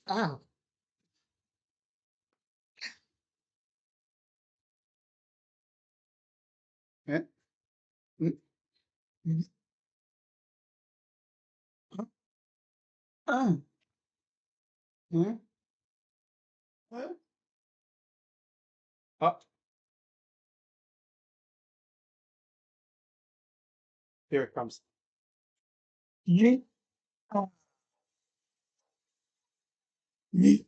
Ah. Eh, mm, mm, ah, mm, ah. Oh, here it comes. Yeet. Ah, yeet.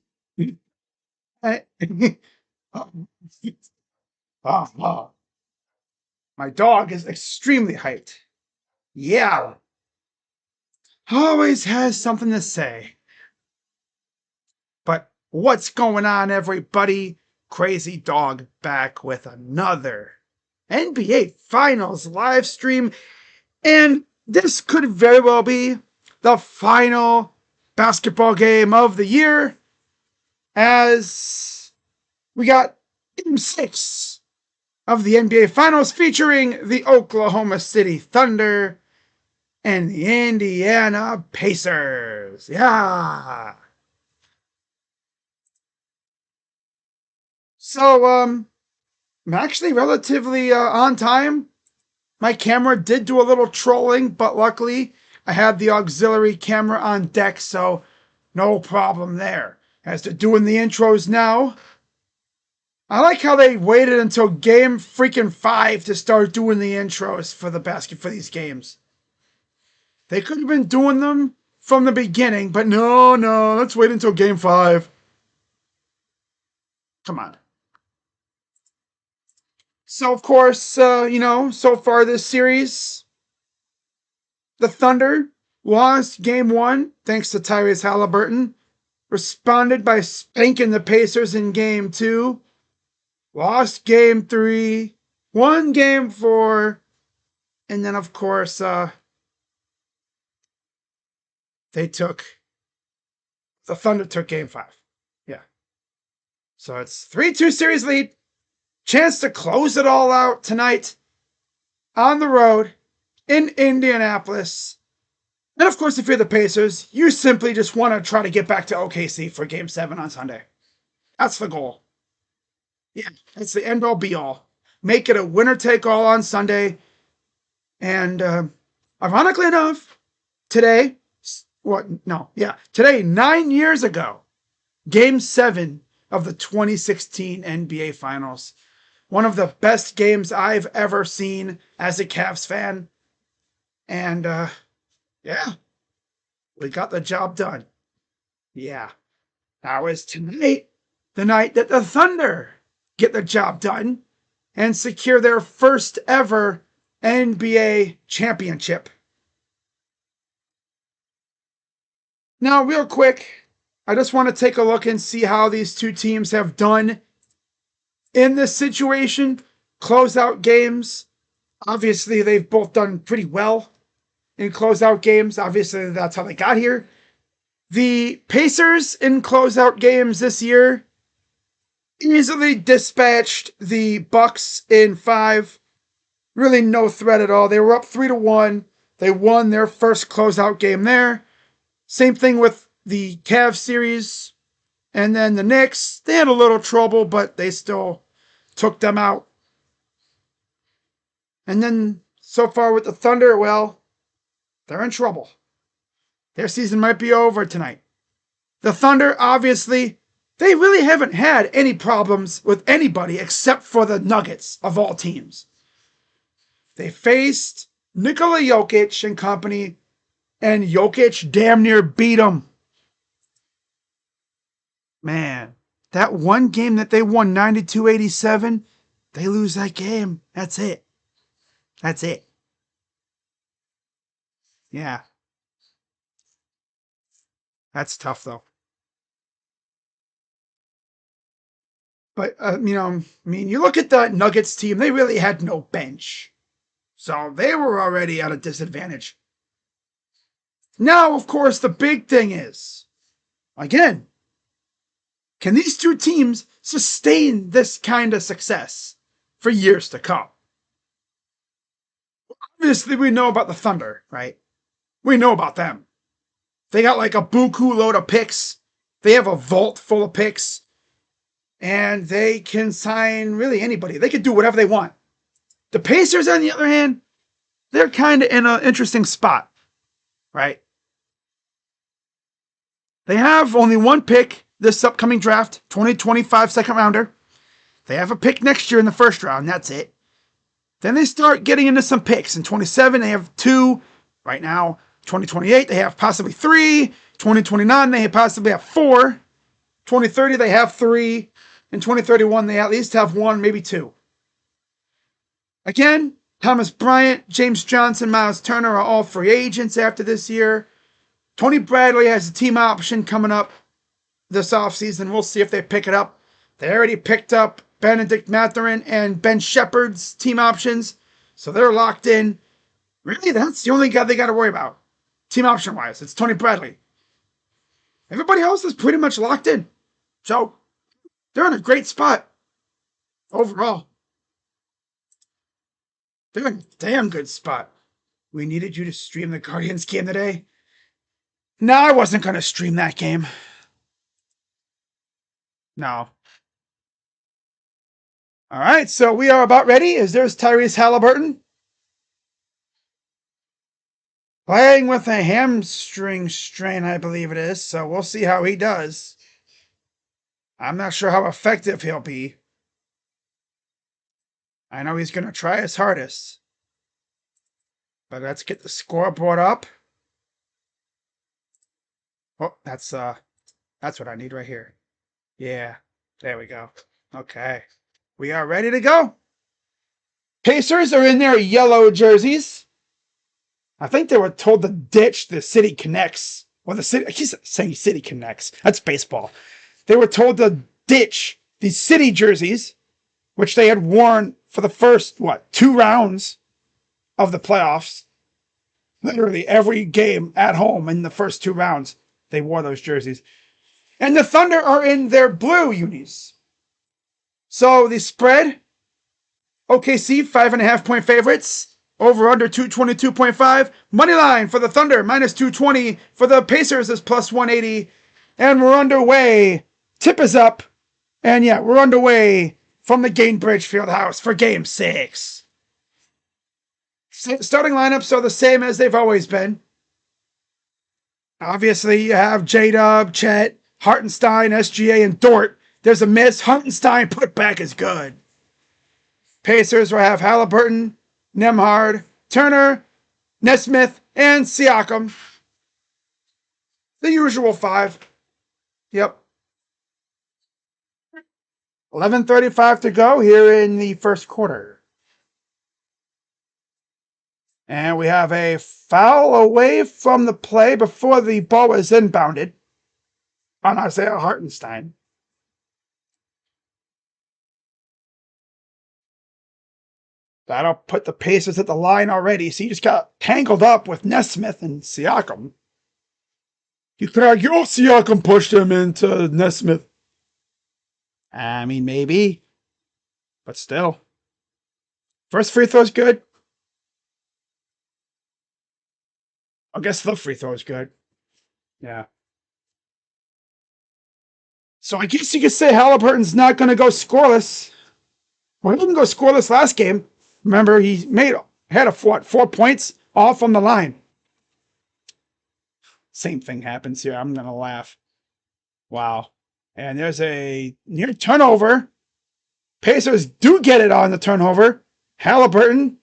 Eh, ah, ah, ah. My dog is extremely hyped. Yeah, always has something to say. But what's going on, everybody? Crazy Dog back with another NBA Finals live stream. And this could very well be the final basketball game of the year, as we got Game 6 of the NBA Finals featuring the Oklahoma City Thunder and the Indiana Pacers. Yeah. So, I'm actually relatively on time. My camera did do a little trolling, but luckily I had the auxiliary camera on deck, so no problem there. As to doing the intros now, I like how they waited until game freaking 5 to start doing the intros for the basket for these games. They could have been doing them from the beginning, but no, let's wait until game 5. Come on. So, of course, so far this series, the Thunder lost game 1 thanks to Tyrese Halliburton, responded by spanking the Pacers in game 2, lost game 3, won game 4, and then, of course, they took the Thunder took game 5. Yeah. So it's 3-2 series lead. Chance to close it all out tonight on the road in Indianapolis. And of course, if you're the Pacers, you simply just want to try to get back to OKC for game 7 on Sunday. That's the goal. Yeah, it's the end all be all. Make it a winner take all on Sunday. And ironically enough, today, today, 9 years ago, game 7 of the 2016 NBA Finals. One of the best games I've ever seen as a Cavs fan. And yeah, we got the job done. Yeah. Now is tonight the night that the Thunder get the job done and secure their first ever NBA championship. Now, real quick, I just want to take a look and see how these two teams have done in this situation. Closeout games. Obviously, they've both done pretty well in closeout games. Obviously, that's how they got here. The Pacers in closeout games this year easily dispatched the Bucks in 5. Really no threat at all. They were up 3-1. They won their first closeout game there. Same thing with the Cavs series. And then the Knicks, they had a little trouble, but they still took them out. And then so far with the Thunder, well, they're in trouble. Their season might be over tonight. The Thunder, obviously, they really haven't had any problems with anybody except for the Nuggets of all teams. They faced Nikola Jokic and company, and Jokic damn near beat them. Man, that one game that they won 92-87, they lose that game. That's it. That's it. Yeah. That's tough, though. But, you look at the Nuggets team, they really had no bench. So they were already at a disadvantage. Now, of course, the big thing is, again, can these two teams sustain this kind of success for years to come? Obviously, we know about the Thunder, right? We know about them. They got like a buku load of picks. They have a vault full of picks. And they can sign really anybody. They can do whatever they want. The Pacers, on the other hand, they're kind of in an interesting spot, right? They have only one pick this upcoming draft, 2025 second rounder. They have a pick next year in the first round. That's it. Then they start getting into some picks. In 27, they have 2. Right now, 2028, they have possibly 3. 2029, they possibly have 4. 2030, they have 3. In 2031, they at least have 1, maybe 2. Again, Thomas Bryant, James Johnson, Miles Turner are all free agents after this year. Tony Bradley has a team option coming up this offseason. We'll see if they pick it up. They already picked up Benedict Mathurin and Ben Shepard's team options, so they're locked in. Really, that's the only guy they got to worry about, team option-wise. It's Tony Bradley. Everybody else is pretty much locked in. So, they're in a great spot overall. They're in a damn good spot. We needed you to stream the Guardians game today. No, I wasn't going to stream that game. No. All right, so we are about ready. There's Tyrese Halliburton. Playing with a hamstring strain, I believe it is. So we'll see how he does. I'm not sure how effective he'll be. I know he's going to try his hardest. But let's get the scoreboard up. Oh, that's what I need right here. Yeah, there we go. Okay. We are ready to go. Pacers are in their yellow jerseys. I think they were told to ditch the City Connects. Well, the city, I keep saying City Connects. That's baseball. They were told to ditch the City jerseys, which they had worn for the first, 2 rounds of the playoffs. Literally every game at home in the first 2 rounds, they wore those jerseys. And the Thunder are in their blue unis. So the spread, OKC 5.5-point favorites, over under 222.5. Money line for the Thunder, minus 220. For the Pacers is plus 180. And we're underway. Tip is up. And yeah, we're underway from the Gainbridge Fieldhouse for Game 6. Starting lineups are the same as they've always been. Obviously, you have J-Dub, Chet, Hartenstein, SGA, and Dort. There's a miss. Hartenstein put back is good. Pacers will have Halliburton, Nembhard, Turner, Nesmith, and Siakam. The usual 5. Yep. 11:35 to go here in the first quarter. And we have a foul away from the play before the ball was inbounded on Isaiah Hartenstein. That'll put the Pacers at the line already. So he just got tangled up with Nesmith and Siakam. You could argue, Siakam pushed him into Nesmith. I mean, maybe. But still. First free throw's good. I guess the free throw is good. Yeah. So I guess you could say Halliburton's not going to go scoreless. Well, he didn't go scoreless last game. Remember, he had 4 points all from the line. Same thing happens here. I'm going to laugh. Wow. And there's a near turnover. Pacers do get it on the turnover. Halliburton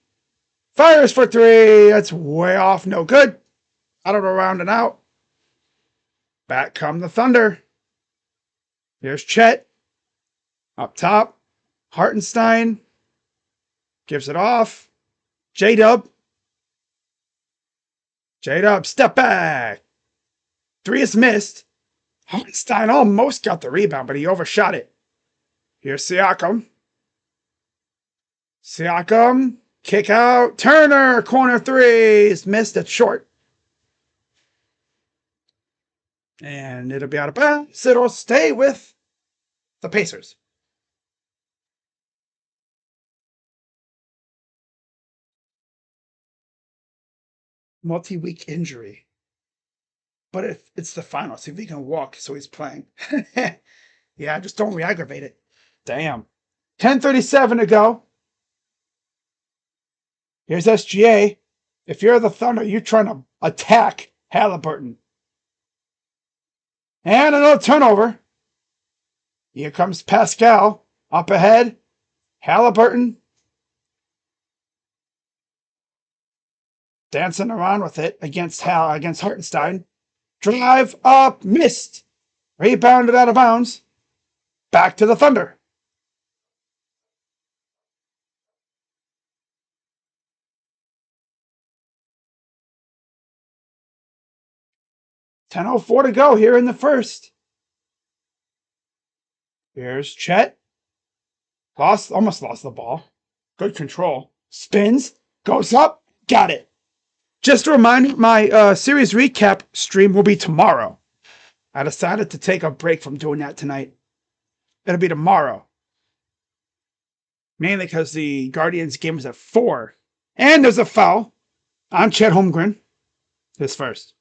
fires for 3. That's way off. No good. Out of a round and out. Back come the Thunder. Here's Chet. Up top. Hartenstein. Gives it off. J-Dub. J-Dub, step back. 3 is missed. Hartenstein almost got the rebound, but he overshot it. Here's Siakam. Siakam Kick out. Turner, corner threes. Missed it short. And it'll be out of bounds. It'll stay with the Pacers. Multi-week injury. But if it's the finals, see if he can walk, so he's playing. Yeah, just don't re-aggravate it. Damn. 10:37 to go. Here's SGA. If you're the Thunder, you're trying to attack Halliburton. And another turnover. Here comes Pascal. Up ahead. Halliburton. Dancing around with it against Hartenstein. Drive up. Missed. Rebounded out of bounds. Back to the Thunder. $10:04 to go here in the first. Here's Chet. Almost lost the ball. Good control. Spins. Goes up. Got it. Just a reminder, my series recap stream will be tomorrow. I decided to take a break from doing that tonight. It'll be tomorrow. Mainly because the Guardians game is at 4. And there's a foul on Chet Holmgren. His first.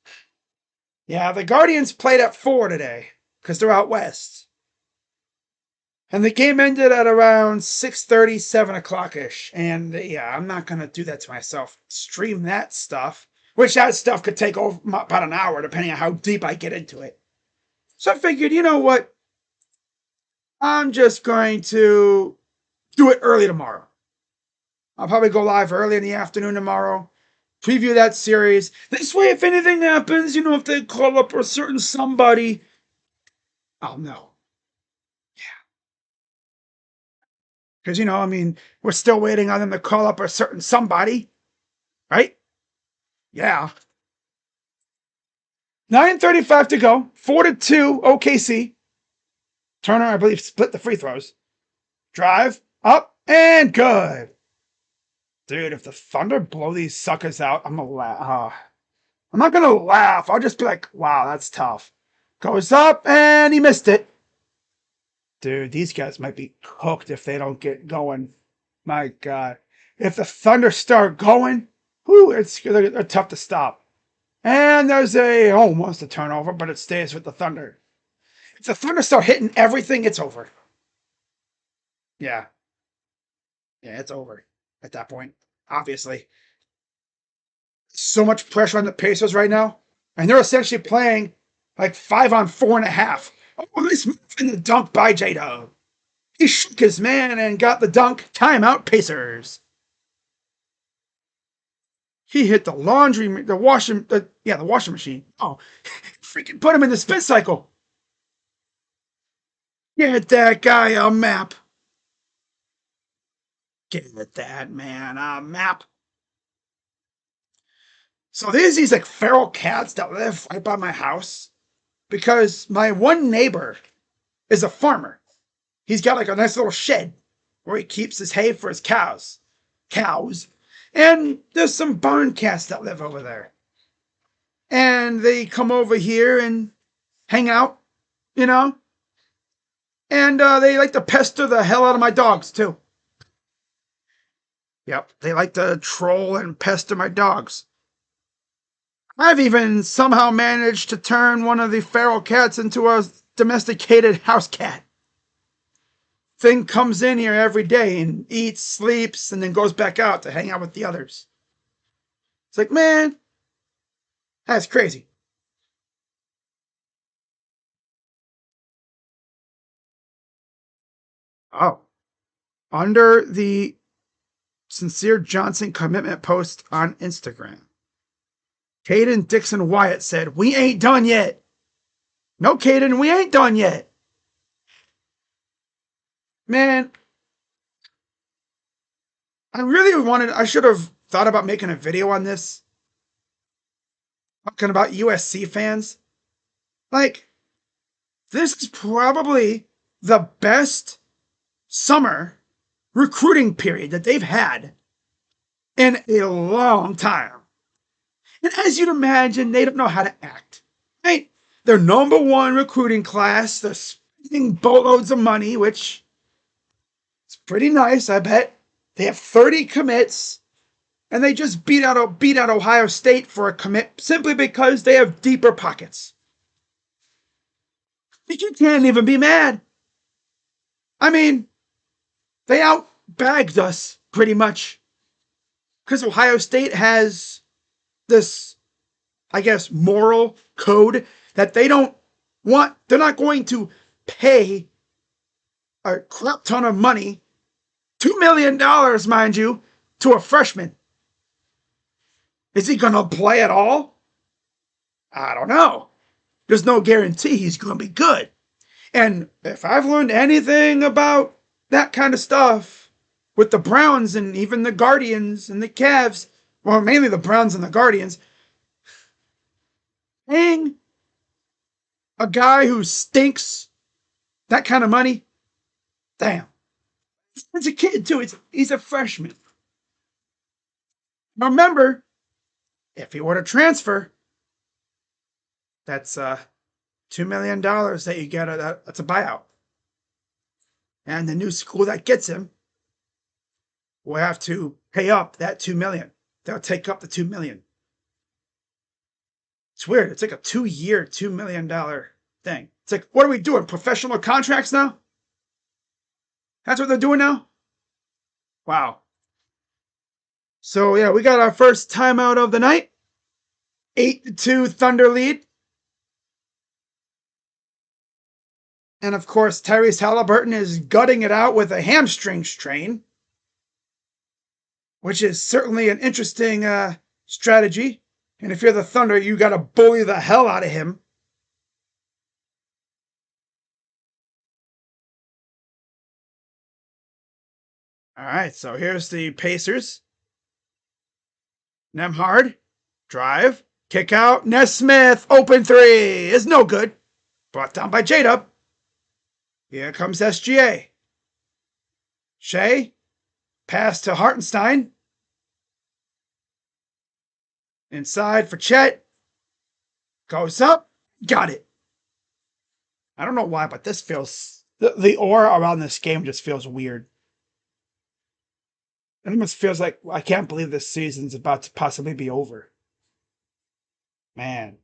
Yeah, the Guardians played at 4 today because they're out west. And the game ended at around 6:30, 7 o'clock-ish. And yeah, I'm not going to do that to myself. Stream that stuff. Which that stuff could take over about an hour, depending on how deep I get into it. So I figured, you know what? I'm just going to do it early tomorrow. I'll probably go live early in the afternoon tomorrow. Preview that series. This way, if anything happens, if they call up a certain somebody, I'll know. Because, we're still waiting on them to call up a certain somebody. Right? Yeah. 9:35 to go. 4-2 OKC. Turner, I believe, split the free throws. Drive. Up. And good. Dude, if the Thunder blow these suckers out, I'm going to laugh. I'm not going to laugh. I'll just be like, wow, that's tough. Goes up. And he missed it. Dude, these guys might be cooked if they don't get going. My God. If the Thunder start going, they're tough to stop. And there's almost a turnover, but it stays with the Thunder. If the Thunder start hitting everything, it's over. Yeah. Yeah, it's over at that point, obviously. So much pressure on the Pacers right now. And they're essentially playing like 5-on-4.5. Oh, nice move in the dunk by J-Dub. He shook his man and got the dunk. Timeout, Pacers. He hit the washing machine. Oh, freaking put him in the spin cycle. Get that guy a map. Get that man a map. So there's these like feral cats that live right by my house. Because my one neighbor is a farmer. He's got like a nice little shed where he keeps his hay for his cows. And there's some barn cats that live over there. And they come over here and hang out, And they like to pester the hell out of my dogs, too. Yep, they like to troll and pester my dogs. I've even somehow managed to turn one of the feral cats into a domesticated house cat. Thing comes in here every day and eats, sleeps, and then goes back out to hang out with the others. It's like, man, that's crazy. Oh. Under the Sincere Johnson commitment post on Instagram, Caden Dixon Wyatt said, "We ain't done yet." No, Caden, we ain't done yet. Man, I should have thought about making a video on this. Talking about USC fans. Like, this is probably the best summer recruiting period that they've had in a long time. And as you'd imagine, they don't know how to act. Right? Their number one recruiting class, they're spending boatloads of money, which is pretty nice, I bet. They have 30 commits, and they just beat out Ohio State for a commit simply because they have deeper pockets. You can't even be mad. I mean, they outbagged us pretty much because Ohio State has this, I guess, moral code that they don't want. They're not going to pay a crap ton of money, $2 million, mind you, to a freshman. Is he going to play at all? I don't know. There's no guarantee he's going to be good. And if I've learned anything about that kind of stuff with the Browns and even the Guardians and the Cavs, well, mainly the Browns and the Guardians, paying a guy who stinks that kind of money, damn. It's a kid, too. He's a freshman. Remember, if he were to transfer, that's $2 million that you get. That's a buyout. And the new school that gets him will have to pay up that $2 million. They'll take up the $2 million. It's weird. It's like a 2-year, $2 million thing. It's like, what are we doing? Professional contracts now? That's what they're doing now? Wow. So, yeah, we got our first timeout of the night. 8-2 Thunder lead. And, of course, Tyrese Halliburton is gutting it out with a hamstring strain, which is certainly an interesting strategy. And if you're the Thunder, you got to bully the hell out of him. All right, so here's the Pacers. Nembhard, drive, kick out. Nesmith, open three is no good. Brought down by J-Dub. Here comes SGA. Shea, pass to Hartenstein. Inside for Chet. Goes up, got it. I don't know why, but this feels, the aura around this game just feels weird. It almost feels like I can't believe this season's about to possibly be over. Man.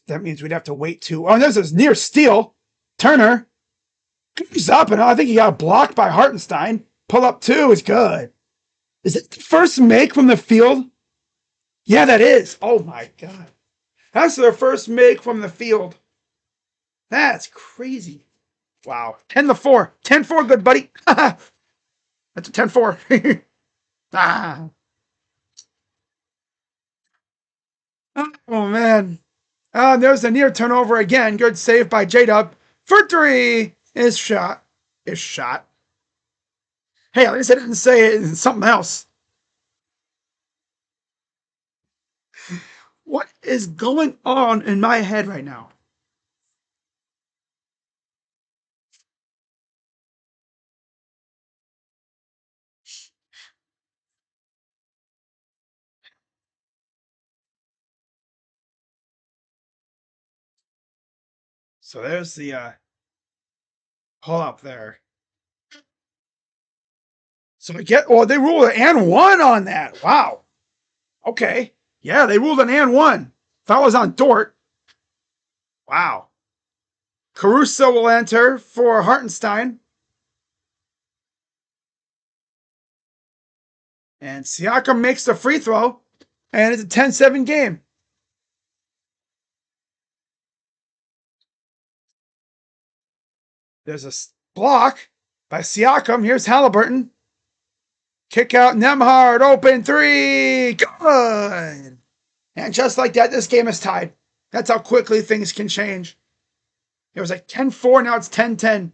That means we'd have to wait too. Oh, there's this near steal. Turner goes up, and I think he got blocked by Hartenstein. Pull up two is good. Is it the first make from the field? Yeah, that is. Oh my God. That's their first make from the field. That's crazy. Wow. 10-4. 10-4, good buddy. That's a 10-4. Ah. Oh, man. There's a near turnover again. Good save by J-Dub. For three is shot. Hey, at least I didn't say it in something else. What is going on in my head right now? So there's the pull up there. So I get, they ruled an and one on that. Wow. Okay. Yeah, they ruled an and one. That was on Dort. Wow. Caruso will enter for Hartenstein. And Siakam makes the free throw. And it's a 10-7 game. There's a block by Siakam. Here's Halliburton. Kick out Nembhard. Open three. Good. And just like that, this game is tied. That's how quickly things can change. It was like 10-4. Now it's 10-10.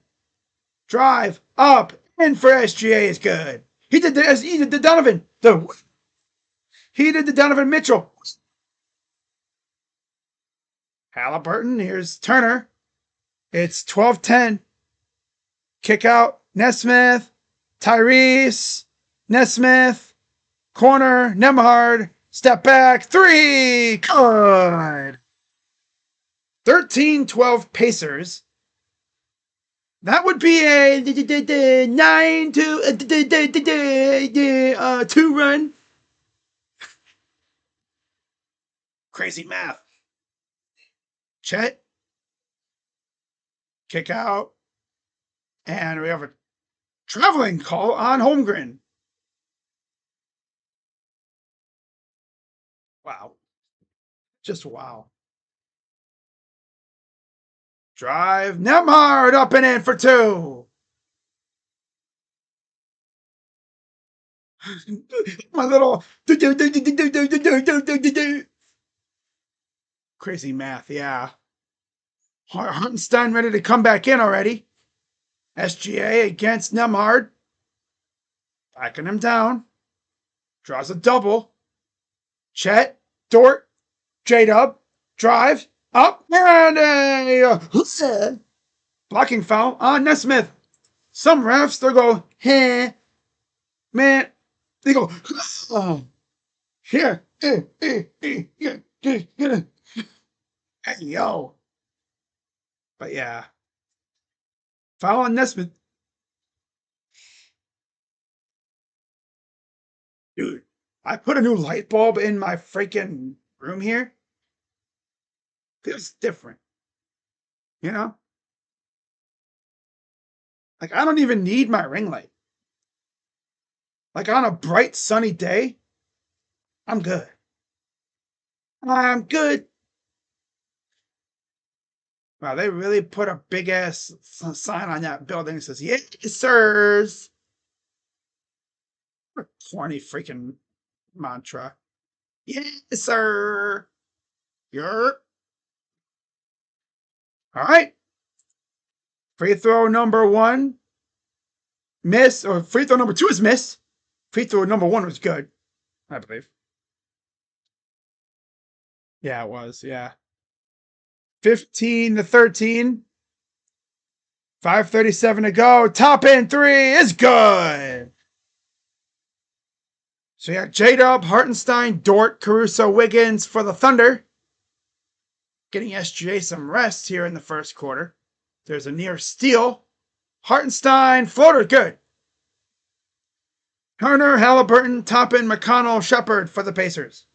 Drive up. In for SGA is good. He did the Donovan. He did the Donovan Mitchell. Halliburton. Here's Turner. It's 12-10. Kick out. Nesmith. Tyrese. Nesmith. Corner, Nemhard, step back, three, good. 13-12 Pacers. That would be a 9-2 2-run. Crazy math. Chet. Kick out. And we have a traveling call on Holmgren. Wow. Just wow. Drive. Nemhard up and in for two. My little crazy math, yeah. Hartenstein ready to come back in already. SGA against Nemhard. Backing him down. Draws a double. Chet, Dort, J-Dub, drive, up, and a blocking foul on Nesmith. Some refs, they'll go, hey, man. They go, oh, here, hey, yo. But yeah, foul on Nesmith. Dude, I put a new light bulb in my freaking room here. Feels different, you know? Like, I don't even need my ring light. Like, on a bright, sunny day, I'm good. I'm good. Wow, they really put a big ass sign on that building that says, yes, sirs. What a corny freaking mantra. Yes, sir. You're. All right. Free throw number one. Miss. Or free throw number two is miss. Free throw number one was good, I believe. Yeah, it was. Yeah. 15-13. 5:37 to go. Top in three is good. So yeah, J-Dub, Hartenstein, Dort, Caruso, Wiggins for the Thunder. Getting SGA some rest here in the first quarter. There's a near steal. Hartenstein, floater, good. Turner, Halliburton, Toppin, McConnell, Shepard for the Pacers.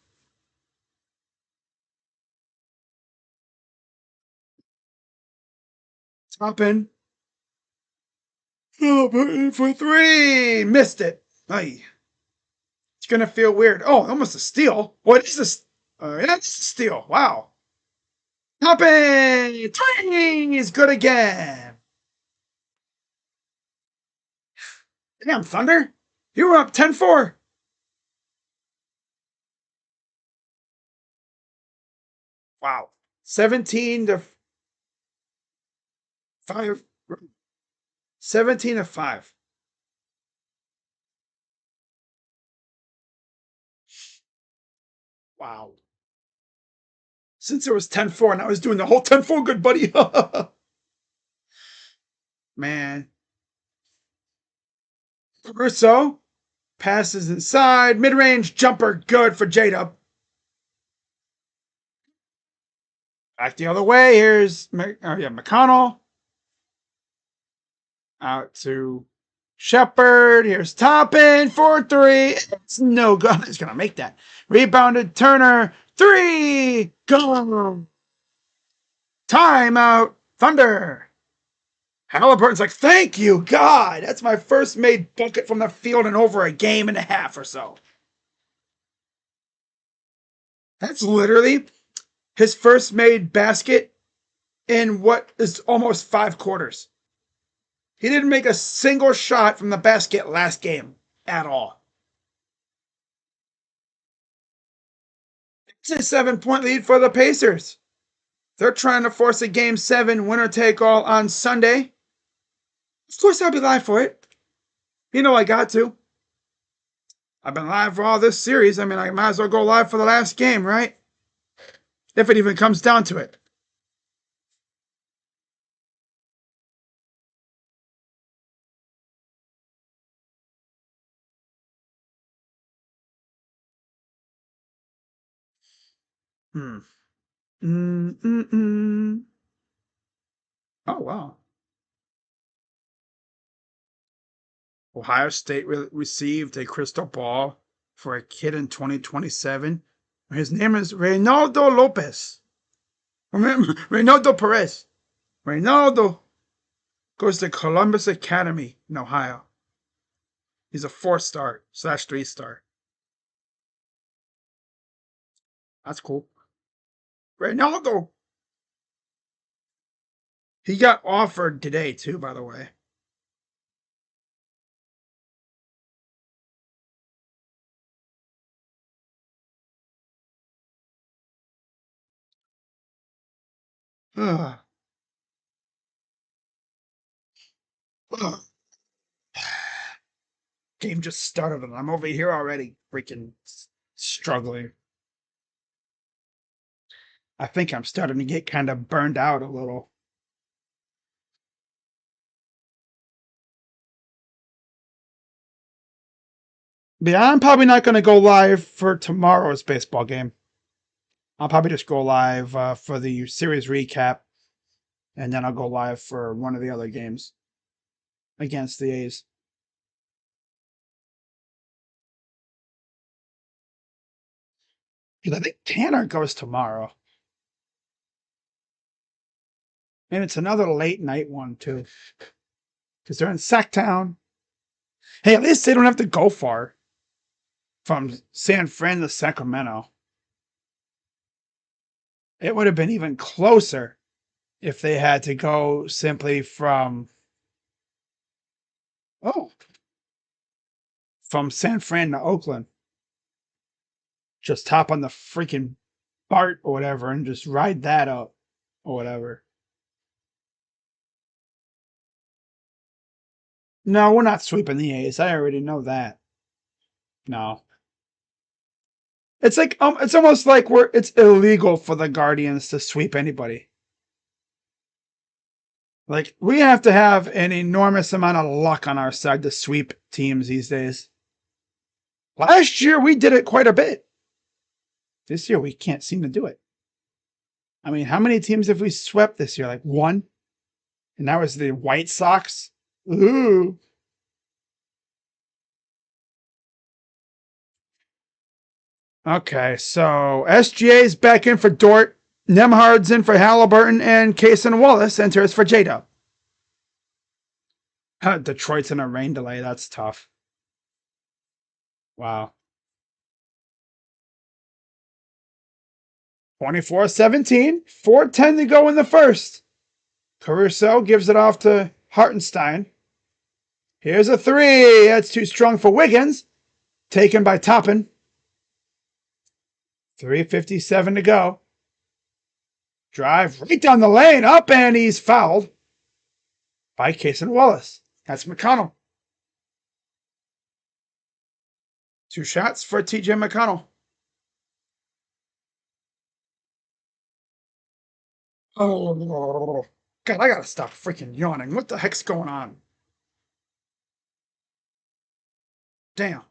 Toppin. Halliburton for three. Missed it. Aye. It's going to feel weird. Oh, almost a steal. What is this? Yeah, it's a steal. Wow. Toppin. Three is good again. Damn, Thunder. You were up 10-4. Wow. 17-5. 17-5. Wow. Since it was 10-4 and I was doing the whole 10-4 good, buddy. Man. Caruso passes inside. Mid-range jumper good for J-Dub. Back the other way. Here's McConnell. Out to Shepard. Here's Toppin for three. It's no good. He's going to make that. Rebounded Turner. Three. Go. Timeout. Thunder. Halliburton's like, thank you, God. That's my first made bucket from the field in over a game and a half or so. That's literally his first made basket in what is almost 5 quarters. He didn't make a single shot from the basket last game at all. It's a 7-point lead for the Pacers. They're trying to force a game 7 winner take all on Sunday. Of course, I'll be live for it. You know I got to. I've been live for all this series. I mean, I might as well go live for the last game, right? If it even comes down to it. Hmm. Mm-mm-mm. Oh, wow. Ohio State received a crystal ball for a kid in 2027. His name is Reynaldo Lopez. Remember, Reynaldo Perez. Reynaldo goes to Columbus Academy in Ohio. He's a 4-star / 3-star. That's cool. Reynaldo. He got offered today, too, by the way. Ugh. Ugh. Game just started and I'm over here already freaking struggling. I think I'm starting to get kind of burned out a little. But yeah, I'm probably not going to go live for tomorrow's baseball game. I'll probably just go live for the series recap, and then I'll go live for one of the other games against the A's. Because I think Tanner goes tomorrow. And it's another late night one, too. Because they're in Sacktown. Hey, at least they don't have to go far from San Fran to Sacramento. It would have been even closer if they had to go simply oh, from San Fran to Oakland. Just hop on the freaking BART or whatever and just ride that up or whatever. No, we're not sweeping the A's. I already know that. No. It's like it's almost like it's illegal for the Guardians to sweep anybody. Like we have to have an enormous amount of luck on our side to sweep teams these days. Last year we did it quite a bit. This year we can't seem to do it. I mean, how many teams have we swept this year? Like one? And that was the White Sox. Ooh. Okay, so SGA's back in for Dort. Nemhard's in for Halliburton, and Case and Wallace enters for J-Dub. Detroit's in a rain delay. That's tough. Wow. 24-17. 4:10 to go in the first. Caruso gives it off to Hartenstein. Here's a three. That's too strong for Wiggins. Taken by Toppin. 3:57 to go. Drive right down the lane. Up, and he's fouled by Case and Wallace. That's McConnell. 2 shots for TJ McConnell. Oh, God, I gotta stop freaking yawning. What the heck's going on? Damn.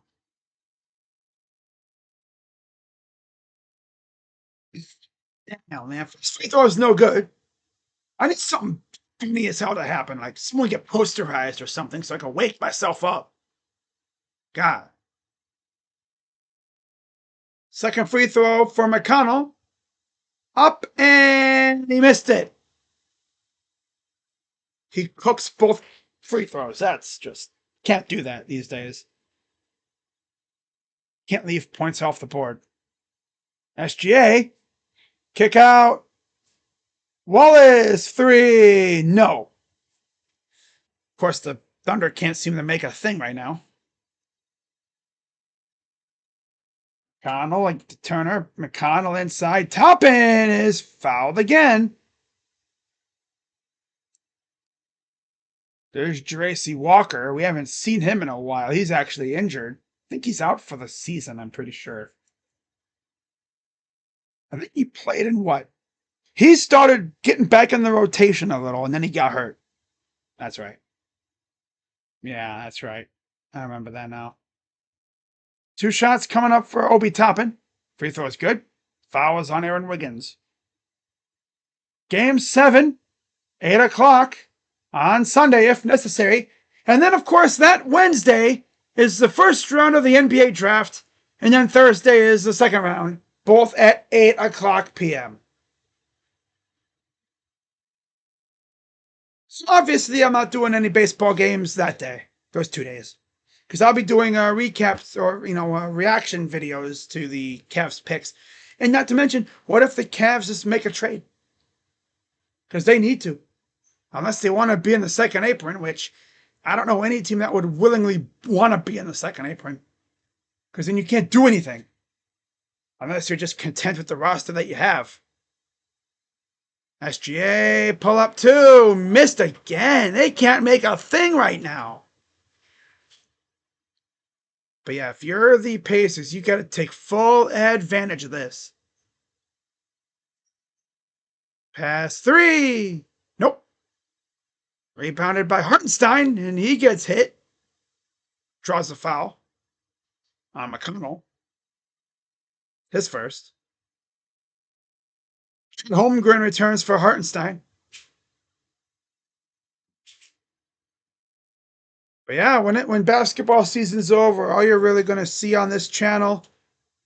Damn, man. Free throw is no good. I need something funny as hell to happen. Like someone get posterized or something so I can wake myself up. God. Second free throw for McConnell. Up, and he missed it. He cooks both free throws. That's just can't do that these days. Can't leave points off the board. SGA. Kick out. Wallace, 3. No. Of course, the Thunder can't seem to make a thing right now. McConnell, like to Turner. McConnell inside. Toppin is fouled again. There's Jeracy Walker. We haven't seen him in a while. He's actually injured. I think he's out for the season, I'm pretty sure. I think he played in what? He started getting back in the rotation a little, and then he got hurt. That's right. Yeah, that's right. I remember that now. 2 shots coming up for Obi Toppin. Free throw is good. Foul was on Aaron Wiggins. Game 7, 8 o'clock on Sunday if necessary. And then, of course, that Wednesday is the first round of the NBA draft. And then Thursday is the second round, both at 8 o'clock p.m. So obviously, I'm not doing any baseball games that day, those 2 days. Because I'll be doing recaps or, reaction videos to the Cavs picks. And not to mention, what if the Cavs just make a trade? Because they need to. Unless they want to be in the second apron, which I don't know any team that would willingly want to be in the second apron. Because then you can't do anything. Unless you're just content with the roster that you have. SGA, pull up 2. Missed again. They can't make a thing right now. But yeah, if you're the Pacers, you got to take full advantage of this. Pass 3. Nope. Rebounded by Hartenstein, and he gets hit. Draws a foul on McConnell. His first. Holmgren returns for Hartenstein. But yeah, when basketball season's over, all you're really going to see on this channel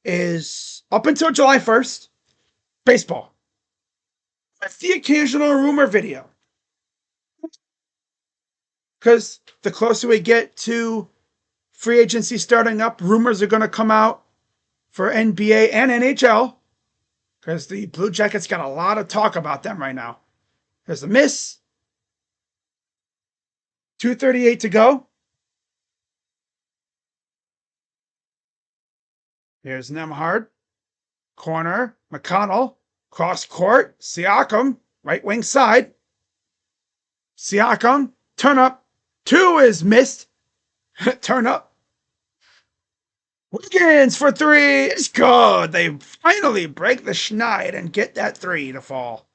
is, up until July 1st, baseball. With the occasional rumor video. Because the closer we get to free agency starting up, rumors are going to come out for NBA and NHL. Because the Blue Jackets got a lot of talk about them right now. There's a miss. 2:38 to go. Here's Nemhard. Corner. McConnell. Cross court. Siakam. Right wing side. Siakam. Turn up. 2 is missed. Turn up. Wiggins for 3 is good. They finally break the schneid and get that 3 to fall.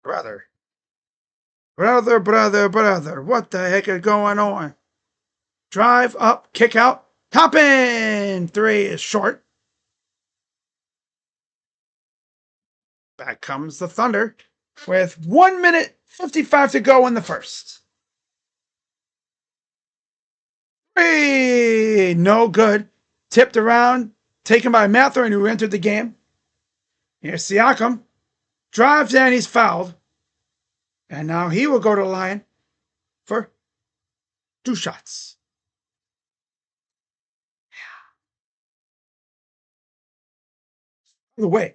Brother. What the heck is going on? Drive up, kick out, hop in. 3 is short. Back comes the Thunder with 1 minute 55 to go in the first. 3, no good. Tipped around, taken by Mathurin, who entered the game. Here's Siakam. Drives and he's fouled. And now he will go to the line for 2 shots. By the way,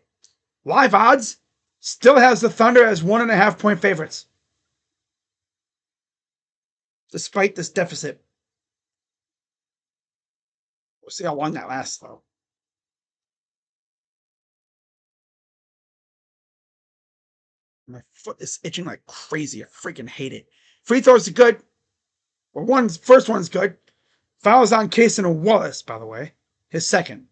live odds still has the Thunder as 1.5 point favorites. Despite this deficit. We'll see how long that lasts, though. My foot is itching like crazy. I freaking hate it. Free throws are good. Well, first one's good. Fouls on Kaysen and Wallace, by the way. His second.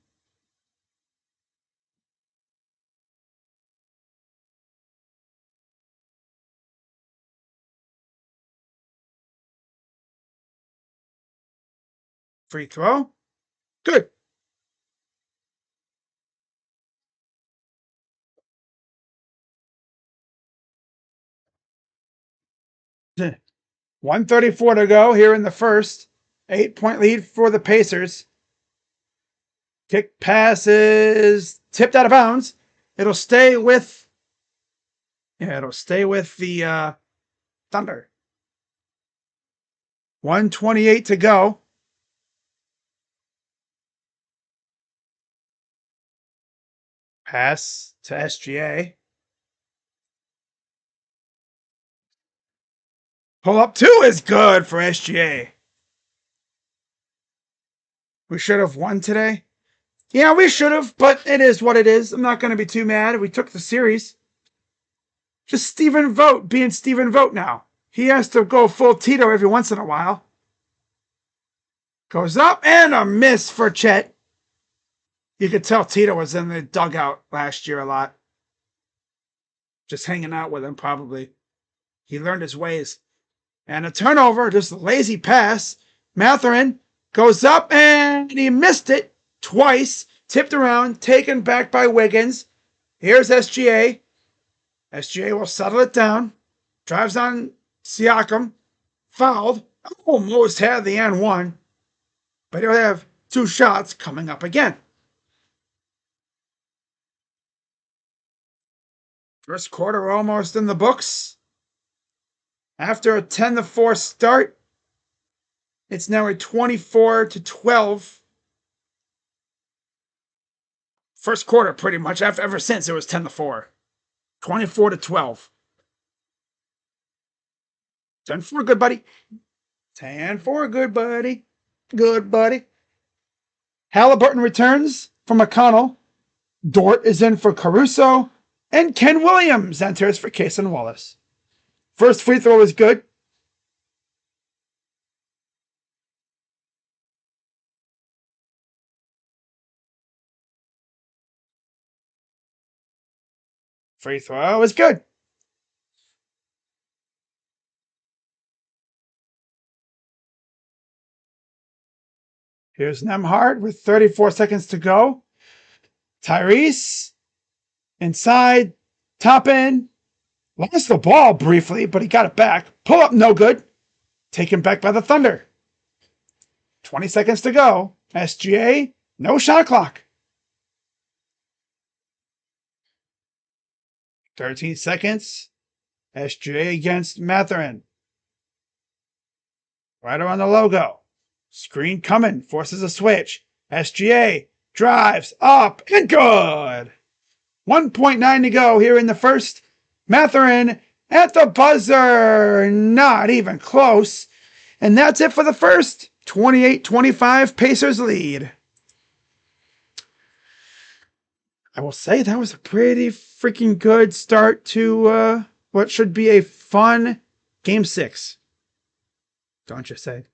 Free throw. Good. Yeah. 1:34 to go here in the first. 8-point lead for the Pacers. Kick pass is tipped out of bounds. It'll stay with the Thunder. 1:28 to go. Pass to SGA. Pull up 2 is good for SGA. We should have won today. Yeah, we should have, but it is what it is. I'm not going to be too mad. We took the series. Just Stephen Vogt being Stephen Vogt now. He has to go full Tito every once in a while. Goes up and a miss for Chet. You could tell Tito was in the dugout last year a lot. Just hanging out with him, probably. He learned his ways. And a turnover, just a lazy pass. Mathurin goes up and he missed it twice. tipped around, taken back by Wiggins. Here's SGA. SGA will settle it down. Drives on Siakam. Fouled. Almost had the N1. But he'll have 2 shots coming up again. First quarter almost in the books. After a 10-4 start, it's now a 24-12. First quarter, pretty much, ever since it was 10-4. 24-12. 10-4, good buddy. 10-4, good buddy. Good buddy. Halliburton returns for McConnell. Dort is in for Caruso. And Ken Williams enters for Cason Wallace. First free throw is good. Free throw is good. Here's Nembhard with 34 seconds to go. Tyrese inside, top in. Lost the ball briefly, but he got it back. Pull up, no good. Taken back by the Thunder. 20 seconds to go. SGA, no shot clock. 13 seconds. SGA against Mathurin. Right around the logo. Screen coming, forces a switch. SGA drives up and good. 1.9 to go here in the first. Mathurin at the buzzer. Not even close. And that's it for the first. 28-25 Pacers lead. I will say that was a pretty freaking good start to what should be a fun Game 6. Don't you say?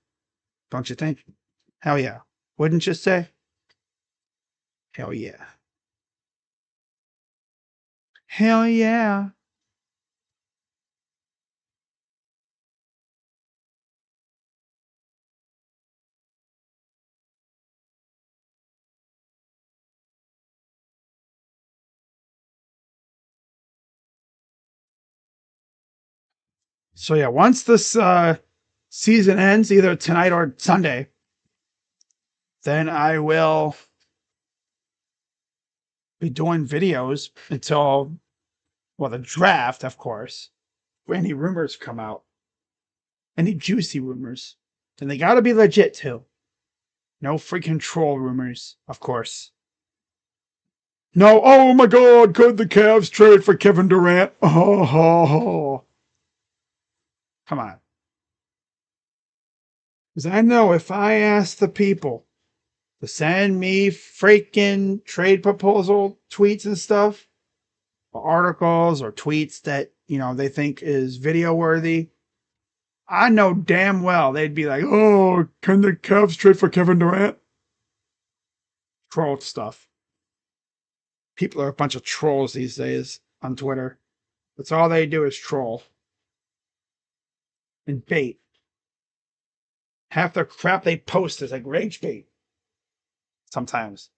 Don't you think? Hell yeah. Wouldn't you say? Hell yeah. Hell yeah. So yeah, once this season ends, either tonight or Sunday, then I will be doing videos until, well, the draft, of course. When any rumors come out, any juicy rumors, and they got to be legit too. No freaking troll rumors, of course. No, oh my God, could the Cavs trade for Kevin Durant? Oh. Come on. Because I know if I ask the people to send me freaking trade proposal tweets and stuff, or articles or tweets that, they think is video worthy, I know damn well they'd be like, oh, can the Cavs trade for Kevin Durant? Troll stuff. People are a bunch of trolls these days on Twitter. That's all they do is troll. And bait. Half the crap they post is like rage bait. Sometimes.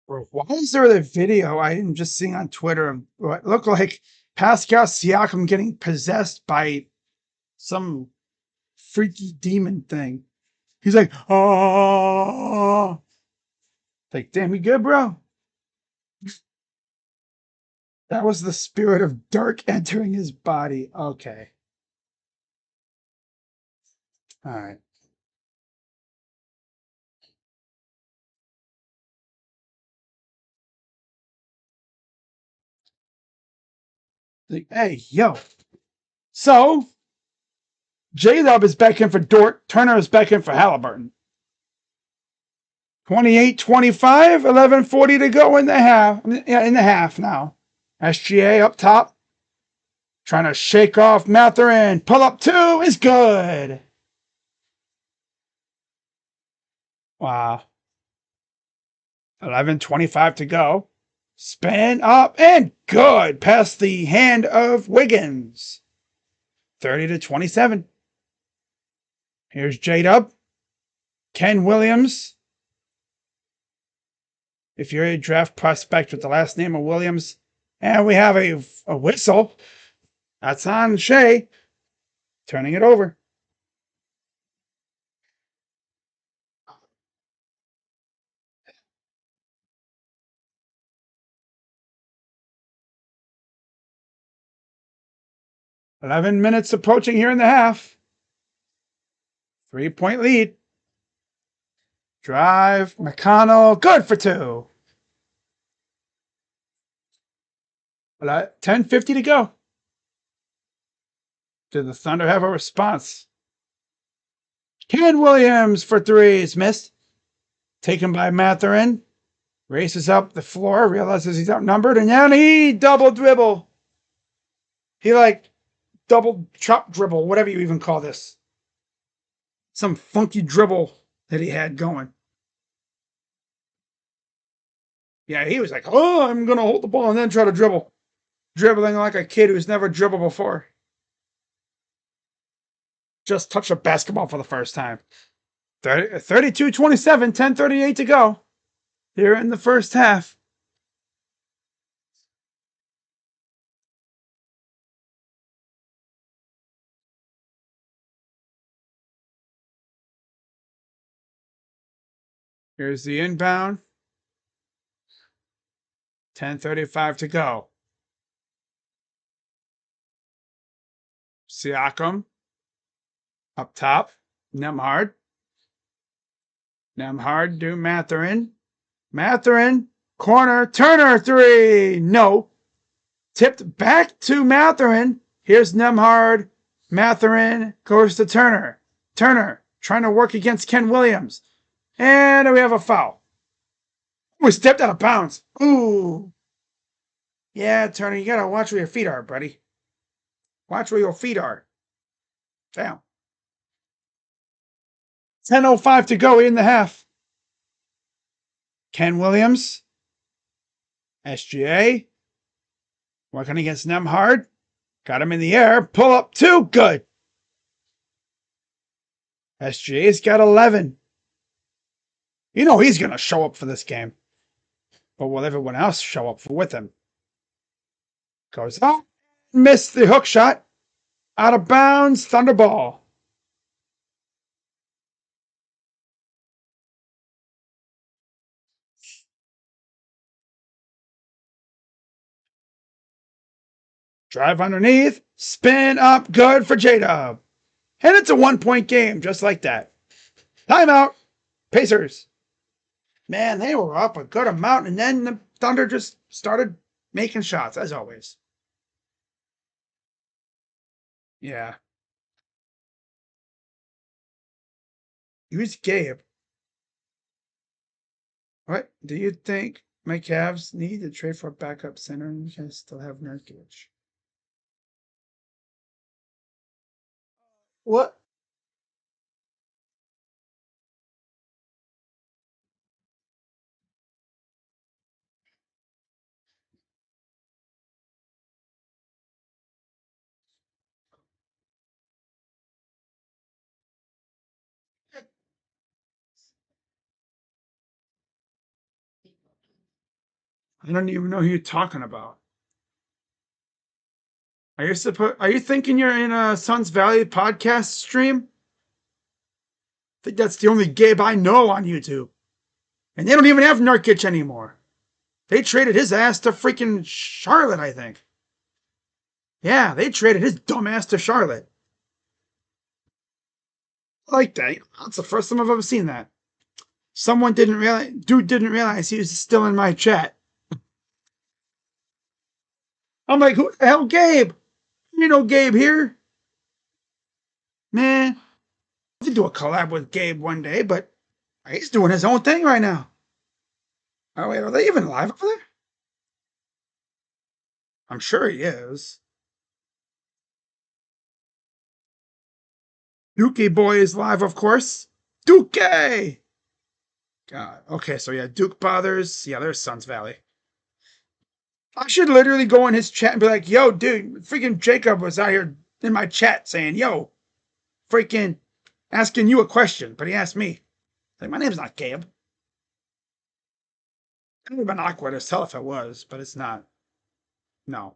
Bro, why is there a video I'm just seeing on Twitter of what looked like Pascal Siakam getting possessed by some freaky demon thing? He's like, oh, like, damn, you good, bro? That was the spirit of dark entering his body. Okay. All right. Like, hey, yo. So, J-Dub is back in for Dort. Turner is back in for Halliburton. 28-25, 11:40 to go in the half. Yeah, in the half now. SGA up top. Trying to shake off Matherin. Pull up two is good. Wow. 11:25 to go. Spin up and good. Past the hand of Wiggins. 30-27. Here's J-Dub. Ken Williams. If you're a draft prospect with the last name of Williams, and we have a whistle. That's on Shea. Turning it over. Eleven minutes approaching here in the half. 3-point lead. Drive. McConnell. Good for two. 10:50 to go. Did the Thunder have a response? Ken Williams for threes. Missed. Taken by Matherin. Races up the floor. Realizes he's outnumbered. And then he double dribble. He like double chop dribble. Whatever you even call this. Some funky dribble that he had going. Yeah, he was like, oh, I'm going to hold the ball and then try to dribble. Dribbling like a kid who's never dribbled before. Just touched a basketball for the first time. 32-27, 10:38 to go. Here in the first half. Here's the inbound. 10:35 to go. Siakam. Up top. Nemhard. Nemhard to Matherin. Matherin. Corner. Turner three. No. Tipped back to Matherin. Here's Nemhard. Matherin goes to Turner. Turner trying to work against Ken Williams. And we have a foul. We stepped out of bounds. Ooh. Yeah, Turner, you gotta watch where your feet are, buddy. Watch where your feet are. Damn. 10:05 to go in the half. Ken Williams. SGA. Working against Nemhard. Got him in the air. Pull up two. Good. SGA's got 11. You know he's going to show up for this game. But will everyone else show up with him? Goes up. Missed the hook shot. Out of bounds. Thunderball. Drive underneath. Spin up. Good for J-Dub. And it's a 1-point game, just like that. Timeout. Pacers. Man, they were up a good amount, and then the Thunder just started making shots, as always. Yeah. Who's Gabe? What do you think my Cavs need to trade for a backup center and just still have Nurkic? What? I don't even know who you're talking about. Are you thinking you're in a Suns Valley podcast stream? I think that's the only Gabe I know on YouTube. And they don't even have Nurkic anymore. They traded his ass to freaking Charlotte, I think. Yeah, they traded his dumb ass to Charlotte. I like that. That's the first time I've ever seen that. Dude didn't realize he was still in my chat. I'm like, who the hell, Gabe? You know Gabe here. Man, I could do a collab with Gabe one day, but he's doing his own thing right now. Oh, wait, are they even live over there? I'm sure he is. Dookie Boy is live, of course. Dookie! God. Okay, so yeah, Duke Bothers. Yeah, there's Suns Valley. I should literally go in his chat and be like, yo, dude, freaking Jacob was out here in my chat saying, yo, freaking asking you a question, but he asked me. Like, my name's not Gabe. It would have been awkward as hell if it was, but it's not. No.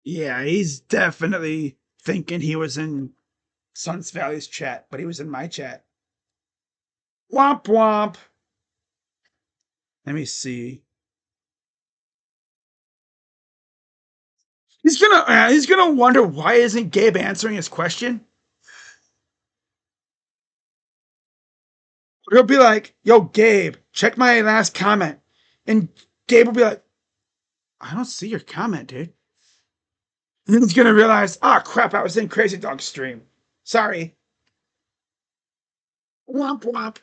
Yeah, he's definitely thinking he was in Suns Valley's chat, but he was in my chat. Womp womp. Let me see. He's gonna wonder why isn't Gabe answering his question. He'll be like, "Yo, Gabe, check my last comment," and Gabe will be like, "I don't see your comment, dude." And then he's gonna realize, "Oh crap, I was in Crazy Dog stream. Sorry." Womp womp.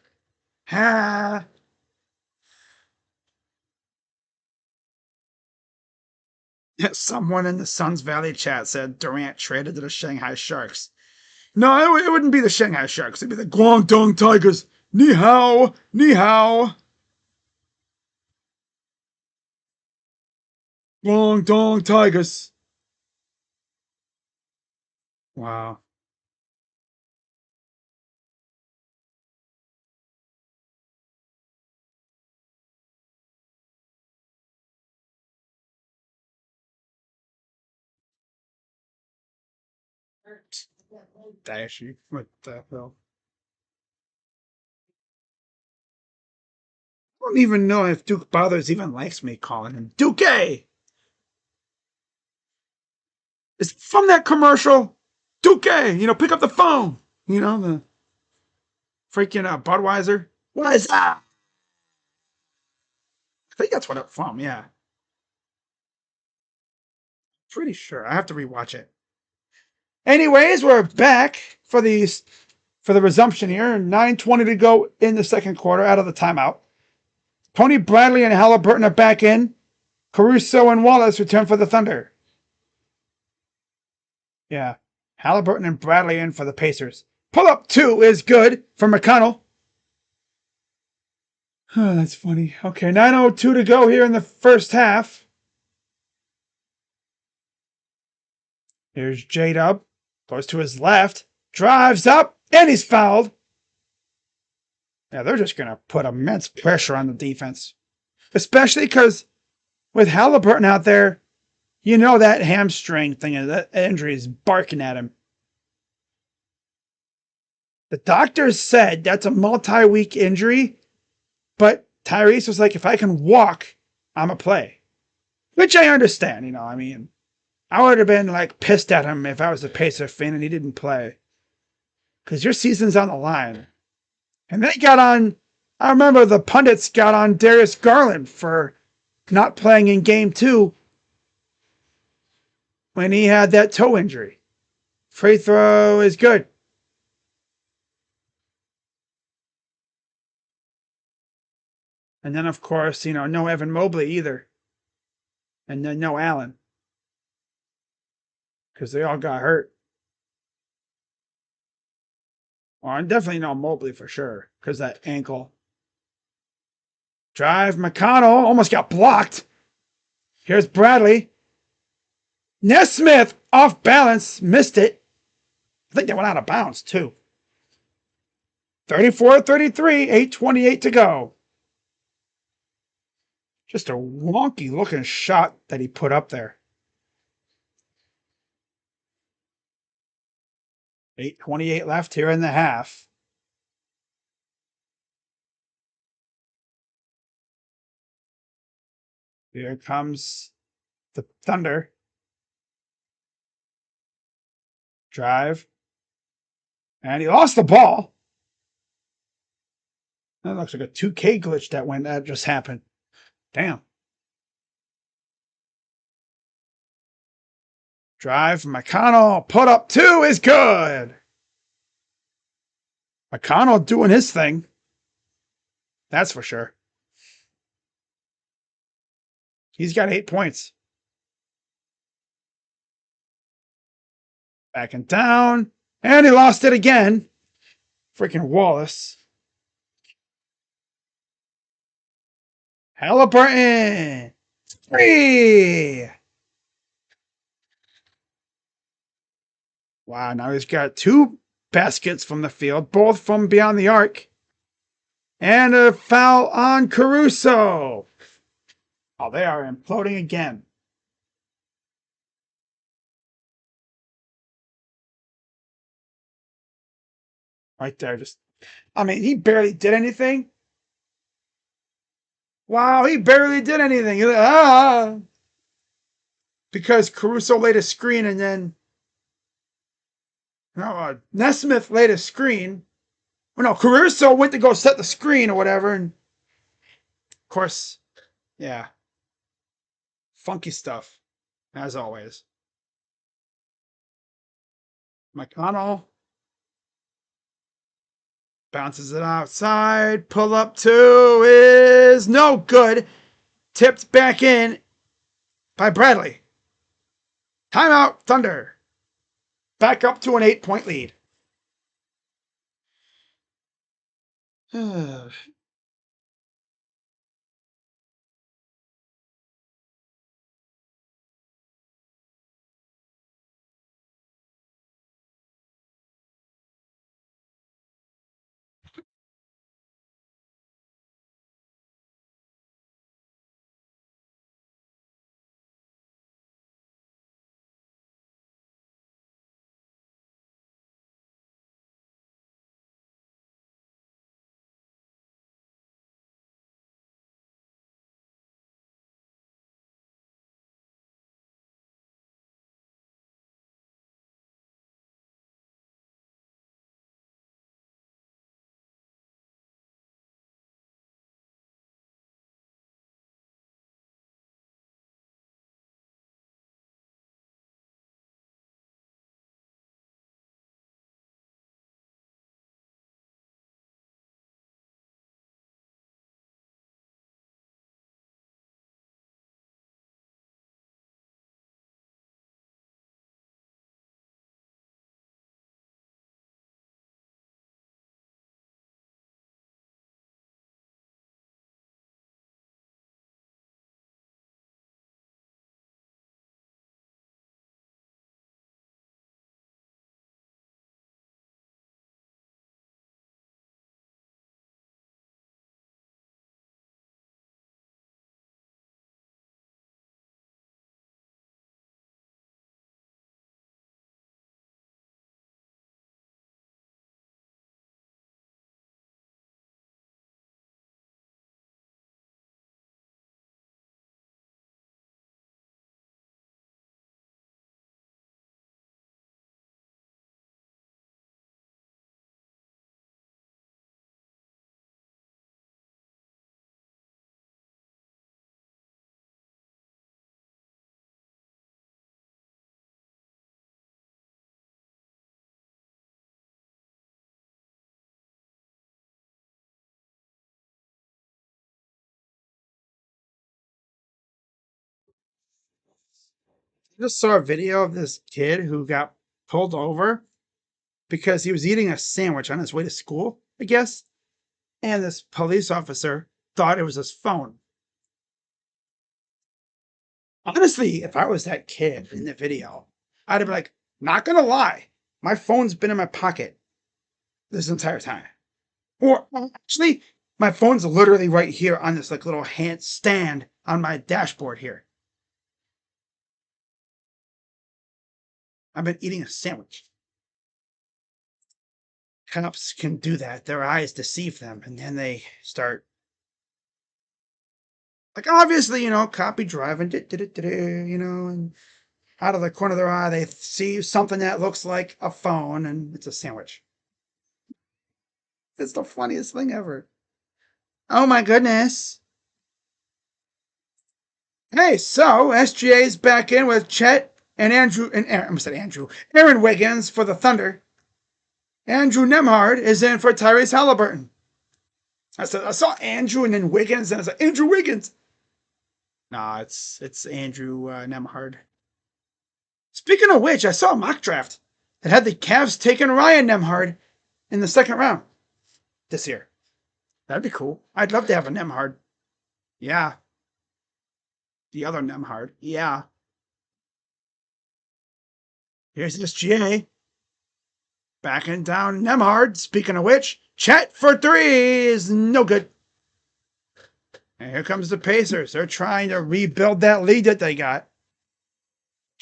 Ha. Someone in the Suns Valley chat said Durant traded to the Shanghai Sharks. No, it wouldn't be the Shanghai Sharks. It'd be the Guangdong Tigers. Ni hao, ni hao. Guangdong Tigers. Wow. Dashy. What the hell? I don't even know if Duke Bothers even likes me calling him Duke A. It's from that commercial. Duke A. Pick up the phone. The freaking Budweiser. What is that? I think that's what it's from, yeah. Pretty sure. I have to rewatch it. Anyways, we're back for the resumption here. 9:20 to go in the second quarter out of the timeout. Tony Bradley and Halliburton are back in. Caruso and Wallace return for the Thunder. Yeah. Halliburton and Bradley in for the Pacers. Pull up 2 is good for McConnell. Oh, that's funny. Okay, 9:02 to go here in the first half. Here's J-Dub. Goes to his left. Drives up. And he's fouled. Yeah, they're just going to put immense pressure on the defense. Especially because with Halliburton out there, that hamstring thing, that injury is barking at him. The doctors said that's a multi-week injury, but Tyrese was like, if I can walk, I'm a play. Which I understand, I would have been pissed at him if I was a Pacer fan and he didn't play. Because your season's on the line. And they got on, I remember the pundits got on Darius Garland for not playing in game 2 when he had that toe injury. Free throw is good. And then, of course, no Evan Mobley either. And then no Allen. Because they all got hurt. Well, definitely no Mobley for sure. Because that ankle. Drive. McConnell almost got blocked. Here's Bradley. Nesmith off balance. Missed it. I think they went out of bounds too. 34-33. 8:28 to go. Just a wonky looking shot that he put up there. 8:28 left here in the half. Here comes the Thunder. Drive. And he lost the ball. That looks like a 2K glitch that just happened. Damn. Drive from McConnell. Put up 2 is good. McConnell doing his thing. That's for sure. He's got 8 points. Backing down. And he lost it again. Freaking Wallace. Halliburton. 3. Wow, now he's got 2 baskets from the field, both from beyond the arc. And a foul on Caruso. Oh, they are imploding again. Right there, he barely did anything. Wow, he barely did anything. Because Caruso laid a screen and then Nesmith laid a screen. Well, no, Caruso went to go set the screen or whatever. And of course, yeah. Funky stuff, as always. McConnell bounces it outside. Pull up 2 is no good. Tipped back in by Bradley. Timeout, Thunder. Back up to an 8-point lead. I just saw a video of this kid who got pulled over because he was eating a sandwich on his way to school, I guess. And this police officer thought it was his phone. Honestly, if I was that kid in the video, I'd have been like, not gonna lie, my phone's been in my pocket this entire time. Or actually, my phone's literally right here on this like little hand stand on my dashboard here. I've been eating a sandwich. Cops can do that. Their eyes deceive them, and then they start, like, obviously, copy driving, and out of the corner of their eye, they see something that looks like a phone, and it's a sandwich. It's the funniest thing ever. Oh my goodness. Hey, so SGA's back in with Chet and Aaron Wiggins for the Thunder. Andrew Nemhard is in for Tyrese Halliburton. I saw Andrew and then Wiggins, and I was like, Andrew Wiggins. Nah, it's Andrew Nemhard. Speaking of which, I saw a mock draft that had the Cavs taking Ryan Nemhard in the second round this year. That'd be cool. I'd love to have a Nemhard. Yeah. The other Nemhard. Yeah. Here's SGA. Backing down Nemhard. Speaking of which, Chet for three is no good. And here comes the Pacers. They're trying to rebuild that lead that they got.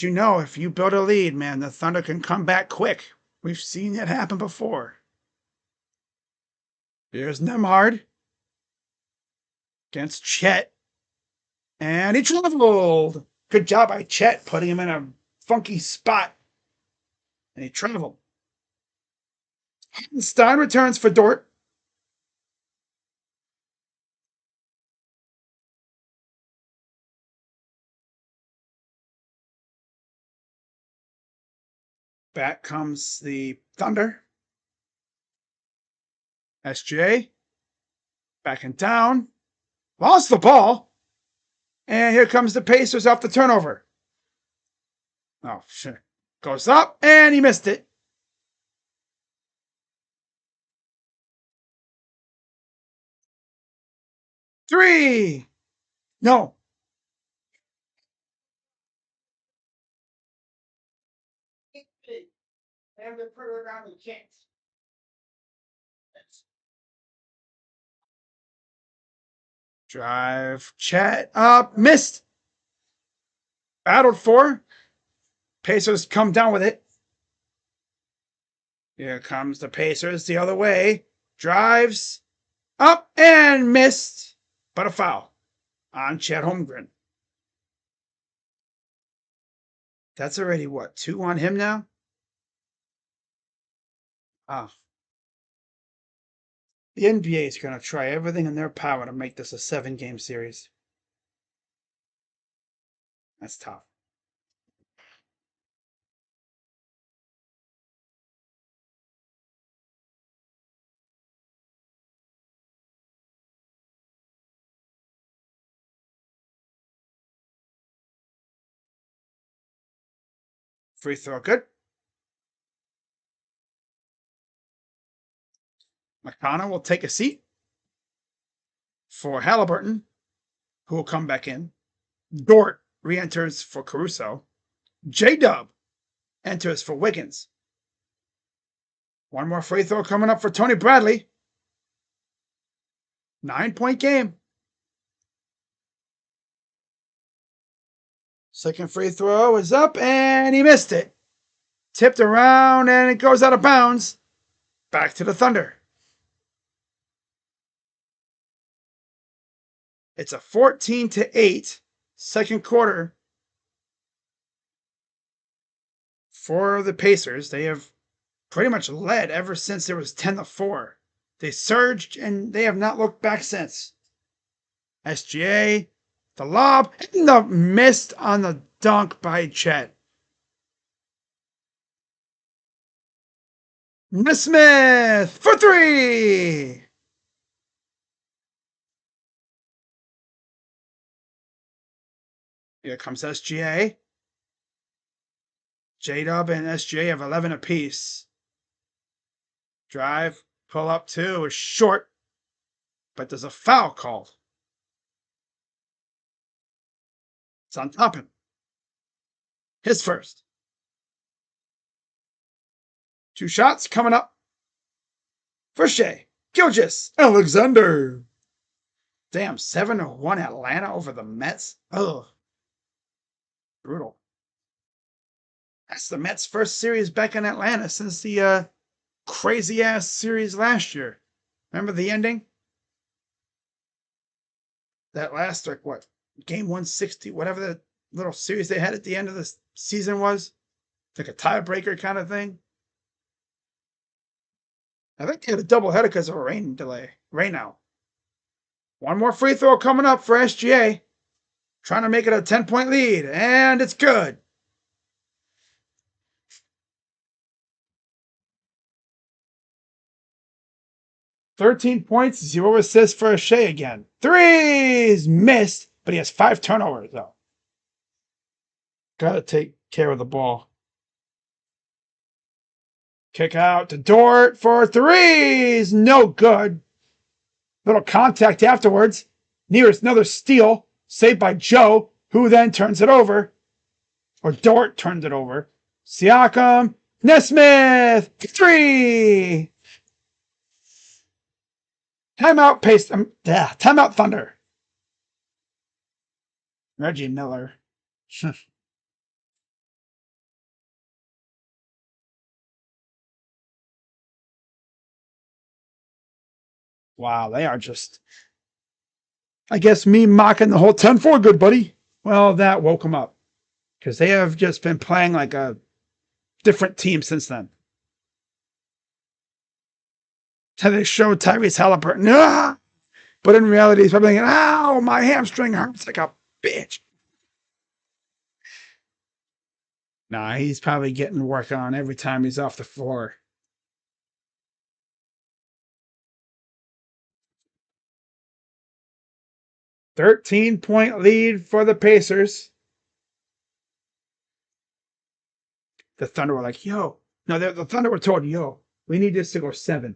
But if you build a lead, man, the Thunder can come back quick. We've seen it happen before. Here's Nemhard against Chet. And he traveled. Good job by Chet, putting him in a funky spot. And he traveled. Stein returns for Dort. Back comes the Thunder. SJ. Backing down. Lost the ball. And here comes the Pacers off the turnover. Oh, shit. Goes up, and he missed it. Three. No. And they put it around the chance. Drive. Chet up. Missed. Battled for. Pacers come down with it. Here comes the Pacers the other way. Drives up and missed. But a foul on Chet Holmgren. That's already what? 2 on him now? Ah. The NBA is going to try everything in their power to make this a 7-game series. That's tough. Free throw, good. McConnell will take a seat for Halliburton, who will come back in. Dort re-enters for Caruso. J-Dub enters for Wiggins. One more free throw coming up for Tony Bradley. 9-point game. Second free throw is up, and he missed it. Tipped around, and it goes out of bounds. Back to the Thunder. It's a 14-8 second quarter for the Pacers. They have pretty much led ever since it was 10-4. They surged, and they have not looked back since. SGA, the lob, and the missed on the dunk by Chet. Smith for three. Here comes SGA. J-Dub and SGA have 11 apiece. Drive, pull up 2 is short, but there's a foul called. It's on Toppin. His first. 2 shots coming up for Shea Gilgeous-Alexander. Damn, 7-1 Atlanta over the Mets. Ugh, brutal. That's the Mets' first series back in Atlanta since the crazy ass series last year. Remember the ending? That last, like, what, game 160, whatever the little series they had at the end of the season was? Like a tiebreaker kind of thing. I think they had a doubleheader because of a rain delay. Rain out. One more free throw coming up for SGA. Trying to make it a 10-point lead, and it's good. "13 points, 0 assists for Shea again. Threes missed, but he has 5 turnovers, though. Gotta take care of the ball. Kick out to Dort for threes. No good. Little contact afterwards. Nearest another steal. Saved by Joe, who then turns it over. Or Dort turned it over. Siakam. Nesmith. 3. Timeout pace. Timeout Thunder. Reggie Miller. Wow, they are just, I guess, me mocking the whole 10-4 good buddy. Well, that woke them up because they have just been playing like a different team since then. So they showed Tyrese Halliburton, but in reality, he's probably thinking, ow, my hamstring hurts like a bitch. Nah, he's probably getting work on every time he's off the floor. "13-point lead for the Pacers." The Thunder were like, yo. No, the Thunder were told, yo, we need this to go 7.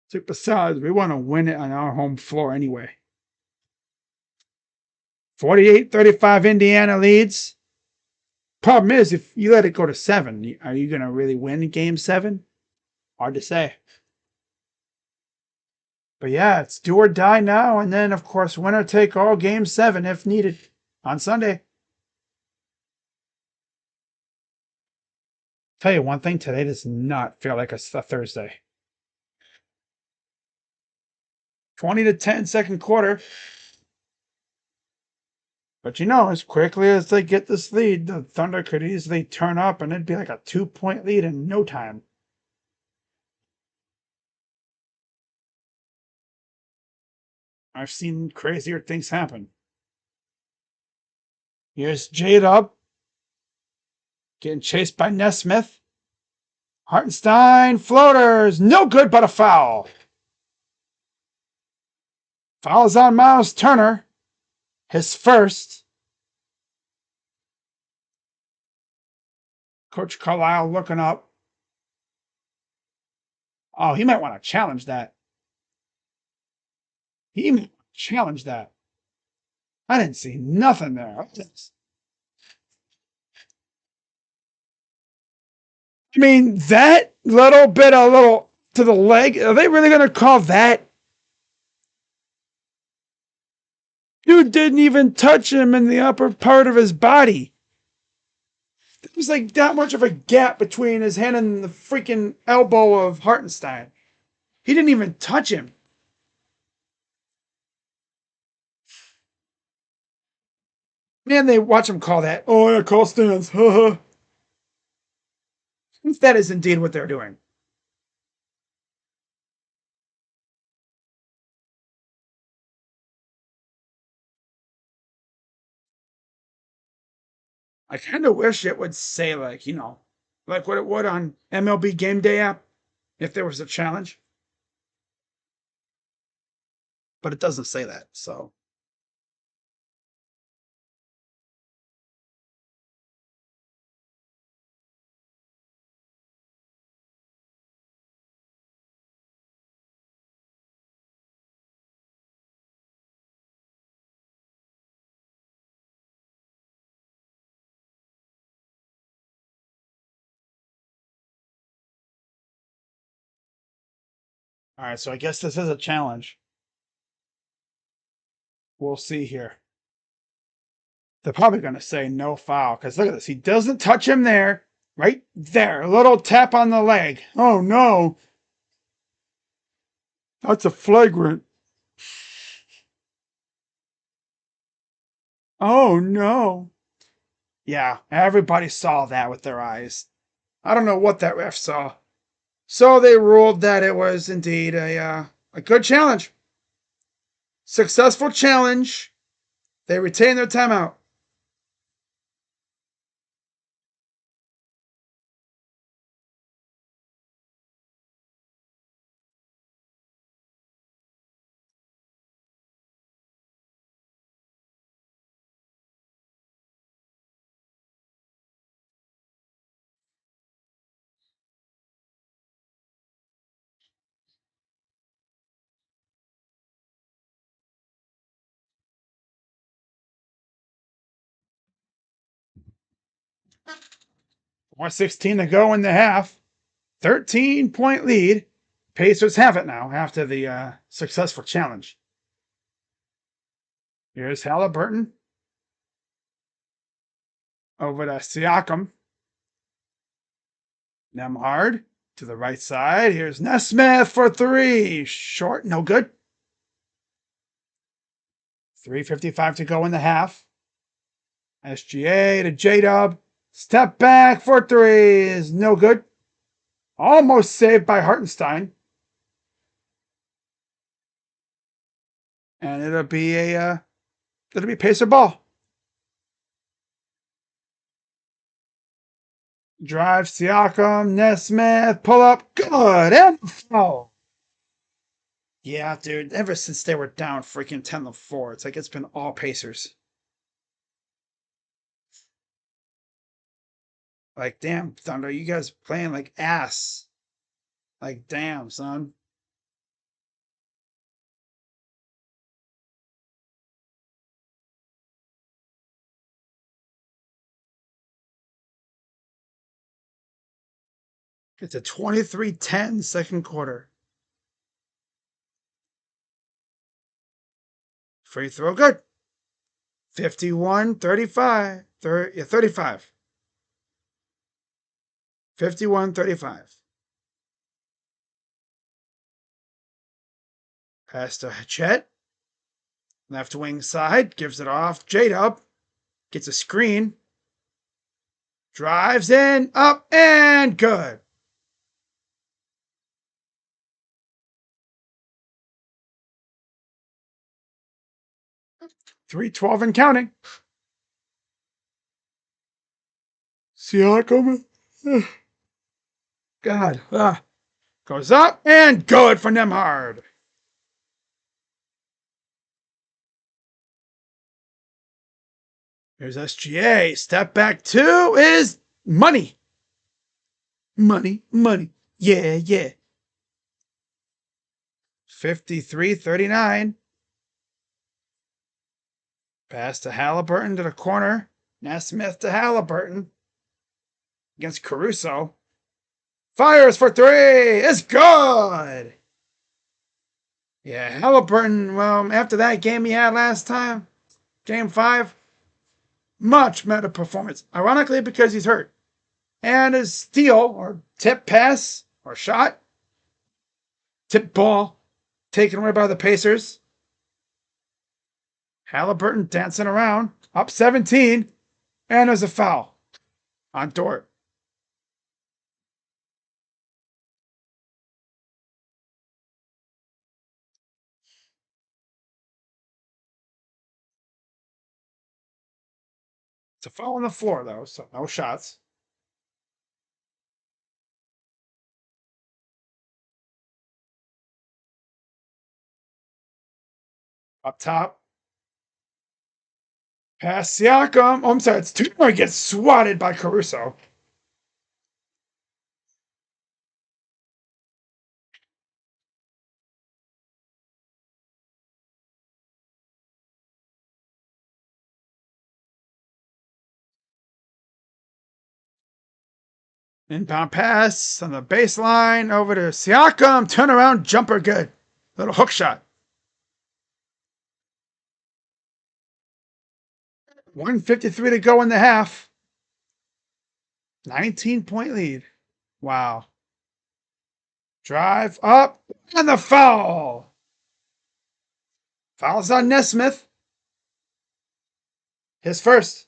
So besides, we want to win it on our home floor anyway. 48-35 Indiana leads. Problem is, if you let it go to 7, are you going to really win game 7? Hard to say. But yeah, it's do or die now. And then, of course, winner take all game 7 if needed on Sunday. Tell you one thing, today does not feel like a Thursday. 20-10 second quarter. But as quickly as they get this lead, the Thunder could easily turn up and it'd be like a 2-point lead in no time. I've seen crazier things happen. Here's Jade up. Getting chased by Nesmith. Hartenstein, floaters. No good but a foul. Foul is on Miles Turner. His first. Coach Carlisle looking up. Oh, he might want to challenge that. He might challenge that. I didn't see nothing there. I mean, that little bit, a little to the leg, are they really going to call that? Dude didn't even touch him in the upper part of his body. There was like that much of a gap between his hand and the freaking elbow of Hartenstein. He didn't even touch him. Man, they watch him call that. Oh, yeah, call stands. If that is indeed what they're doing. I kind of wish it would say, like what it would on MLB Game Day app if there was a challenge. But it doesn't say that, so. All right, so I guess this is a challenge. We'll see here. They're probably going to say no foul because look at this. He doesn't touch him there. Right there. A little tap on the leg. Oh, no. That's a flagrant. Oh, no. Yeah, everybody saw that with their eyes. I don't know what that ref saw. So they ruled that it was indeed a good challenge. Successful challenge. They retain their timeout. More 16 to go in the half. 13-point lead. Pacers have it now after the successful challenge. Here's Halliburton. Over to Siakam. Nemhard to the right side. Here's Nesmith for three. Short, no good. 3:55 to go in the half. SGA to J-Dub. Step back for three is no good. Almost saved by Hartenstein. And it'll be Pacer ball. Drive Siakam, Nesmith, pull up, good, and foul. Yeah, dude, ever since they were down freaking 10-4, it's like it's been all Pacers. Like, damn, Thunder, you guys playing like ass. Like, damn, son. It's a 23-10 second quarter. Free throw, good. 51-35. 35. 51-35. Pass to Chet. Left wing side. Gives it off. J-Dub. Gets a screen. Drives in. Up and good. .312 and counting. Siakam. God. Goes up and good for Nemhard. Here's SGA. Step back two is money. Money, money. Yeah, yeah. 53-39. Pass to Halliburton to the corner. Nesmith to Halliburton. Against Caruso. Fires for three. It's good. Yeah, Halliburton, well, after that game he had last time, game 5, much better performance. Ironically, because he's hurt. And his steal or tip pass or shot, tip ball, taken away by the Pacers. Halliburton dancing around, up 17, and there's a foul on Dort. It's a foul on the floor, though, so no shots. Up top. Pass Siakam. Oh, I'm sorry, it's Turner gets swatted by Caruso. Inbound pass on the baseline over to Siakam. Turnaround jumper, good. Little hook shot. 1:53 to go in the half. 19-point lead. Wow. Drive up and the foul. Foul's on Nesmith. His first.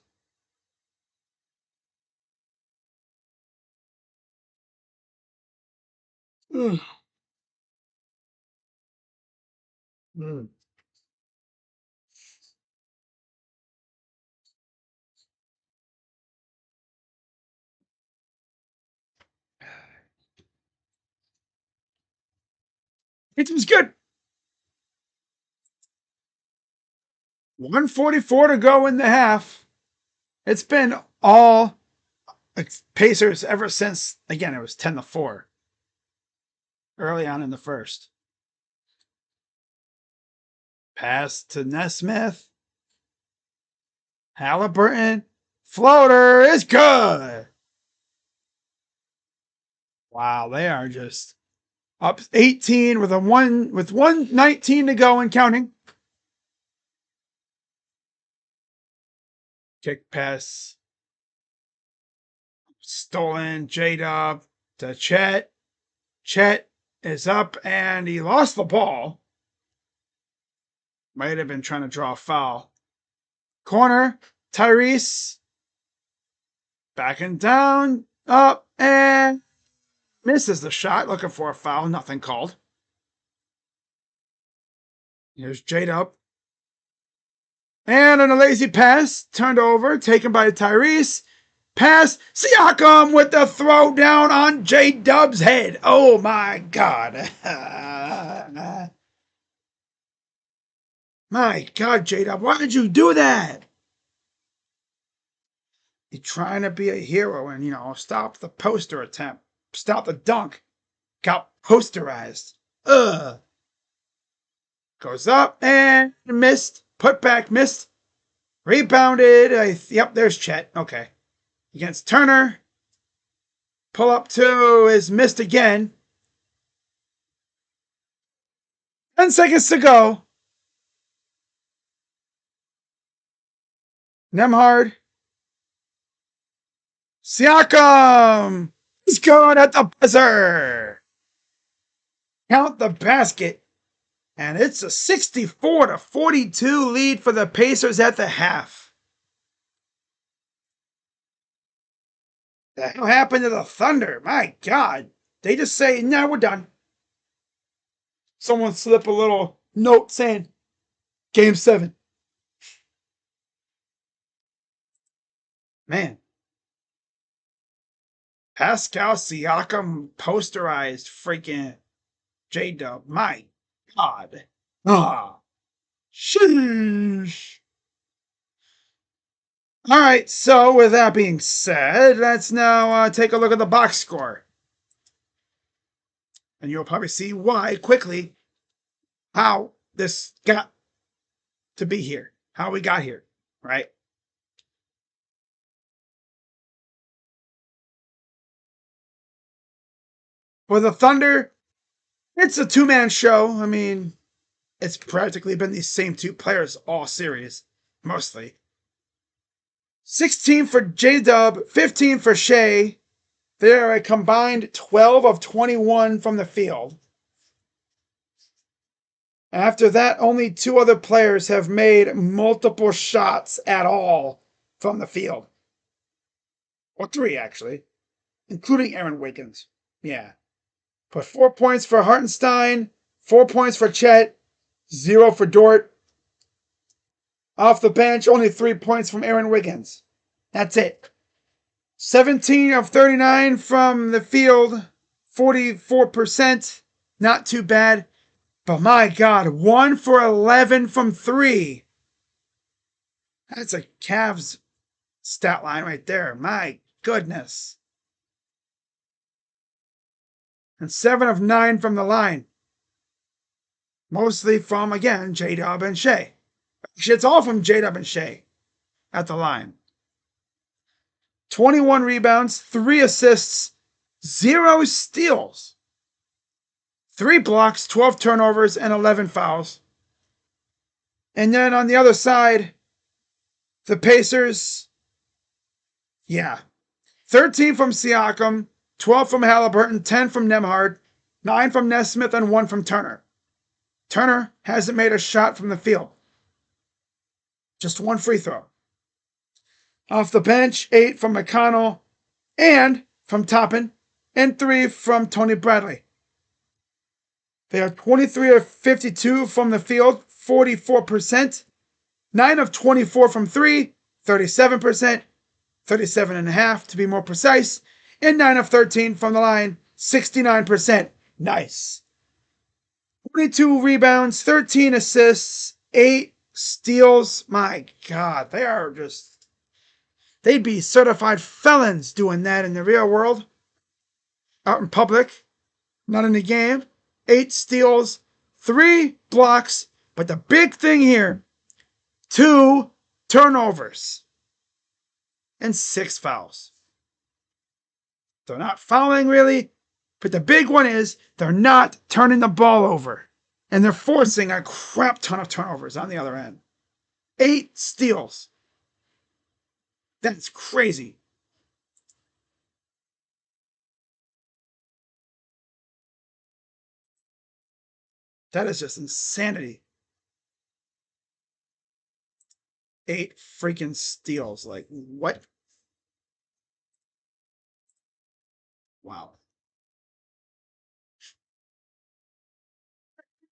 Mm. Mm. It was good. 1:44 to go in the half. It's been all Pacers ever since, again, it was 10-4 early on in the first. Pass to Nesmith. Halliburton. Floater is good. Wow, they are just up 18 with 1:19 to go and counting. Kick pass. Stolen. J-Dub to Chet. Chet is up and he lost the ball. Might have been trying to draw a foul. Corner. Tyrese. Backing down. Up and misses the shot. Looking for a foul. Nothing called. Here's J-Dub. And on a lazy pass, turned over, taken by Tyrese. Pass, Siakam with the throw down on J-Dub's head. Oh my God. My God, J-Dub, why did you do that? You're trying to be a hero and, stop the poster attempt. Stop the dunk. Got posterized. Ugh. Goes up and missed. Put back, missed. Rebounded. Yep, there's Chet. Okay. Against Turner. Pull up two is missed again. 10 seconds to go. Nemhard. Siakam. He's going at the buzzer. Count the basket. And it's a 64-42 lead for the Pacers at the half. The hell happened to the Thunder? My God. They just say, no, we're done. Someone slip a little note saying, Game 7. Man. Pascal Siakam posterized freaking J-Dub. My God. Ah. Sheesh. All right, so with that being said, let's now take a look at the box score. And you'll probably see why quickly how this got to be here, how we got here, right? For the Thunder, it's a two-man show. I mean, it's practically been these same two players all series, mostly. 16 for J-Dub, 15 for Shea. They're a combined 12 of 21 from the field. After that, only two other players have made multiple shots at all from the field. Or three, actually, including Aaron Wiggins. Yeah. But 4 points for Hartenstein, 4 points for Chet, 0 for Dort. Off the bench, only 3 points from Aaron Wiggins. That's it. 17 of 39 from the field, 44%. Not too bad. But my God, 1 for 11 from 3. That's a Cavs stat line right there. My goodness. And 7 of 9 from the line. Mostly from, again, J-Dub and Shea. Actually, it's all from J-Dub and Shea at the line. 21 rebounds, 3 assists, 0 steals, 3 blocks, 12 turnovers, and 11 fouls. And then on the other side, the Pacers, yeah, 13 from Siakam, 12 from Halliburton, 10 from Nembhard, 9 from Nesmith, and 1 from Turner. Turner hasn't made a shot from the field. Just 1 free throw. Off the bench, 8 from McConnell and from Toppin, and 3 from Tony Bradley. They are 23 of 52 from the field, 44%. 9 of 24 from 3, 37%. 37.5% to be more precise. And 9 of 13 from the line, 69%. Nice. 22 rebounds, 13 assists, 8 steals. My God, they'd be certified felons doing that in the real world. Out in public, not in the game. 8 steals, 3 blocks, but the big thing here, 2 turnovers and 6 fouls. They're not fouling really, but the big one is they're not turning the ball over. And they're forcing a crap ton of turnovers on the other end. 8 steals. That's crazy. That is just insanity. 8 freaking steals. Like, what? Wow.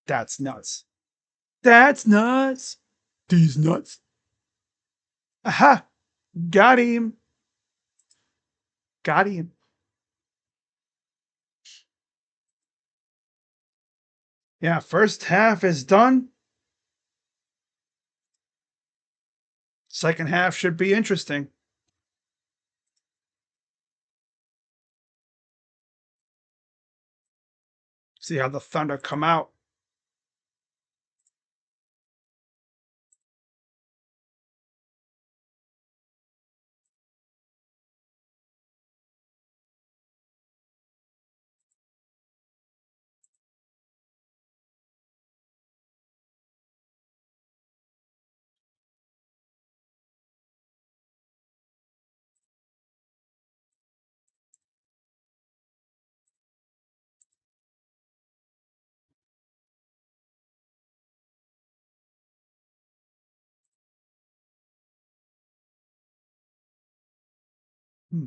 That's nuts. That's nuts. These nuts. Aha. Got him. Got him. Yeah, first half is done. Second half should be interesting. See how the Thunder come out. Hmm.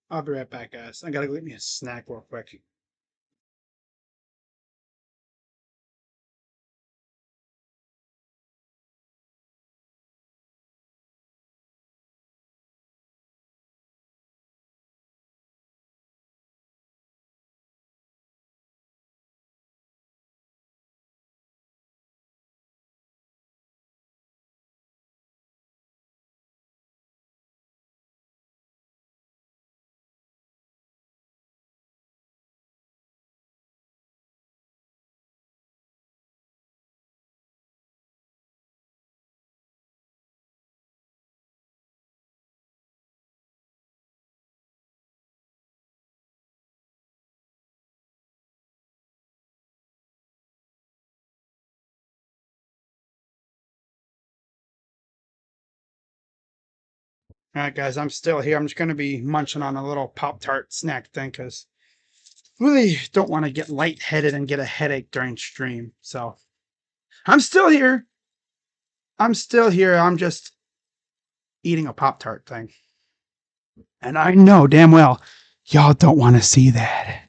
I'll be right back, guys. I gotta go get me a snack real quick. All right, guys, I'm still here. I'm just gonna be munching on a little Pop Tart snack thing because really don't want to get lightheaded and get a headache during stream. So I'm still here. I'm still here. I'm just eating a Pop Tart thing. And I know damn well y'all don't want to see that.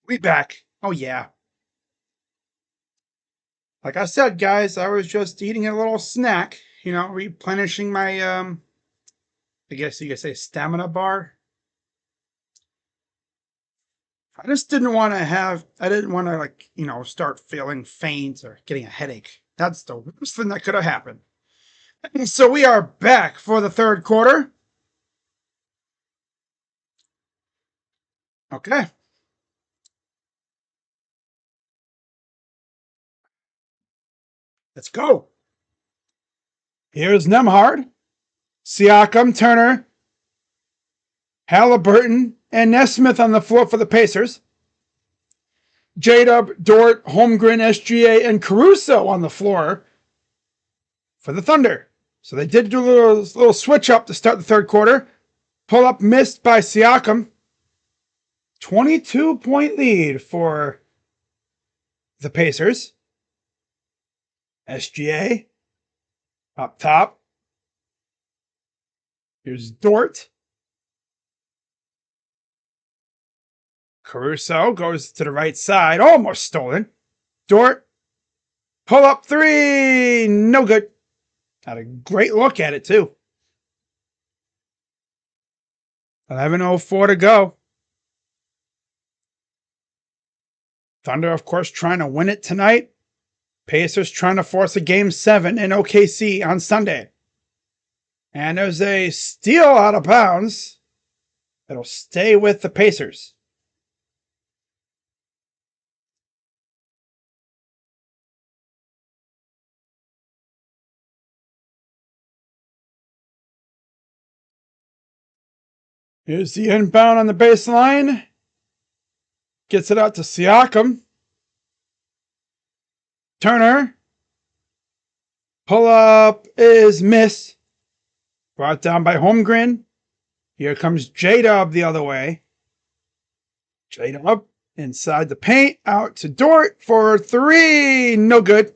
We back. Oh, yeah. Like I said, guys, I was just eating a little snack, replenishing my, I guess you could say stamina bar. I didn't want to, start feeling faint or getting a headache. That's the worst thing that could have happened. And so we are back for the third quarter. Okay. Let's go. Here's Nemhard, Siakam, Turner, Halliburton, and Nesmith on the floor for the Pacers. J-Dub, Dort, Holmgren, SGA, and Caruso on the floor for the Thunder. So they did do a little switch up to start the third quarter. Pull up missed by Siakam. 22-point lead for the Pacers. SGA up top. Here's Dort. Caruso goes to the right side. Almost stolen. Dort. Pull up three. No good. Had a great look at it, too. 11:04 to go. Thunder, of course, trying to win it tonight. Pacers trying to force a Game 7 in OKC on Sunday. And there's a steal out of bounds. It'll stay with the Pacers. Here's the inbound on the baseline. Gets it out to Siakam. Turner. Pull up is miss. Brought down by Holmgren. Here comes J-Dub the other way. J-Dub inside the paint. Out to Dort for three. No good.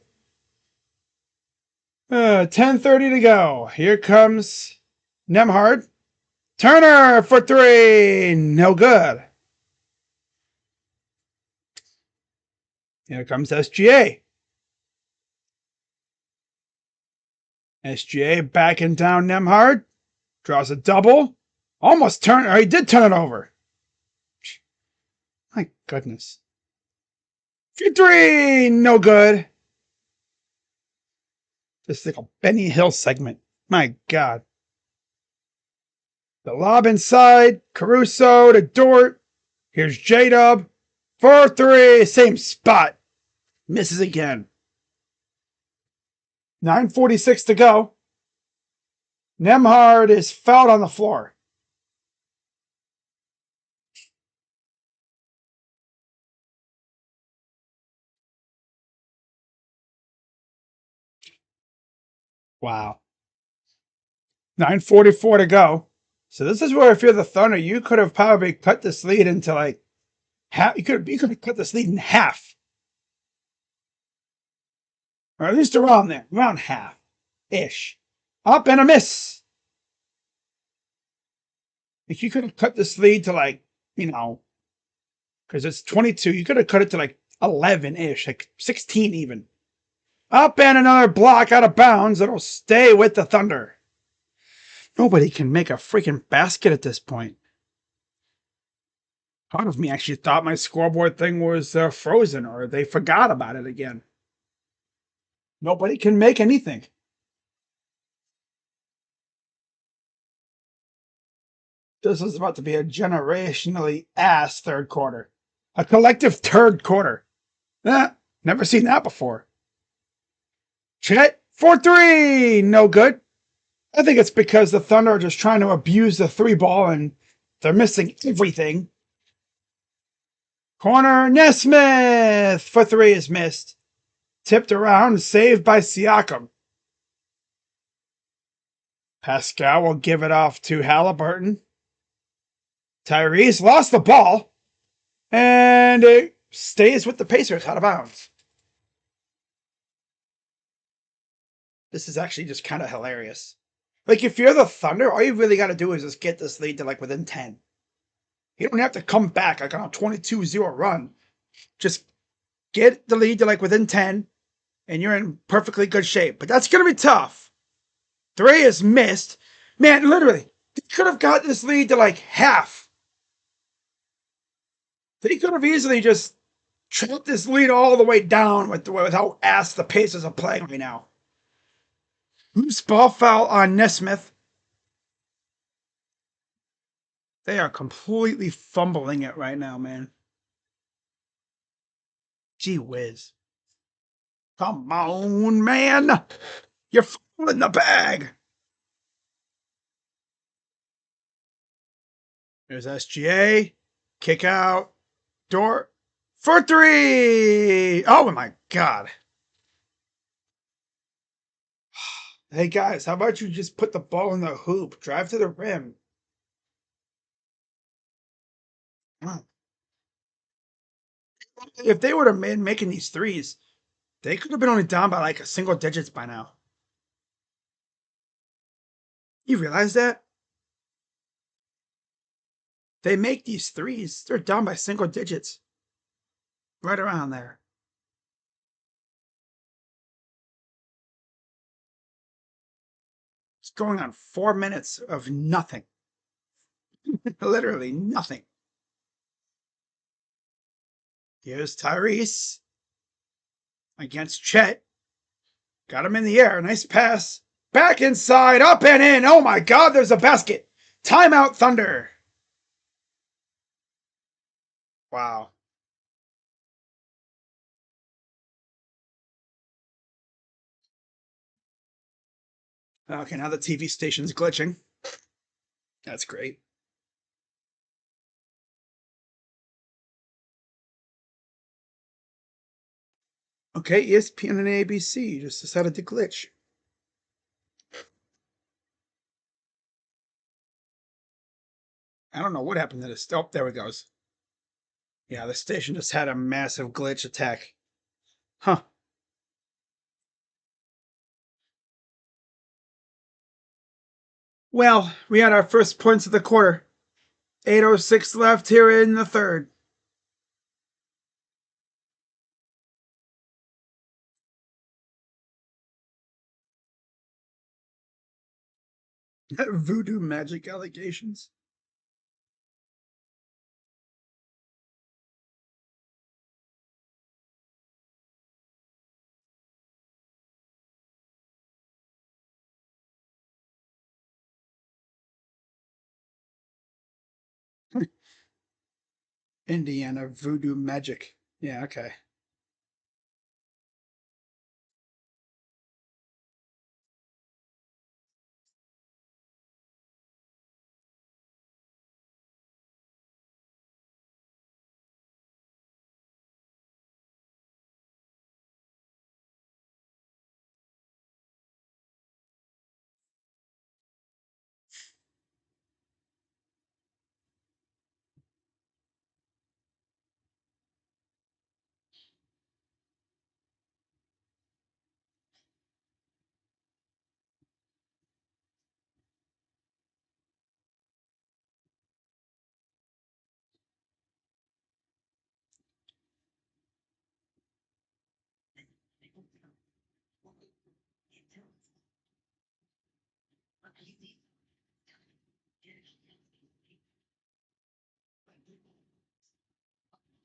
10:30 to go. Here comes Nemhard. Turner for three. No good. Here comes SGA. SGA backing down Nemhard. Draws a double. Almost turned. Or he did turn it over. My goodness. Three. No good. This is like a Benny Hill segment. My God. The lob inside. Caruso to Dort. Here's J-Dub. 4-3. Same spot. Misses again. 9:46 to go. Nemhard is fouled on the floor. Wow. 9:44 to go. So this is where if you're the Thunder, you could have probably cut this lead into like half. You could have cut this lead in half. Or at least around there. Around half-ish. Up and a miss. If you could have cut this lead to because it's 22, you could have cut it to like 11-ish, like 16 even. Up and another block out of bounds. It'll stay with the Thunder. Nobody can make a freaking basket at this point. Part of me actually thought my scoreboard thing was frozen or they forgot about it again. Nobody can make anything. This is about to be a generationally ass third quarter. A collective third quarter. Never seen that before. Chet for three. No good. I think it's because the Thunder are just trying to abuse the three ball and they're missing everything. Corner, Nesmith for three is missed. Tipped around, saved by Siakam. Pascal will give it off to Halliburton. Tyrese lost the ball. And it stays with the Pacers out of bounds. This is actually just kind of hilarious. Like, if you're the Thunder, all you really got to do is just get this lead to, like, within 10. You don't have to come back, like, on a 22-0 run Just get the lead to like within 10, and you're in perfectly good shape. But that's going to be tough. 3 is missed. Man, literally, they could have got this lead to like half. They could have easily just trapped this lead all the way down with how ass the Pacers are playing right now. Loose ball foul on Nesmith. They are completely fumbling it right now, man. Gee whiz. Come on, man. You're fumbling the bag. There's SGA. Kick out. Door. For 3. Oh, my God. Hey, guys, how about you just put the ball in the hoop? Drive to the rim. If they would have been making these threes, they could have been only down by like a single digits by now. You realize that? They make these threes, they're down by single digits. Right around there. It's going on 4 minutes of nothing. Literally nothing. Here's Tyrese against Chet. Got him in the air. Nice pass. Back inside, up and in. Oh my God, there's a basket. Timeout, Thunder. Wow. Okay, now the TV station's glitching. That's great. Okay, ESPN and ABC just decided to glitch. I don't know what happened to this. Oh, there it goes. Yeah, the station just had a massive glitch attack. Huh. Well, we had our first points of the quarter. 8:06 left here in the third. Voodoo magic allegations. Indiana voodoo magic. Yeah, okay.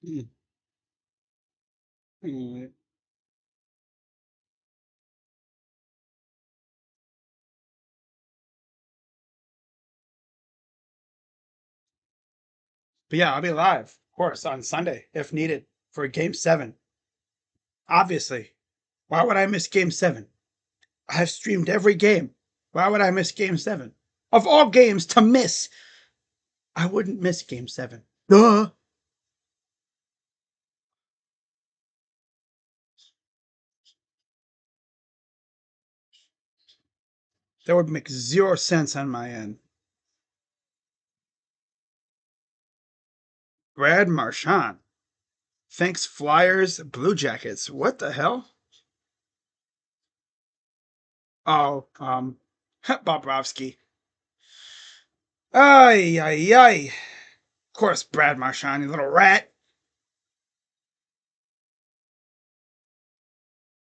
Mm. Mm. But yeah, I'll be live, of course, on Sunday if needed for Game 7. Obviously. Why would I miss Game 7? I have streamed every game. Why would I miss Game 7? Of all games to miss, I wouldn't miss Game 7. Duh. That would make 0 sense on my end. Brad Marchand. Thanks, Flyers, Blue Jackets. What the hell? Oh, Bobrovsky. Ay, ay, ay. Of course, Brad Marchand, you little rat.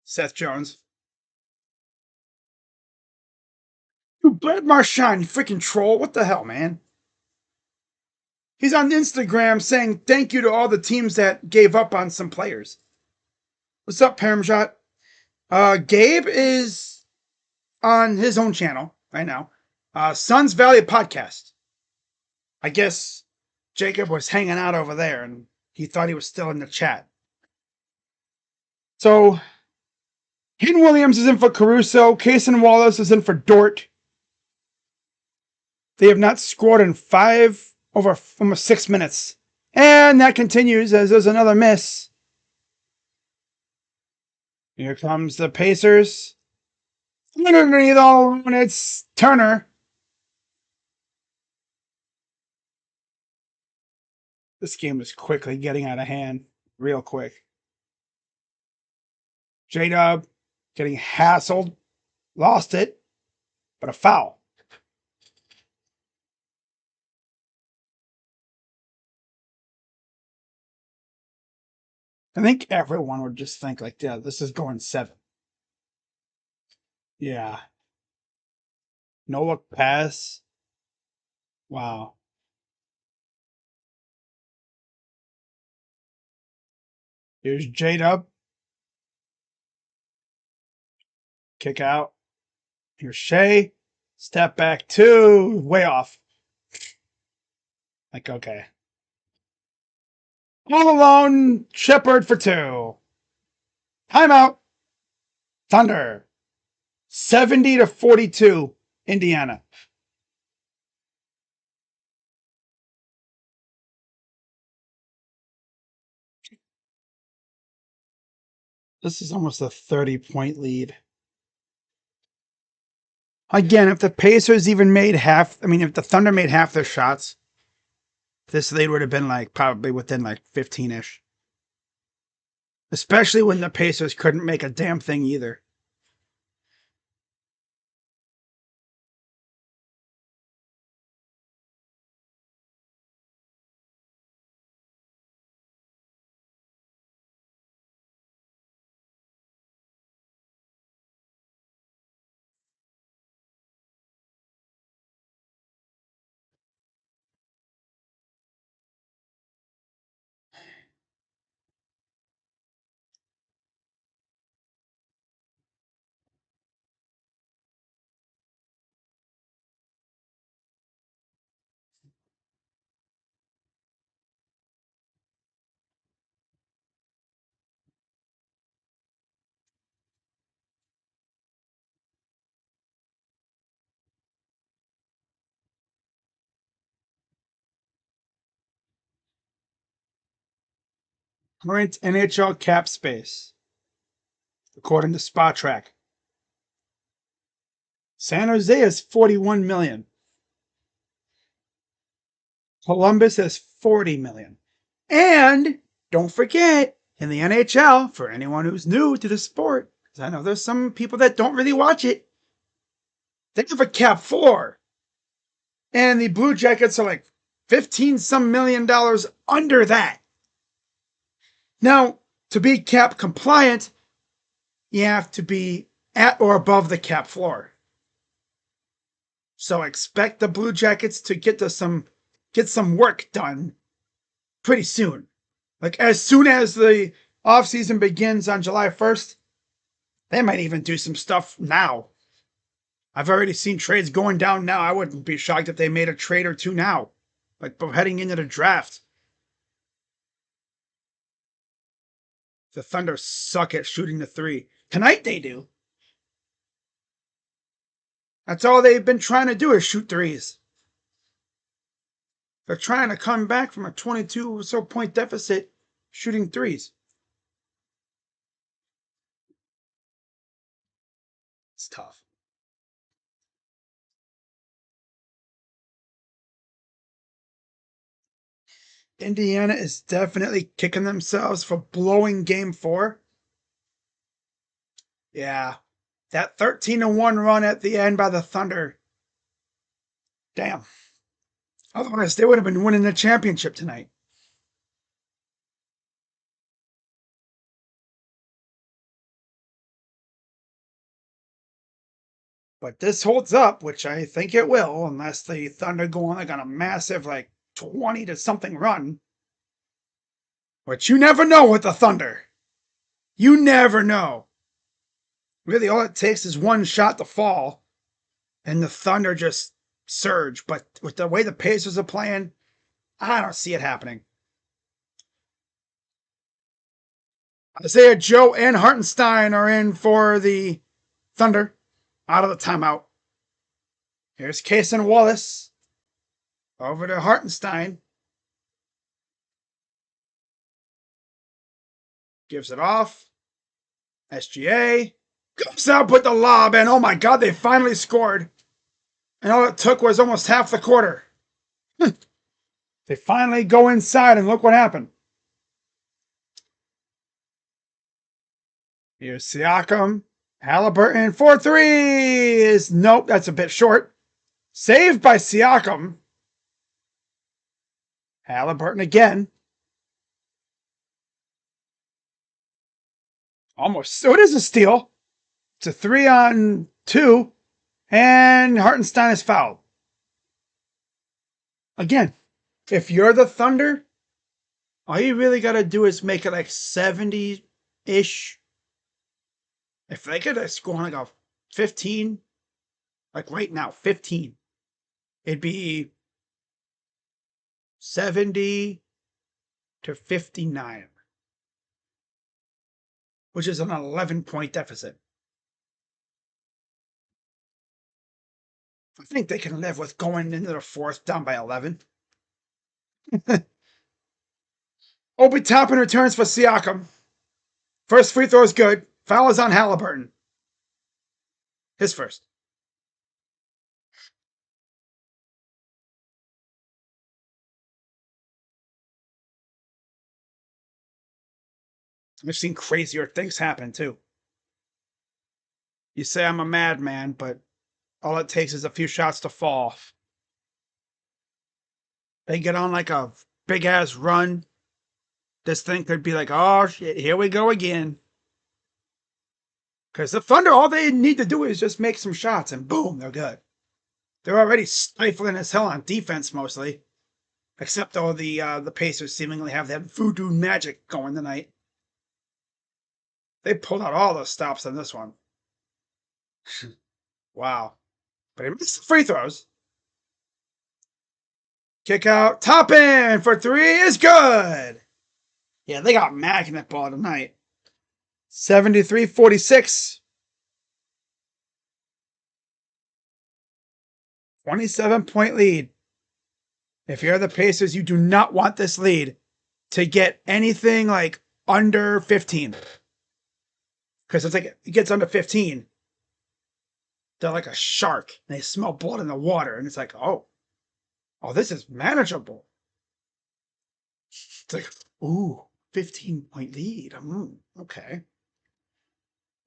Seth Jones. Dude, Brad Marchand, you freaking troll. What the hell, man? He's on Instagram saying thank you to all the teams that gave up on some players. What's up, Paramshot? Gabe is on his own channel right now. Suns Valley Podcast. I guess Jacob was hanging out over there and he thought he was still in the chat. So, Ken Williams is in for Caruso. Cason Wallace is in for Dort. They have not scored in over almost 6 minutes. And that continues as there's another miss. Here comes the Pacers. Underneath all, and it's Turner. This game is quickly getting out of hand, real quick. J-Dub getting hassled, lost it, but a foul. I think everyone would just think like, yeah, this is going 7. Yeah. No look pass. Wow. Here's J-Dub. Kick out. Here's Shea. Step back 2. Way off. Like, okay. All alone. Shepard for 2. Timeout. Thunder. 70-42. Indiana. This is almost a 30-point lead. Again, if the Pacers even made half, if the Thunder made half their shots, this lead would have been like probably within like 15-ish. Especially when the Pacers couldn't make a damn thing either. Current NHL cap space, according to Spotrac. San Jose has 41 million. Columbus has 40 million. And don't forget, in the NHL, for anyone who's new to the sport, because I know there's some people that don't really watch it, they have a cap floor. And the Blue Jackets are like 15 some million dollars under that. Now, to be cap compliant, you have to be at or above the cap floor. So expect the Blue Jackets to get some work done pretty soon. Like as soon as the offseason begins on July 1st, they might even do some stuff now. I've already seen trades going down now. I wouldn't be shocked if they made a trade or two now. Like heading into the draft. The Thunder suck at shooting the 3. Tonight they do. That's all they've been trying to do is shoot 3s. They're trying to come back from a 22 or so point deficit shooting 3s. It's tough. Indiana is definitely kicking themselves for blowing game 4. Yeah. That 13-1 run at the end by the Thunder. Damn. Otherwise, they would have been winning the championship tonight. But this holds up, which I think it will, unless the Thunder go on like on a massive 20 to something run. But you never know with the Thunder. You never know. Really, all it takes is one shot to fall, and the Thunder just surge. But with the way the Pacers are playing, I don't see it happening. Isaiah Joe and Hartenstein are in for the Thunder out of the timeout. Here's Cason Wallace over to Hartenstein. Gives it off. SGA comes out with the lob, and oh my God, they finally scored. And all it took was almost half the quarter. They finally go inside, and look what happened. Here's Siakam. Halliburton for three is nope, that's a bit short. Saved by Siakam. Halliburton again. Almost. So it is a steal. It's a 3-on-2. And Hartenstein is fouled. Again, if you're the Thunder, all you really got to do is make it like 70-ish. If they could score like a 15, like right now, 15, it'd be 70 to 59, which is an 11-point deficit. I think they can live with going into the fourth down by 11. Obi Toppin returns for Siakam. First free throw is good. Foul is on Halliburton. His first. I've seen crazier things happen too. You say I'm a madman, but all it takes is a few shots to fall. They get on like a big ass run. This thing could be like, oh shit, here we go again. Because the Thunder, all they need to do is just make some shots, and boom, they're good. They're already stifling as hell on defense mostly. Except though the Pacers seemingly have that voodoo magic going tonight. They pulled out all the stops on this one. Wow. But he missed the free throws. Kick out. Toppin for three is good. Yeah, they got magnet ball tonight. 73-46. 27-point lead. If you're the Pacers, you do not want this lead to get anything like under 15. Because it's like it gets under 15. They're like a shark. And they smell blood in the water. And it's like, oh, this is manageable. It's like, ooh, 15-point lead. Okay.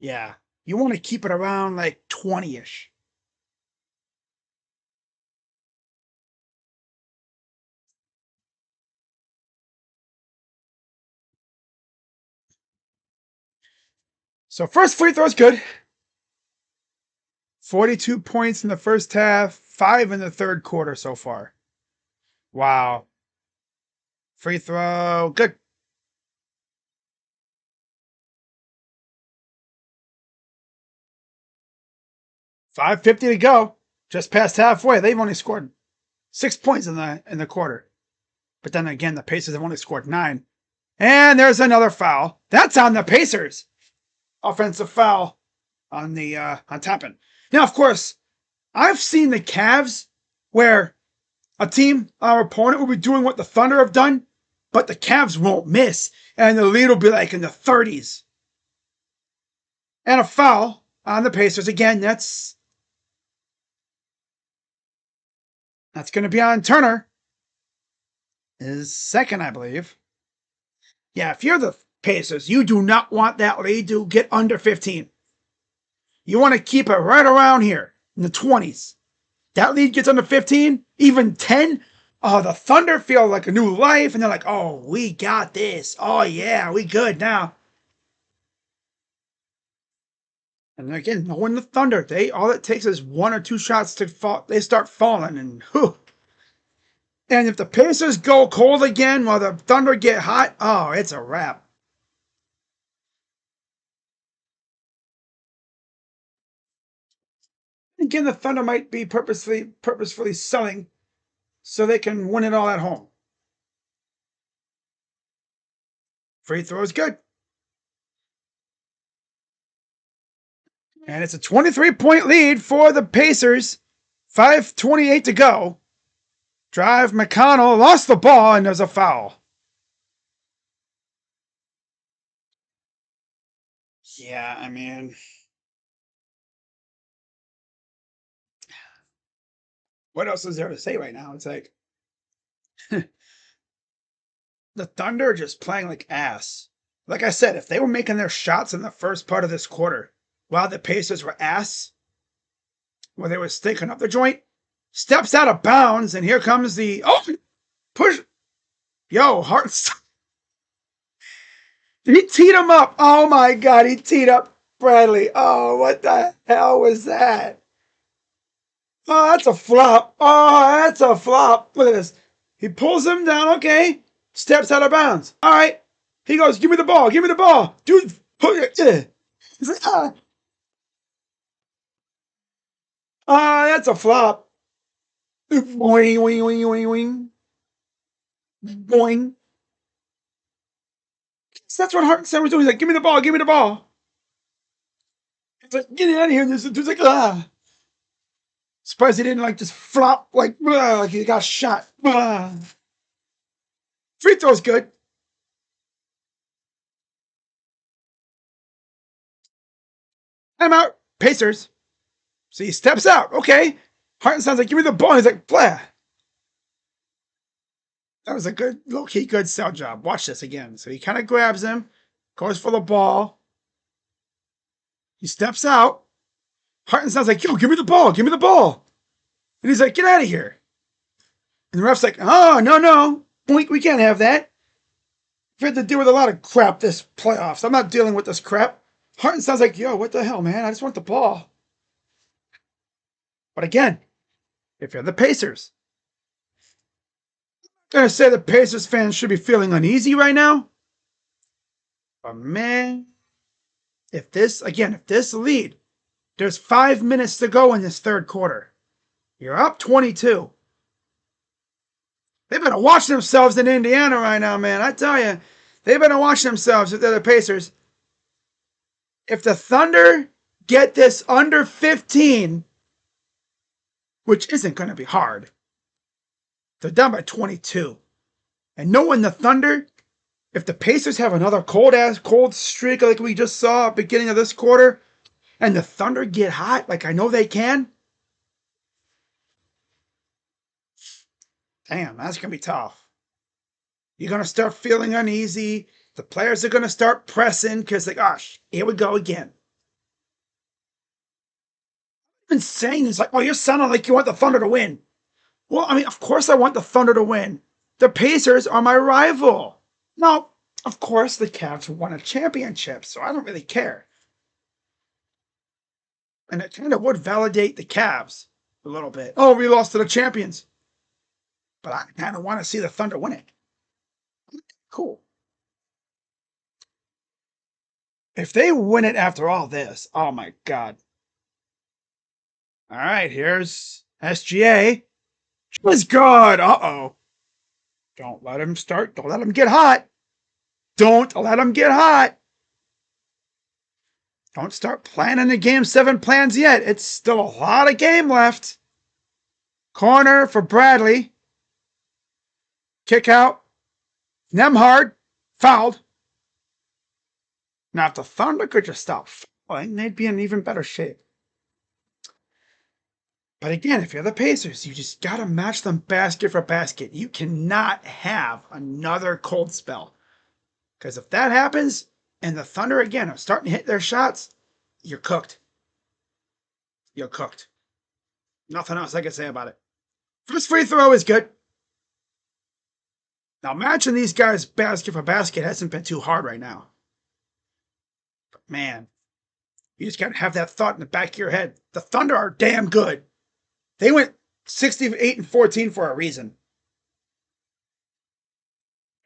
Yeah. You want to keep it around like 20-ish. So first free throw is good. 42 points in the first half, 5 in the third quarter so far. Wow. Free throw, good. $5:50 to go. Just past halfway. They've only scored 6 points in the quarter. But then again, the Pacers have only scored 9. And there's another foul. That's on the Pacers. Offensive foul on Toppin. Now, of course, I've seen the Cavs where our opponent will be doing what the Thunder have done, but the Cavs won't miss, and the lead will be like in the 30s. And a foul on the Pacers. Again, that's going to be on Turner. His second, I believe. Yeah, if you're the Pacers, you do not want that lead to get under 15. You want to keep it right around here in the 20s. That lead gets under 15, even 10. Oh, the Thunder feel like a new life, and they're like, oh, we got this. Oh, yeah, we good now. And again, knowing the Thunder, all it takes is one or two shots to fall. They start falling, and whew. And if the Pacers go cold again while the Thunder get hot, oh, it's a wrap. Again, the Thunder might be purposefully selling so they can win it all at home. Free throw is good. And it's a 23-point lead for the Pacers. 5:28 to go. Drive, McConnell lost the ball, and there's a foul. Yeah, I mean, what else is there to say right now? It's like the Thunder are just playing like ass. Like I said, if they were making their shots in the first part of this quarter while the Pacers were ass, where they were stinking up the joint, steps out of bounds, and here comes the push. Yo, Hearts. He teed him up. Oh my God, he teed up Bradley. Oh, what the hell was that? Oh, that's a flop. Oh, that's a flop. Look at this. He pulls him down, okay. Steps out of bounds. All right. He goes, give me the ball. Give me the ball. Dude, he's like, that's a flop. Boing, wing, wing, wing, wing. Boing. So that's what Hartenstein was doing. He's like, give me the ball. Give me the ball. He's like, get out of here. And this dude's like, Surprised he didn't like just flop like he got shot. Free throw's good. I'm out. Pacers. So he steps out. Okay. Hartenstein's like, give me the ball. He's like, blah. That was a good, low-key good sell job. Watch this again. So he kind of grabs him, goes for the ball. He steps out. Hartenstein's like, yo, give me the ball. Give me the ball. And he's like, get out of here. And the ref's like, oh, no. We can't have that. I've had to deal with a lot of crap this playoffs. I'm not dealing with this crap. Hartenstein's like, yo, what the hell, man? I just want the ball. But again, if you're the Pacers, I'm going to say the Pacers fans should be feeling uneasy right now. But man, if this lead, there's 5 minutes to go in this third quarter. You're up 22. They better watch themselves in Indiana right now, man. I tell you, they better watch themselves if they're the Pacers. If the Thunder get this under 15, which isn't going to be hard, they're down by 22. And knowing the Thunder, if the Pacers have another cold streak like we just saw at the beginning of this quarter, and the Thunder get hot like I know they can, damn, that's going to be tough. You're going to start feeling uneasy. The players are going to start pressing because, like, gosh, here we go again. I've been saying this, like, well, you're sounding like you want the Thunder to win. Well, I mean, of course I want the Thunder to win. The Pacers are my rival. Now, of course, the Cavs won a championship, so I don't really care. And it kind of would validate the Cavs a little bit. Oh, we lost to the champions. But I kind of want to see the Thunder win it. Cool. If they win it after all this, oh my God. All right, here's SGA. She's good. Uh-oh. Don't let him start. Don't let him get hot. Don't let him get hot. Don't start planning the Game 7 plans yet. It's still a lot of game left. Corner for Bradley. Kick out. Nemhard. Fouled. Now, if the Thunder could just stop fouling, they'd be in even better shape. But again, if you're the Pacers, you just got to match them basket for basket. You cannot have another cold spell. Because if that happens, and the Thunder, again, are starting to hit their shots, you're cooked. You're cooked. Nothing else I can say about it. First free throw is good. Now, matching these guys basket for basket hasn't been too hard right now. But man, You just got to have that thought in the back of your head. The Thunder are damn good. They went 68-14 for a reason.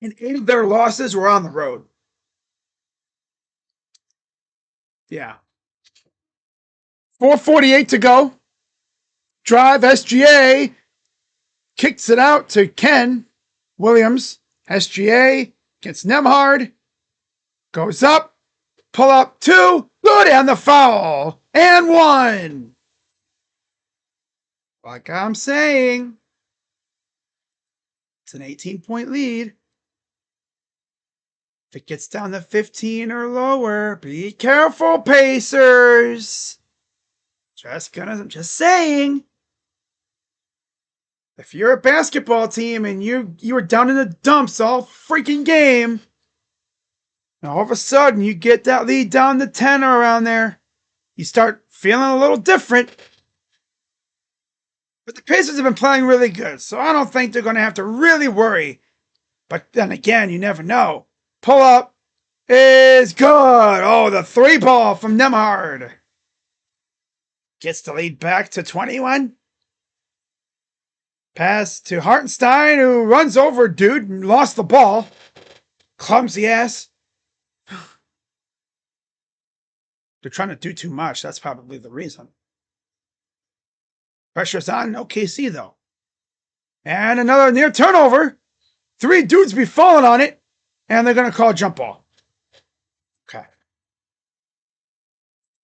And 8 of their losses were on the road. Yeah. 4:48 to go. Drive, SGA kicks it out to Ken Williams. SGA gets Nembhard. Goes up. Pull up 2. Good, and the foul. And 1. Like I'm saying, it's an 18-point lead. If it gets down to 15 or lower, be careful, Pacers. Just saying. If you're a basketball team and you were down in the dumps all freaking game, and all of a sudden you get that lead down to 10 or around there, you start feeling a little different. But the Pacers have been playing really good, so I don't think they're going to have to really worry. But then again, you never know. Pull up is good. Oh, the 3 ball from Nembhard. Gets the lead back to 21. Pass to Hartenstein, who runs over dude and lost the ball. Clumsy ass. They're trying to do too much. That's probably the reason. Pressure's on OKC, though. And another near turnover. 3 dudes be falling on it. And they're going to call a jump ball. Okay.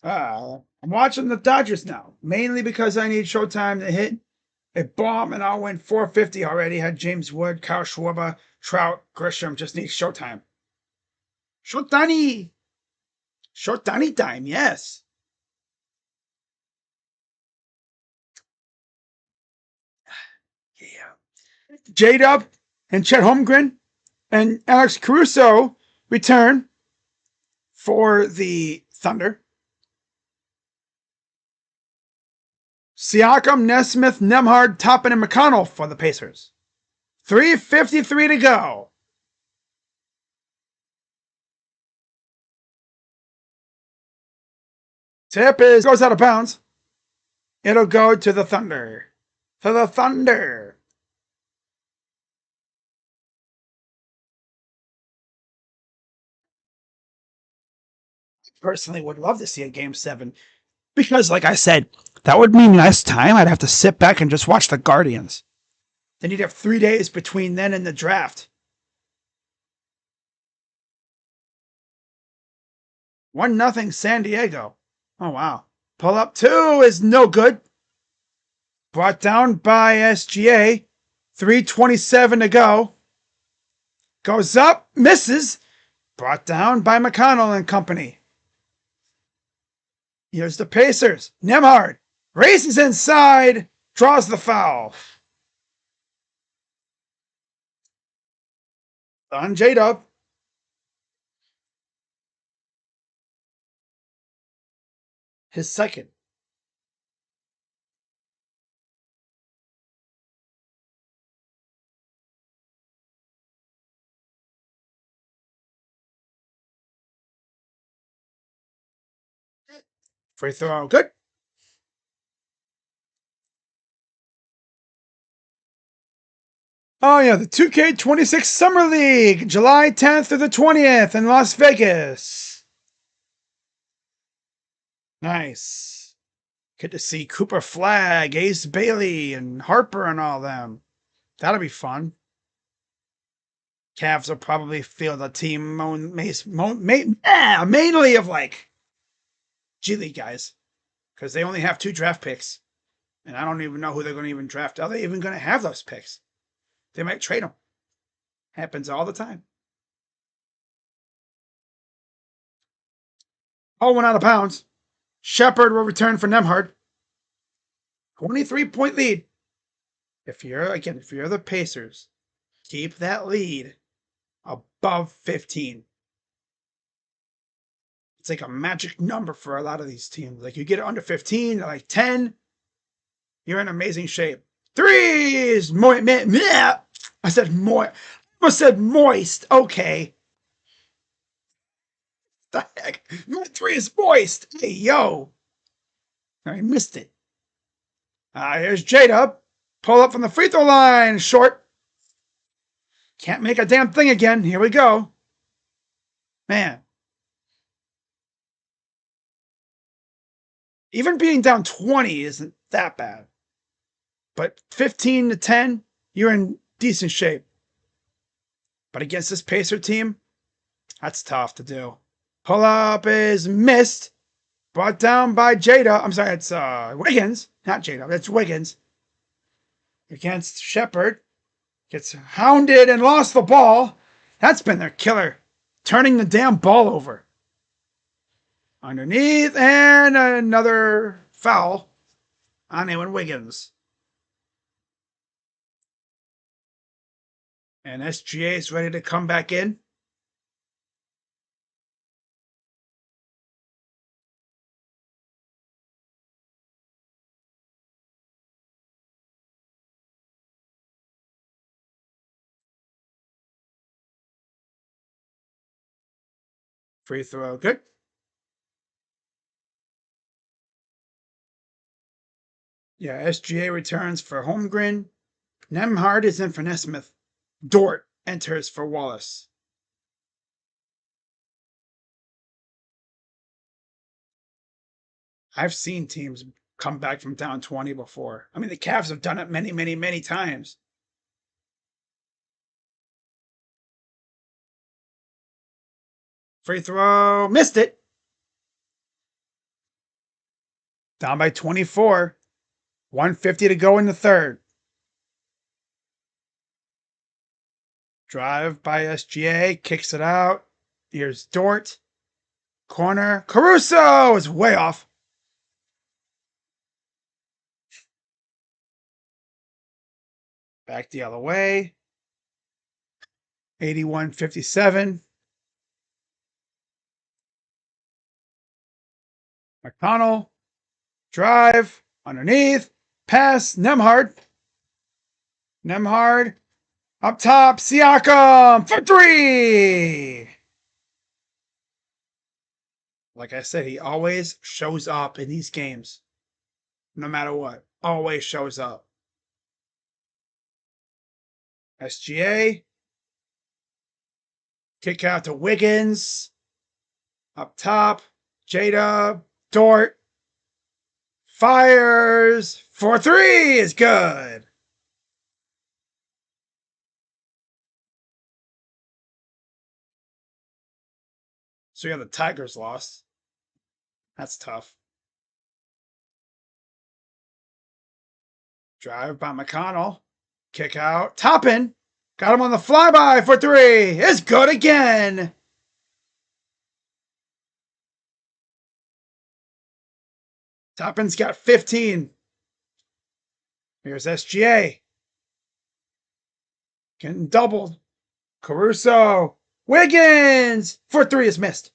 I'm watching the Dodgers now. Mainly because I need Showtime to hit a bomb. And I'll win 450 already. Had James Wood, Kyle Schwarber, Trout, Grisham. Just need Showtime. Showtime. Showtime time, yes. Yeah. J-Dub and Chet Holmgren and Alex Caruso return for the Thunder. Siakam, Nesmith, Nembhard, Toppin, and McConnell for the Pacers. 3:53 to go. Tip goes out of bounds. It'll go to the Thunder. To the Thunder. Personally would love to see a Game 7. Because, like I said, that would mean less time. I'd have to sit back and just watch the Guardians. Then you'd have 3 days between then and the draft. 1-0 San Diego. Oh, wow. Pull up 2 is no good. Brought down by SGA. 3:27 to go. Goes up, misses. Brought down by McConnell and company. Here's the Pacers. Nembhard races inside, draws the foul. On J-Dub. His second. Free throw, good. Oh, yeah, the 2K26 Summer League, July 10th through the 20th in Las Vegas. Nice. Good to see Cooper Flagg, Ace Bailey, and Harper and all them. That'll be fun. Cavs will probably field a team mainly of like G League guys, because they only have 2 draft picks, and I don't even know who they're going to even draft. Are they even going to have those picks? They might trade them. Happens all the time. Oh, went out of bounds. Shepard will return for Nembhard. 23-point lead. If you're the Pacers, keep that lead above 15. It's like a magic number for a lot of these teams. Like you get it under 15, like 10, you're in amazing shape. 3s, I said moist. Okay. The heck? My three is moist. Hey, yo. I missed it. Here's Jada. Pull up from the free throw line. Short. Can't make a damn thing again. Here we go. Man. Even being down 20 isn't that bad. But 15 to 10, you're in decent shape. But against this Pacer team, that's tough to do. Pull up is missed. Brought down by Jada. I'm sorry, it's Wiggins. Not Jada, it's Wiggins. Against Shepard. Gets hounded and lost the ball. That's been their killer. Turning the damn ball over. Underneath, and another foul on Ewan Wiggins. And SGA is ready to come back in. Free throw, good. Yeah, SGA returns for Holmgren. Nemhard is in for Nesmith. Dort enters for Wallace. I've seen teams come back from down 20 before. I mean, the Cavs have done it many, many, many times. Free throw, missed it. Down by 24. 150 to go in the third. Drive by SGA, kicks it out. Here's Dort. Corner. Caruso is way off. Back the other way. 81-57. McConnell. Drive. Underneath. Pass. Nemhard. Nemhard. Up top. Siakam for three. Like I said, he always shows up in these games. No matter what. Always shows up. SGA. Kick out to Wiggins. Up top. Jada. Dort. Fires for three is good. So yeah, the Tigers lost. That's tough. Drive by McConnell. Kick out. Toppin. Got him on the flyby for three. It's good again. Toppin's got 15. Here's SGA. Getting doubled. Caruso. Wiggins for three is missed.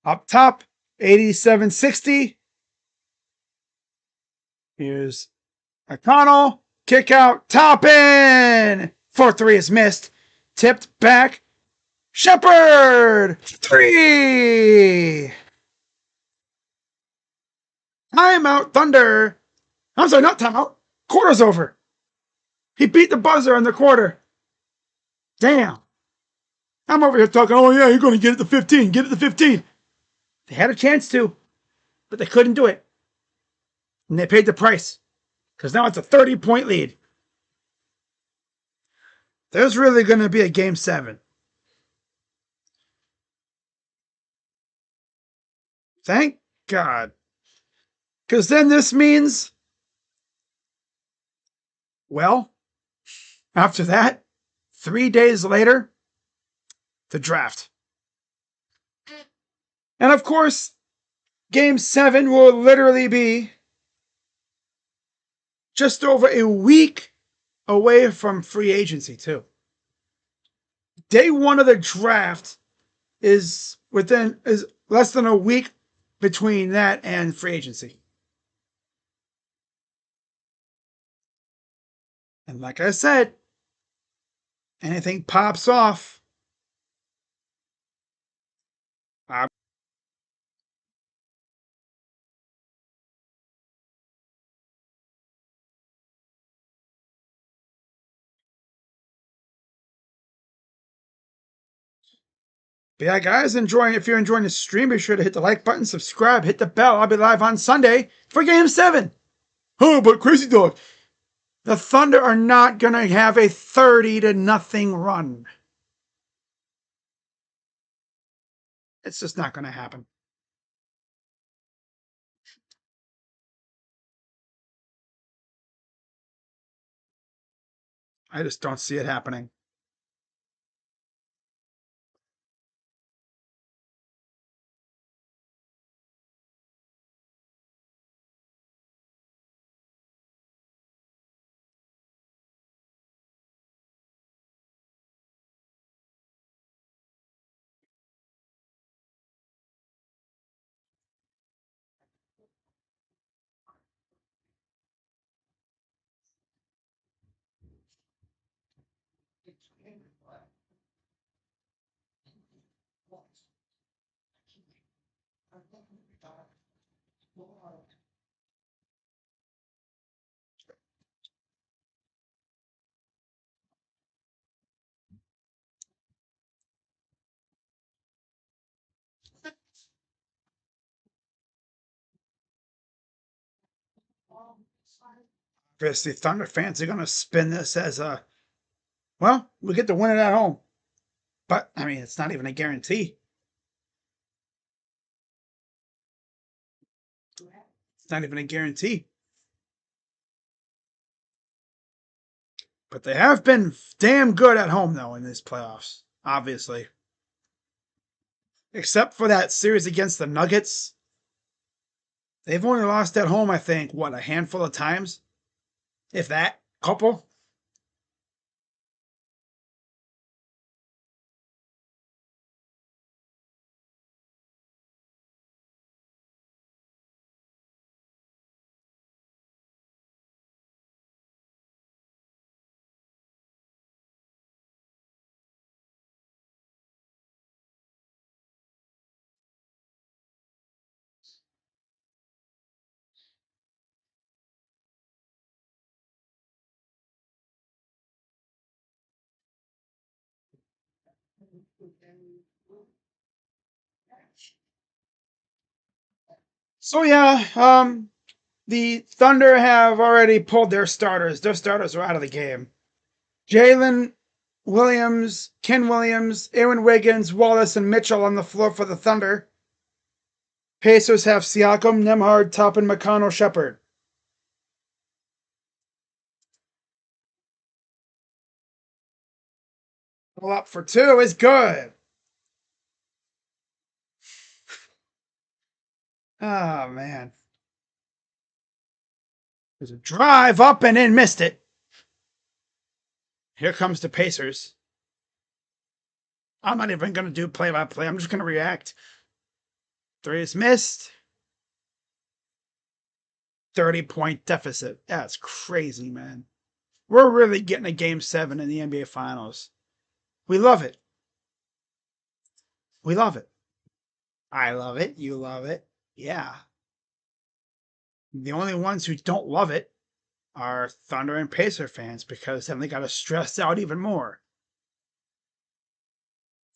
Up top, 87-60. Here's McConnell. Kick out. Toppin for three is missed. Tipped back. Shepard! Three! Timeout, Thunder! I'm sorry, not timeout. Quarter's over. He beat the buzzer in the quarter. Damn. I'm over here talking, oh yeah, you're going to get it to 15. Get it to 15. They had a chance to, but they couldn't do it. And they paid the price. Because now it's a 30-point lead. There's really going to be a game 7. Thank God. Because then this means, well, after that, 3 days later, the draft. And of course, game 7 will literally be just over a week away from free agency, too. Day 1 of the draft is less than a week between that and free agency. And like I said, Anything pops off. But yeah, guys, if you're enjoying the stream, be sure to hit the like button, subscribe, hit the bell. I'll be live on Sunday for Game 7. Oh, but Crazy Dog, the Thunder are not going to have a 30-0 run. It's just not going to happen. I just don't see it happening. Obviously, Thunder fans are going to spin this as well, we get to win it at home. But, I mean, it's not even a guarantee. It's not even a guarantee. But they have been damn good at home, though, in these playoffs, obviously. Except for that series against the Nuggets. They've only lost at home, I think, a handful of times? If that, couple? So yeah, the Thunder have already pulled their starters. Their starters are out of the game. Jalen Williams, Ken Williams, Aaron Wiggins, Wallace, and Mitchell on the floor for the Thunder. Pacers have Siakam, Nemhard, Toppin, McConnell, Shepard. All up for two is good. Oh, man. There's a drive up and in, missed it. Here comes the Pacers. I'm not even going to do play-by-play. I'm just going to react. Three is missed. 30-point deficit. That's crazy, man. We're really getting a Game 7 in the NBA Finals. We love it. We love it. I love it. You love it. Yeah. The only ones who don't love it are Thunder and Pacer fans because then they got to stress out even more.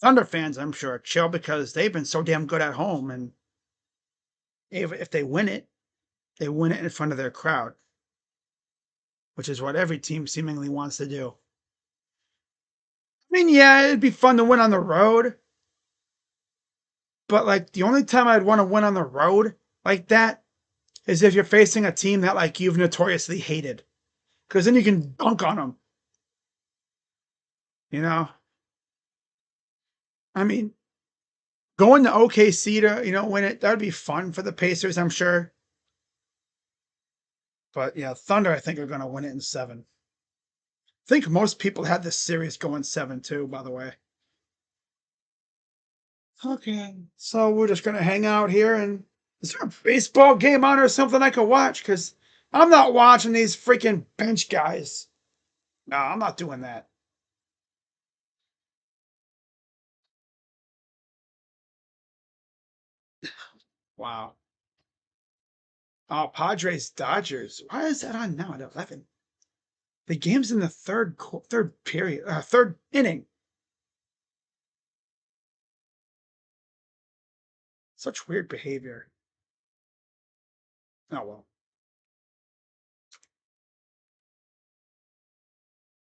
Thunder fans, I'm sure, are chill because they've been so damn good at home, and if they win it in front of their crowd, which is what every team seemingly wants to do. I mean, yeah, it'd be fun to win on the road, but like the only time I'd want to win on the road like that is if you're facing a team that like you've notoriously hated, because then you can dunk on them. You know, I mean, going to OKC to win it, that would be fun for the Pacers, I'm sure. But yeah, Thunder, I think, are going to win it in 7. I think most people had this series going 7-2, by the way. Okay, so we're just going to hang out here, and is there a baseball game on or something I can watch? Because I'm not watching these freaking bench guys. No, I'm not doing that. Wow. Oh, Padres Dodgers. Why is that on now at 11? The game's in the third period, third inning. Such weird behavior. Oh well.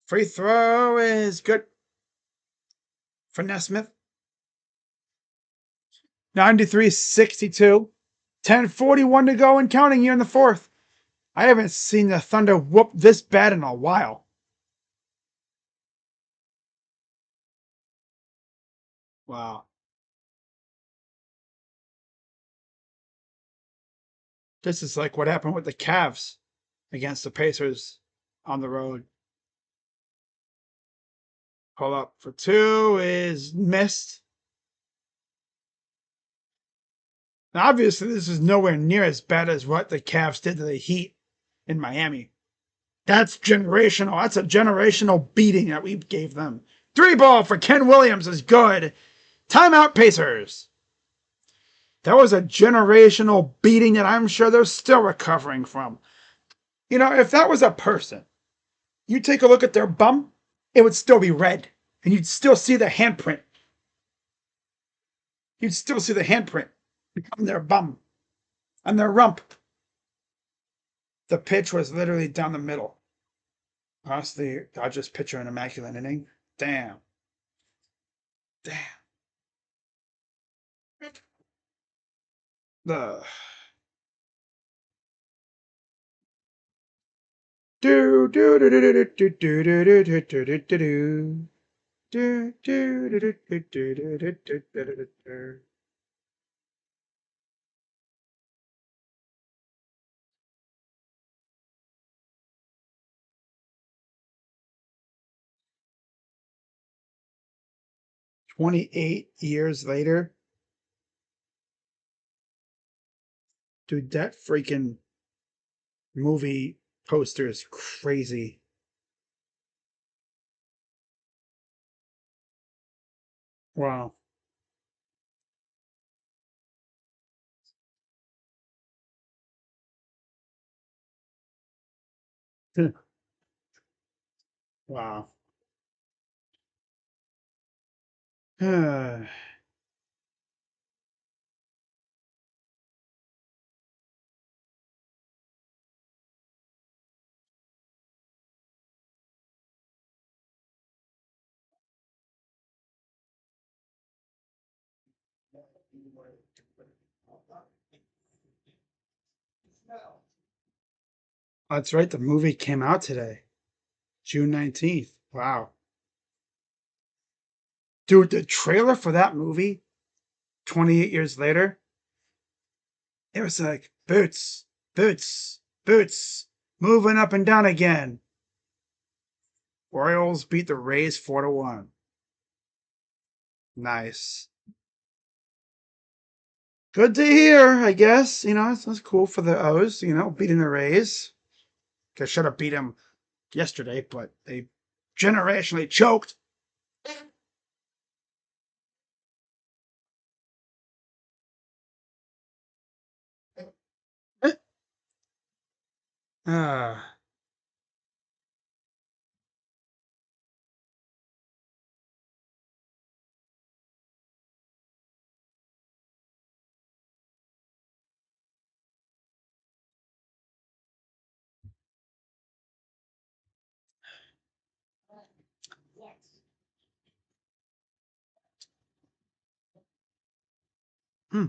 Free throw is good for Nesmith. 93-62. 10:41 to go and counting here in the fourth. I haven't seen the Thunder whoop this bad in a while. Wow. This is like what happened with the Cavs against the Pacers on the road. Pull up for two is missed. Now, obviously, this is nowhere near as bad as what the Cavs did to the Heat in Miami. That's generational. That's a generational beating that we gave them. 3-ball for Ken Williams is good. Timeout Pacers. That was a generational beating that I'm sure they're still recovering from. You know, if that was a person, you take a look at their bum, it would still be red. And you'd still see the handprint. You'd still see the handprint on their bum, on their rump. The pitch was literally down the middle. Honestly, Dodgers pitcher an immaculate inning. Damn. Damn. The do do do do do do do do do do do do. 28 years later, dude, that freaking movie poster is crazy. Wow. Wow. That's right. The movie came out today, June 19th. Wow. Dude, the trailer for that movie, 28 years later, it was like boots, boots, boots, moving up and down again. Royals beat the Rays 4-1. Nice. Good to hear, I guess. You know, that's cool for the O's, you know, beating the Rays. I should have beat them yesterday, but they generationally choked. Ah. Hmm.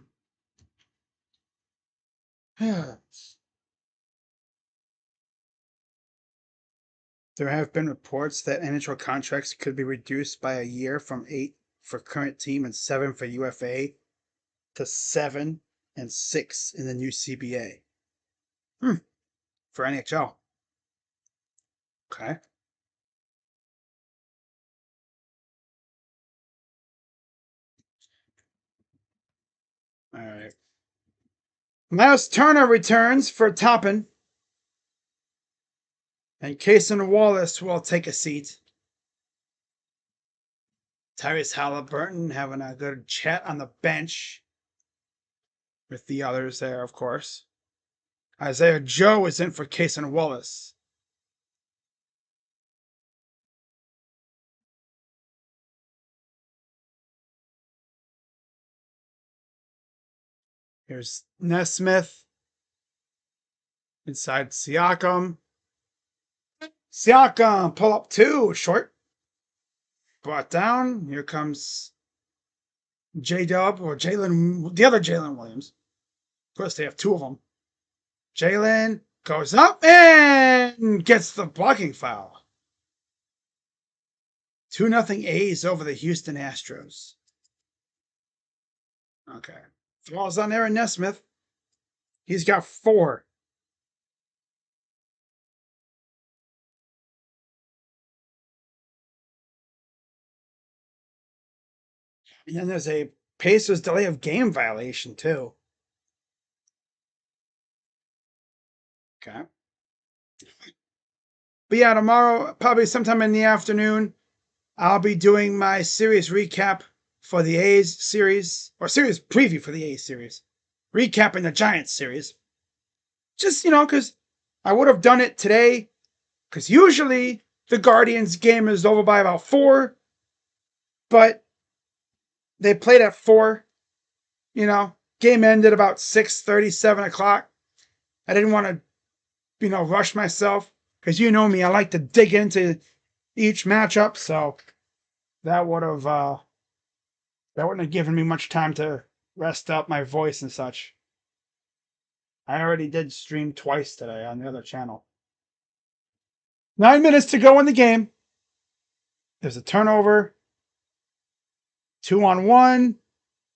There have been reports that NHL contracts could be reduced by a year from 8 for current team and 7 for UFA to 7 and 6 in the new CBA. For NHL. Okay. All right. Miles Turner returns for Toppin, and Cason Wallace will take a seat. Tyrese Halliburton having a good chat on the bench. with the others there, of course. Isaiah Joe is in for Cason Wallace. Here's Nesmith inside Siakam. Siakam, pull up two, short. Brought down. Here comes J Dub or Jalen, the other Jalen Williams. Of course, they have two of them. Jalen goes up and gets the blocking foul. 2-0 A's over the Houston Astros. Okay. Falls on Aaron Nesmith. He's got 4. And then there's a Pacers delay of game violation, too. Okay. But yeah, tomorrow, probably sometime in the afternoon, I'll be doing my series recap for the A's series, or series preview for the A's series. Recapping the Giants series. Just, because I would have done it today, because usually the Guardians game is over by about 4, but they played at 4. Game ended about 6:30, 7 o'clock. I didn't want to, rush myself, because you know me, I like to dig into each matchup, so that wouldn't have given me much time to rest up my voice and such. I already did stream twice today on the other channel. 9 minutes to go in the game. There's a turnover. 2-on-1.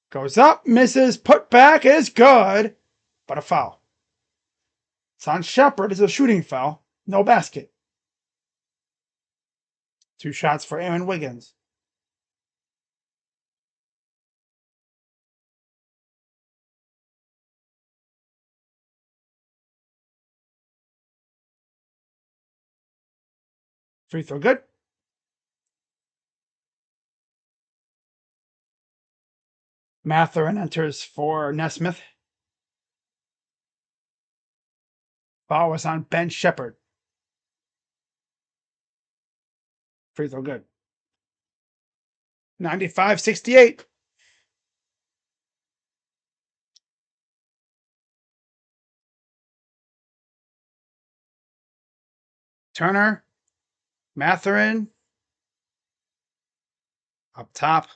Goes up, misses, put back is good, but a foul. It's on Shepard. It's a shooting foul. No basket. 2 shots for Aaron Wiggins. Free throw good. Matherin enters for Nesmith. Foul was on Ben Shepard. Free throw good. 95-68. Turner. Matherin. Up top.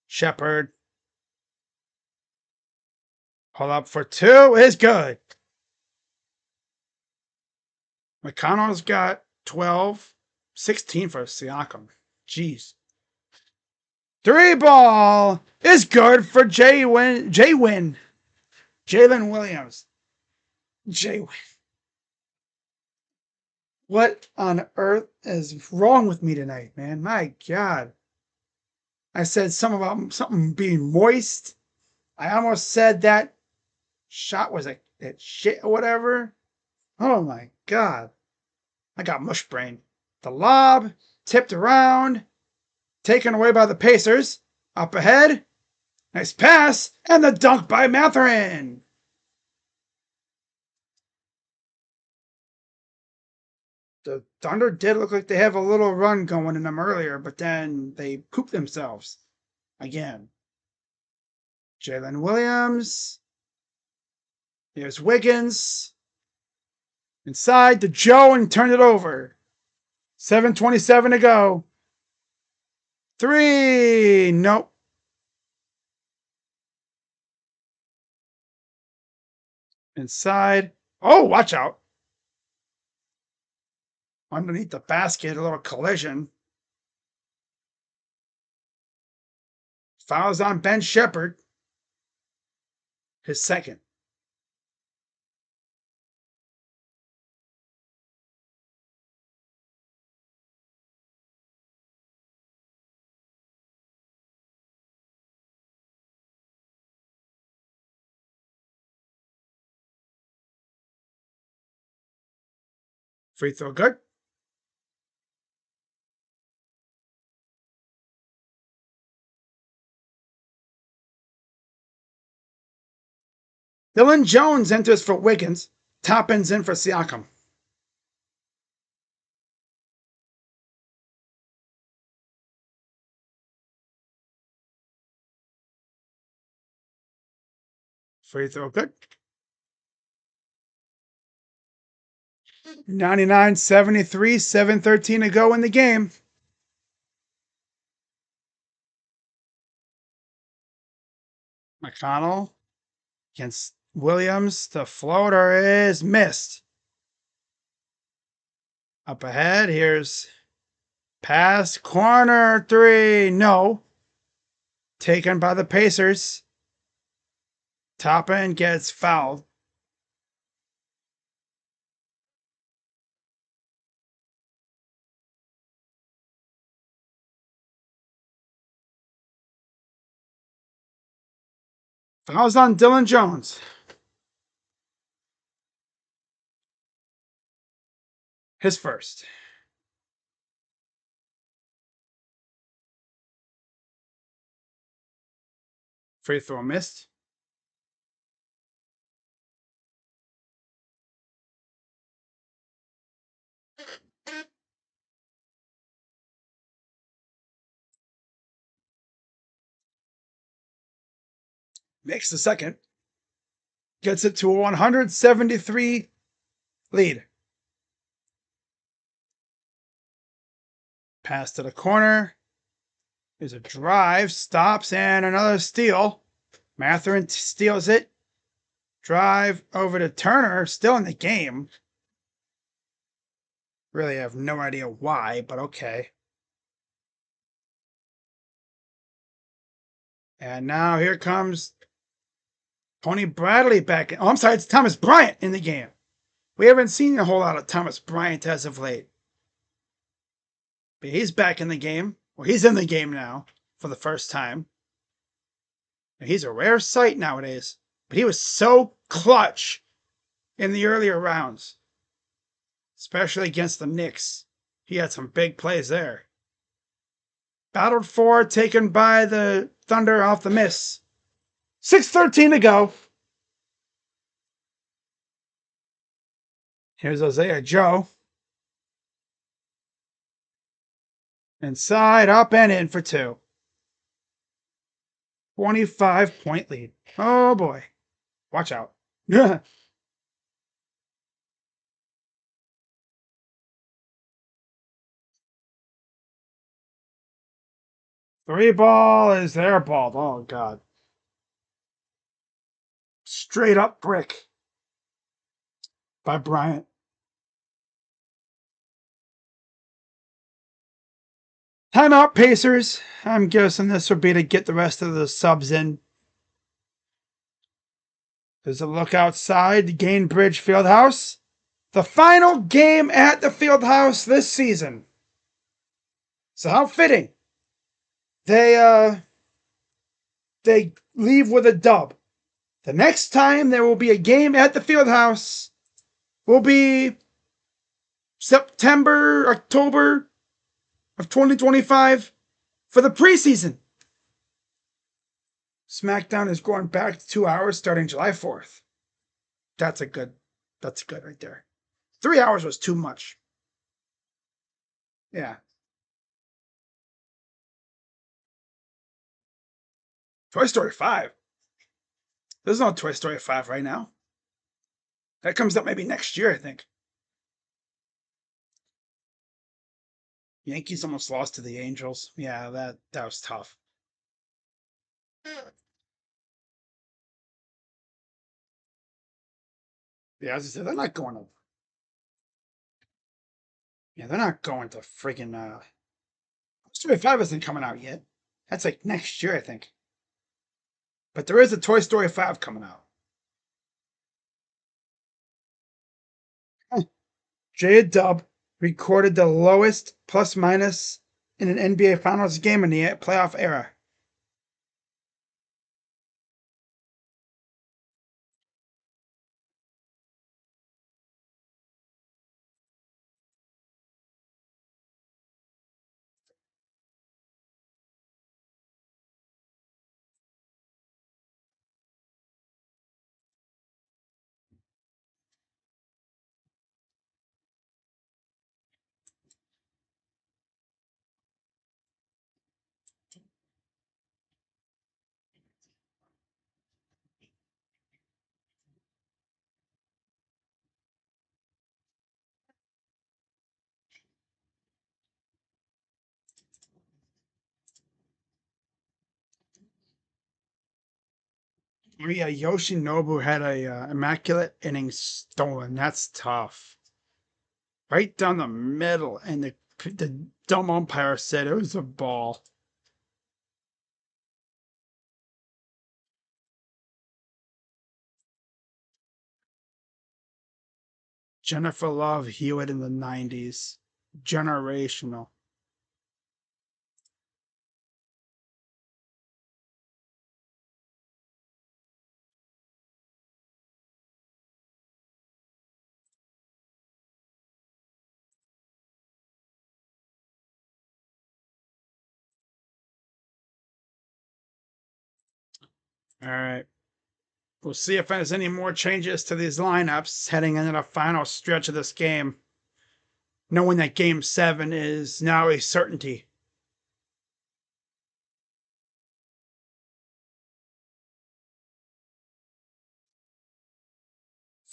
Shepard. Pull up for 2 is good. McConnell's got 12. 16 for Siakam. Jeez. 3 ball is good for Jalen Williams. Jay Win. What on earth is wrong with me tonight, man? My God. I said something about something being moist. I almost said that shot was that shit or whatever. Oh my God. I got mush brain. The lob tipped around, taken away by the Pacers. Up ahead. Nice pass. And the dunk by Matherin. The Thunder did look like they have a little run going in them earlier, but then they pooped themselves again. Jalen Williams. Here's Wiggins. Inside to Joe and turned it over. 7:27 to go. 3. Nope. Inside. Oh, watch out. Underneath the basket, a little collision. Fouls on Ben Shepard. His second. Free throw good. Dylan Jones enters for Wiggins. Toppin's in for Siakam. Free throw good. 99-73, 7:13 to go in the game. McConnell against Williams. The floater is missed. Up ahead, here's pass, corner three. No. Taken by the Pacers. Toppin gets fouled. Fouls on Dylan Jones. His first. Free throw missed. Makes the second. Gets it to a 173 lead. Pass to the corner. There's a drive, stops, and another steal. Mathurin steals it. Drive over to Turner, still in the game. Really have no idea why, but okay. And now here comes Tony Bradley back. Oh, I'm sorry, it's Thomas Bryant in the game. We haven't seen a whole lot of Thomas Bryant as of late. But he's back in the game. Well, he's in the game now for the first time. He's a rare sight nowadays. But he was so clutch in the earlier rounds, especially against the Knicks. He had some big plays there. Battled for, taken by the Thunder off the miss. 6:13 to go. Here's Isaiah Joe. Inside, up, and in for two. 25-point lead. Oh boy. Watch out. Three ball is their ball. Oh, God. Straight up brick by Bryant. Timeout, Pacers. I'm guessing this would be to get the rest of the subs in. There's a look outside the Gainbridge Fieldhouse. The final game at the Fieldhouse this season. So how fitting. They leave with a dub. The next time there will be a game at the Fieldhouse will be September, October of 2025 for the preseason. SmackDown is going back to 2 hours starting July 4th. That's good right there. 3 hours was too much. Yeah. Toy Story 5. There's no Toy Story 5 right now. That comes up maybe next year, I think. Yankees almost lost to the Angels. Yeah, that was tough. Yeah, as I said, they're not going to. Yeah, they're not going to friggin' Toy Story 5 isn't coming out yet. That's like next year, I think. But there is a Toy Story 5 coming out. J-Dub recorded the lowest plus minus in an NBA Finals game in the playoff era. Oh, yeah, Yoshinobu had a immaculate inning stolen. That's tough. Right down the middle, and the dumb umpire said it was a ball. Jennifer Love Hewitt in the 90s. Generational. All right. We'll see if there's any more changes to these lineups heading into the final stretch of this game, knowing that Game 7 is now a certainty.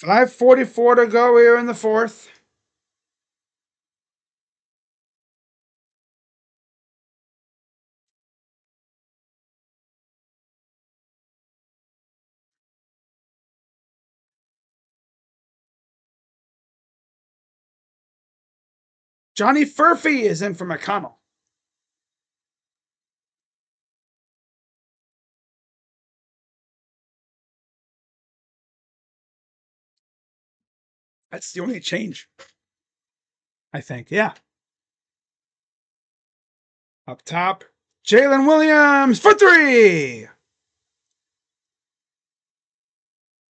.544 to go here in the fourth. Johnny Furphy is in for McConnell. That's the only change, I think. Yeah. Up top, Jalen Williams for 3.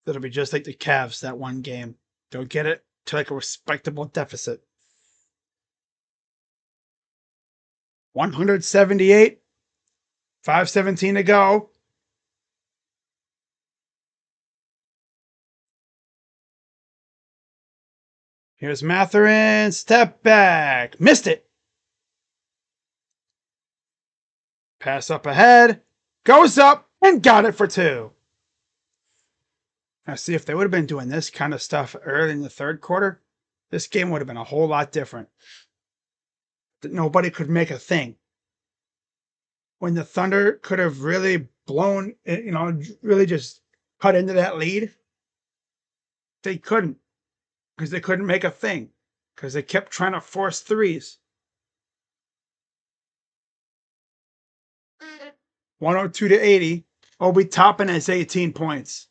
That'll be just like the Cavs that one game. Don't get it to like a respectable deficit. 178. 5:17 to go. Here's Matherin. Step back. Missed it. Pass up ahead. Goes up and got it for 2. Now, see, if they would have been doing this kind of stuff early in the third quarter, this game would have been a whole lot different. Nobody could make a thing. When the Thunder could have really blown, really just cut into that lead, they couldn't, because they couldn't make a thing, because they kept trying to force threes. 102 to 80. Obi Toppin has 18 points.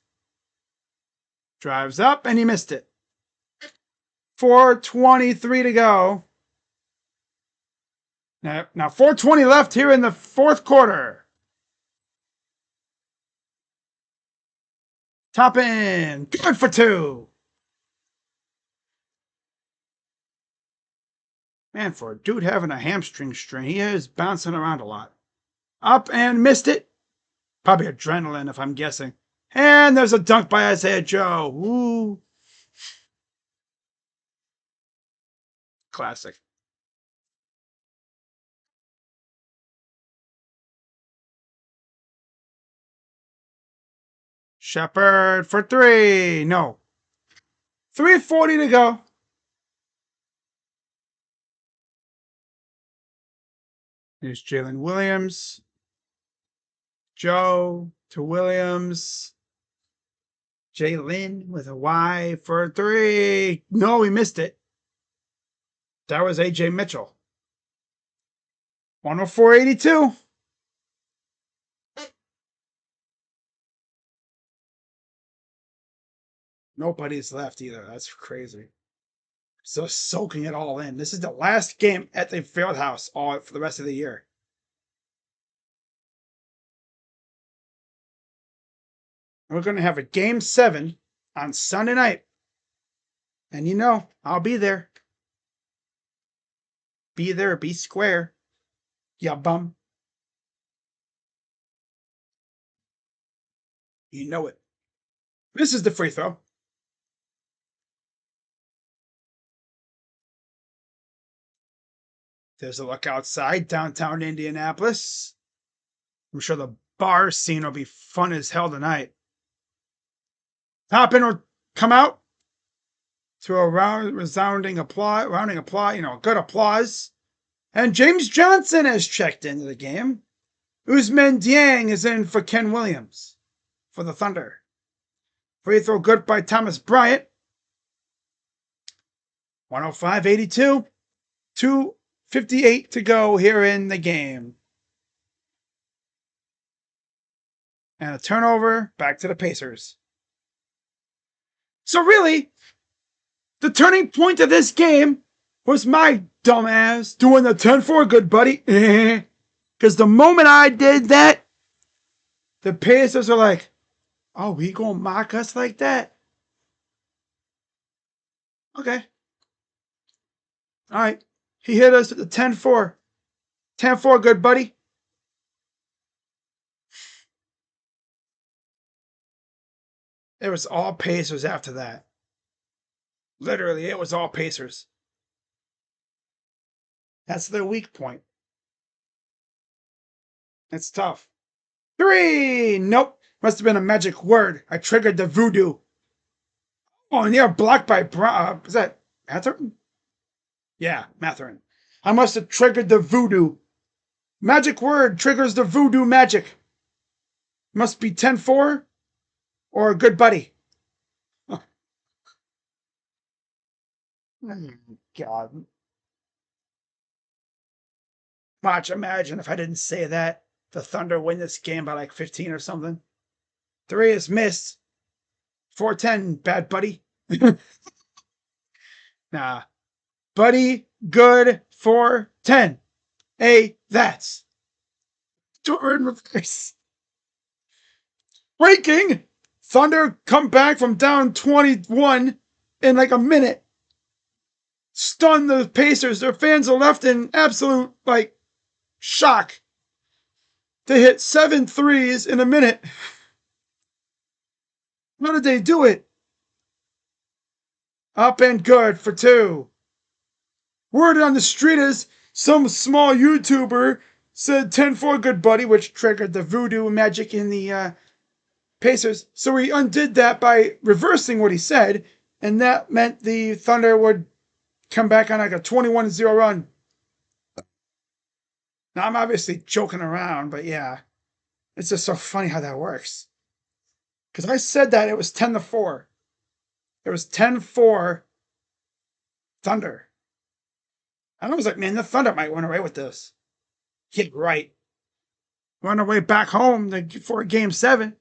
Drives up, and he missed it. 4:23 to go. Now 4:20 left here in the fourth quarter. Toppin, good for 2. Man, for a dude having a hamstring strain, he is bouncing around a lot. Up and missed it. Probably adrenaline, if I'm guessing. And there's a dunk by Isaiah Joe. Woo. Classic. Shepard for 3. No. 3:40 to go. Here's Jalen Williams. Joe to Williams. Jalen with a Y for 3. No, he missed it. That was AJ Mitchell. 104.82. Nobody's left either. That's crazy. So soaking it all in. This is the last game at the Fieldhouse all for the rest of the year. We're going to have a Game 7 on Sunday night. And I'll be there. Be there, be square. Ya bum. You know it. This is the free throw. There's a look outside downtown Indianapolis. I'm sure the bar scene will be fun as hell tonight. Toppin will come out to a rounding applause, good applause. And James Johnson has checked into the game. Ousmane Dieng is in for Ken Williams. for the Thunder. Free throw good by Thomas Bryant. 105-82. 2:58 to go here in the game. And a turnover back to the Pacers. So really, the turning point of this game was my dumbass doing the 10-4 good buddy. Because the moment I did that, the Pacers are like, oh, we gonna mock us like that? Okay. All right. He hit us at the 10-4. 10-4 good buddy. It was all Pacers after that. Literally, it was all Pacers. That's their weak point. It's tough. 3! Nope. Must have been a magic word. I triggered the voodoo. Oh, and you're blocked by is that Matherin? Yeah, Matherin. I must have triggered the voodoo. Magic word triggers the voodoo magic. Must be 10-4 or a good buddy. Oh, God. Watch, imagine if I didn't say that. The Thunder win this game by like 15 or something. 3 is missed. 4-10, bad buddy. Nah. Buddy, good for 10. Hey, that's. Jordan replace. Breaking! Thunder come back from down 21 in like a minute. Stun the Pacers. Their fans are left in absolute, like, shock. They hit 7 threes in a minute. How did they do it? Up and good for 2. Word on the street is some small YouTuber said 10-4 good buddy, which triggered the voodoo magic in the Pacers. So he undid that by reversing what he said, and that meant the Thunder would come back on like a 21-0 run. Now, I'm obviously joking around, but yeah. It's just so funny how that works. Because I said that it was 10-4. It was 10-4 Thunder. And I was like, man, the Thunder might run away with this. Get right. Run away back home for Game 7.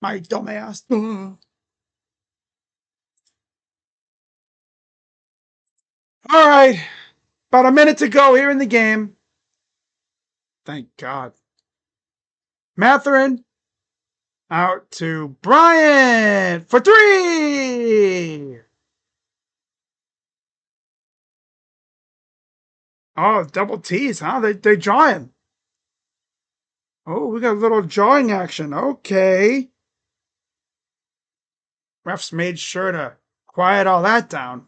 My dumbass. All right. About a minute to go here in the game. Thank God. Matherin out to Bryant for 3. Oh, double T's, huh? They draw him. Oh, we got a little drawing action. Okay. Refs made sure to quiet all that down.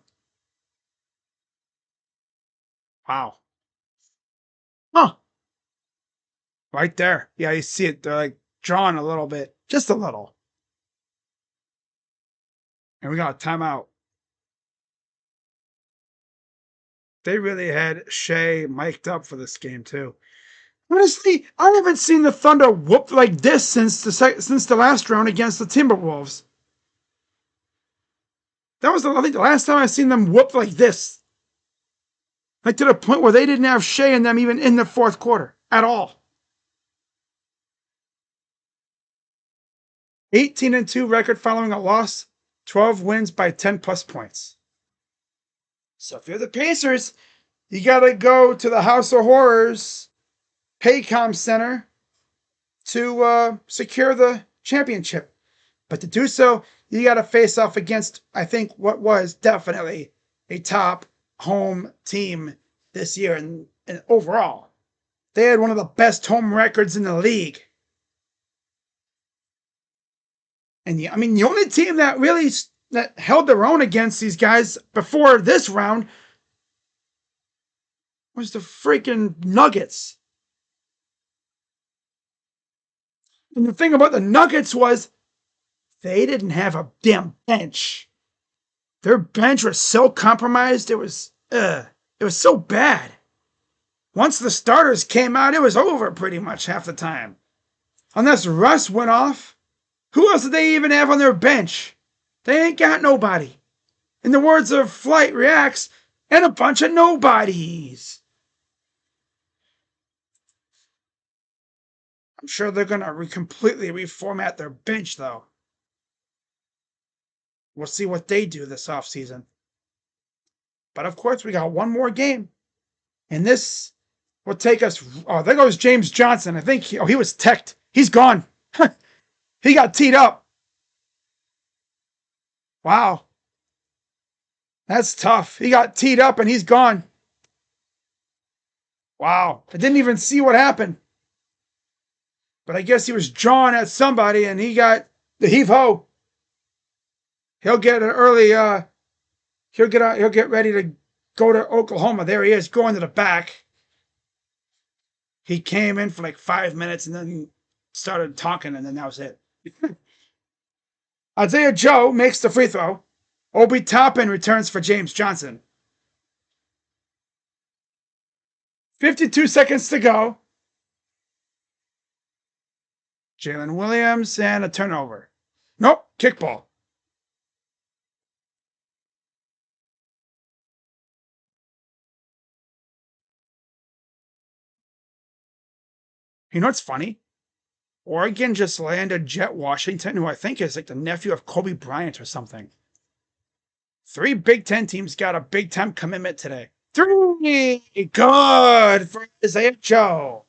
Wow. Huh. Right there. Yeah, you see it. They're like drawing a little bit. Just a little. And we got a timeout. They really had Shea mic'd up for this game, too. Honestly, I haven't seen the Thunder whoop like this since the last round against the Timberwolves. That was, I think, the last time I seen them whoop like this. Like to the point where they didn't have Shea in them even in the fourth quarter at all. 18-2 record following a loss. 12 wins by 10+ points. So if you're the Pacers, you got to go to the House of Horrors Paycom Center to secure the championship. But to do so, you got to face off against, I think, what was definitely a top home team this year and overall. They had one of the best home records in the league. And the only team that really that held their own against these guys before this round was the freaking Nuggets. And the thing about the Nuggets was they didn't have a damn bench. Their bench was so compromised. It was so bad. Once the starters came out, it was over pretty much half the time. Unless Russ went off. Who else did they even have on their bench? They ain't got nobody. In the words of Flight Reacts, and a bunch of nobodies. I'm sure they're going to completely reformat their bench, though. We'll see what they do this offseason. But of course, we got one more game. And this will take us. Oh, there goes James Johnson. I think he was teched. He's gone. He got teed up. Wow. That's tough. He got teed up and he's gone. Wow. I didn't even see what happened. But I guess he was drawn at somebody and he got the heave-ho. He'll get an early, he'll get ready to go to Oklahoma. There he is, going to the back. He came in for like 5 minutes and then started talking, and then that was it. Isaiah Joe makes the free throw. Obi Toppin returns for James Johnson. 52 seconds to go. Jalen Williams and a turnover. Nope, kickball. You know what's funny? Oregon just landed Jet Washington, who I think is like the nephew of Kobe Bryant or something. 3 Big Ten teams got a Big Ten commitment today. 3! Good for Isaiah Joe.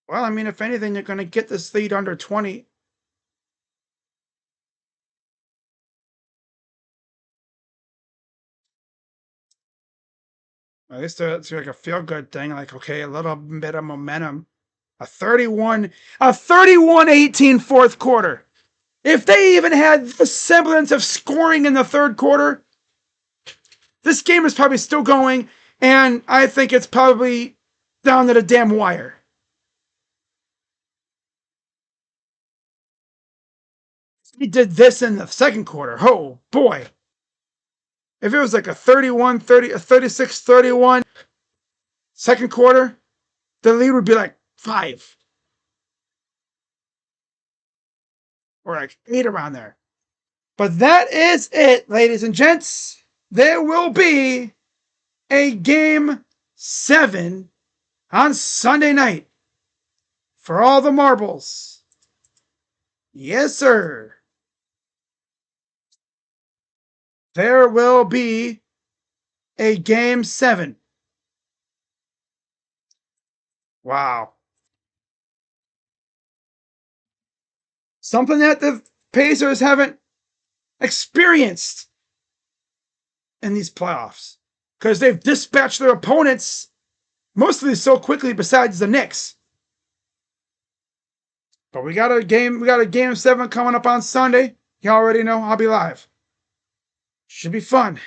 Well, I mean, if anything, they're going to get this lead under 20. At least it's like a feel-good thing. Like, okay, a little bit of momentum. A 31-18 fourth quarter. If they even had the semblance of scoring in the third quarter, this game is probably still going, and I think it's probably down to the damn wire. He did this in the second quarter. Oh, boy. If it was like a 31-30, a 36-31 second quarter, the lead would be like 5. Or like 8 around there. But that is it, ladies and gents. There will be a Game 7 on Sunday night for all the marbles. Yes, sir. There will be a Game 7. Wow. Something that the Pacers haven't experienced in these playoffs, because they've dispatched their opponents mostly so quickly besides the Knicks. But we got a Game 7 coming up on Sunday. You already know I'll be live. Should be fun.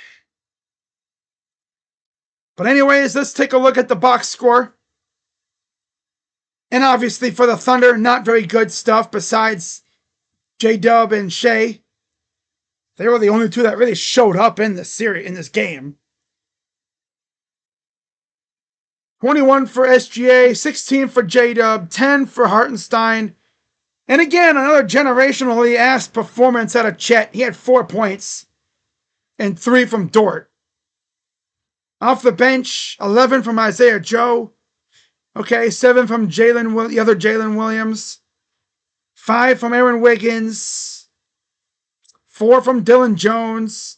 But anyways, let's take a look at the box score. And obviously for the Thunder, not very good stuff besides J-Dub and Shea. They were the only two that really showed up in this series, in this game. 21 for SGA, 16 for J-Dub, 10 for Hartenstein. And again, another generationally asked performance out of Chet. He had 4 points and 3 from Dort. Off the bench, 11 from Isaiah Joe. Okay, 7 from the other Jalen Williams. 5 from Aaron Wiggins. 4 from Dylan Jones.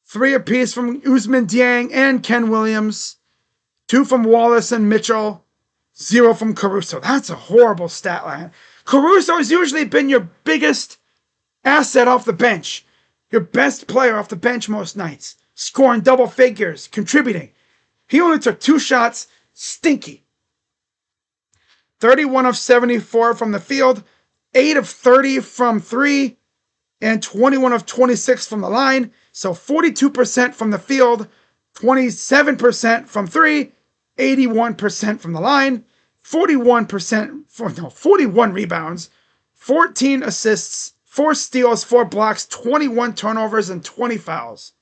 3 apiece from Usman Dieng and Ken Williams. 2 from Wallace and Mitchell. 0 from Caruso. That's a horrible stat line. Caruso has usually been your biggest asset off the bench. Your best player off the bench most nights. Scoring double figures, contributing. He only took 2 shots. Stinky. 31 of 74 from the field. 8 of 30 from 3. And 21 of 26 from the line. So 42% from the field. 27% from 3. 81% from the line. 41 rebounds. 14 assists. 4 steals, 4 blocks, 21 turnovers, and 20 fouls.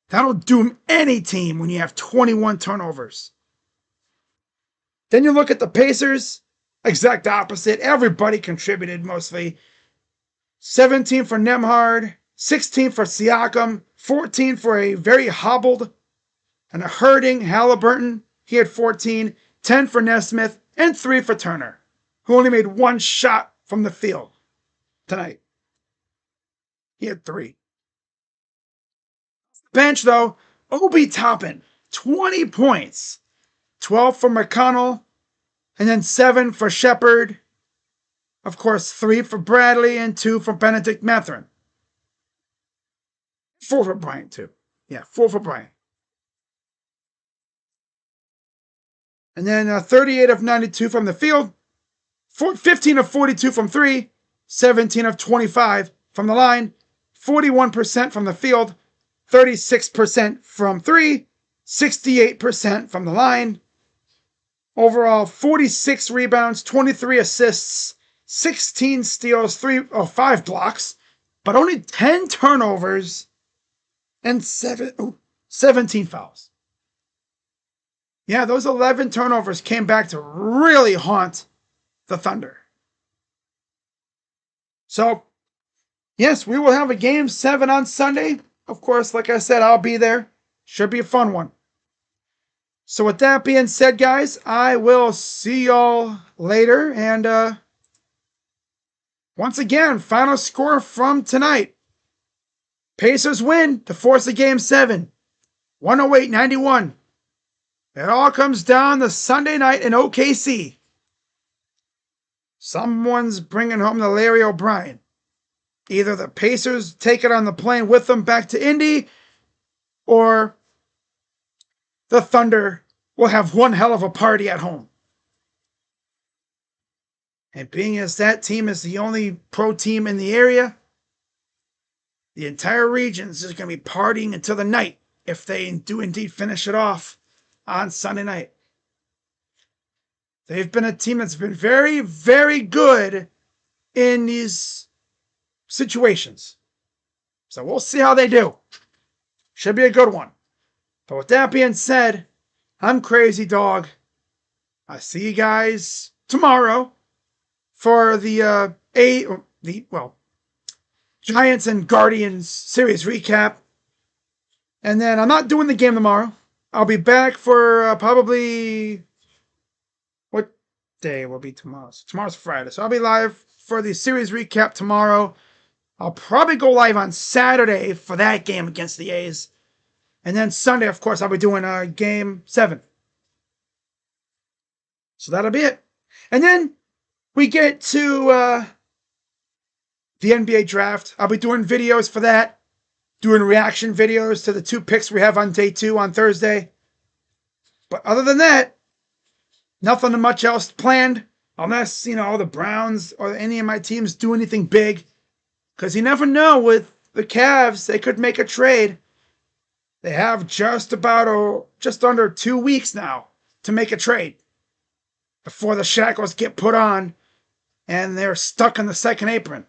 That'll doom any team when you have 21 turnovers. Then you look at the Pacers. exact opposite. Everybody contributed mostly. 17 for Nemhard, 16 for Siakam, 14 for a very hobbled and a hurting Halliburton. He had 14, 10 for Nesmith, and 3 for Turner, who only made 1 shot from the field tonight. He had 3. Bench, though, Obi Toppin, 20 points. 12 for McConnell, and then 7 for Shepard. Of course, 3 for Bradley and 2 for Benedict Mathurin. 4 for Bryant, too. Yeah, 4 for Bryant. And then 38 of 92 from the field, 15 of 42 from 3, 17 of 25 from the line, 41% from the field, 36% from 3, 68% from the line. Overall, 46 rebounds, 23 assists, 16 steals, 5 blocks, but only 10 turnovers and 17 fouls. Yeah, those 11 turnovers came back to really haunt the Thunder. So, yes, we will have a Game 7 on Sunday. Of course, like I said, I'll be there. Should be a fun one. So with that being said, guys, I will see y'all later. And once again, final score from tonight. Pacers win to force a Game 7. 108-91. It all comes down to Sunday night in OKC. Someone's bringing home the Larry O'Brien. Either the Pacers take it on the plane with them back to Indy, or the Thunder will have one hell of a party at home. And being as that team is the only pro team in the area, the entire region is just going to be partying until the night if they do indeed finish it off on Sunday night. They've been a team that's been very, very good in these situations. So we'll see how they do. Should be a good one. But with that being said, I'm Crazy Dog. I'll see you guys tomorrow for the Giants and Guardians series recap. And then I'm not doing the game tomorrow. I'll be back for probably... What day will be tomorrow? So tomorrow's Friday. So I'll be live for the series recap tomorrow. I'll probably go live on Saturday for that game against the A's. And then Sunday, of course, I'll be doing Game 7. So that'll be it. And then we get to the NBA draft. I'll be doing videos for that. Doing reaction videos to the 2 picks we have on day 2 on Thursday. But other than that, nothing much else planned. Unless, the Browns or any of my teams do anything big. Because you never know with the Cavs, they could make a trade. They have just under 2 weeks now to make a trade before the shackles get put on and they're stuck in the second apron.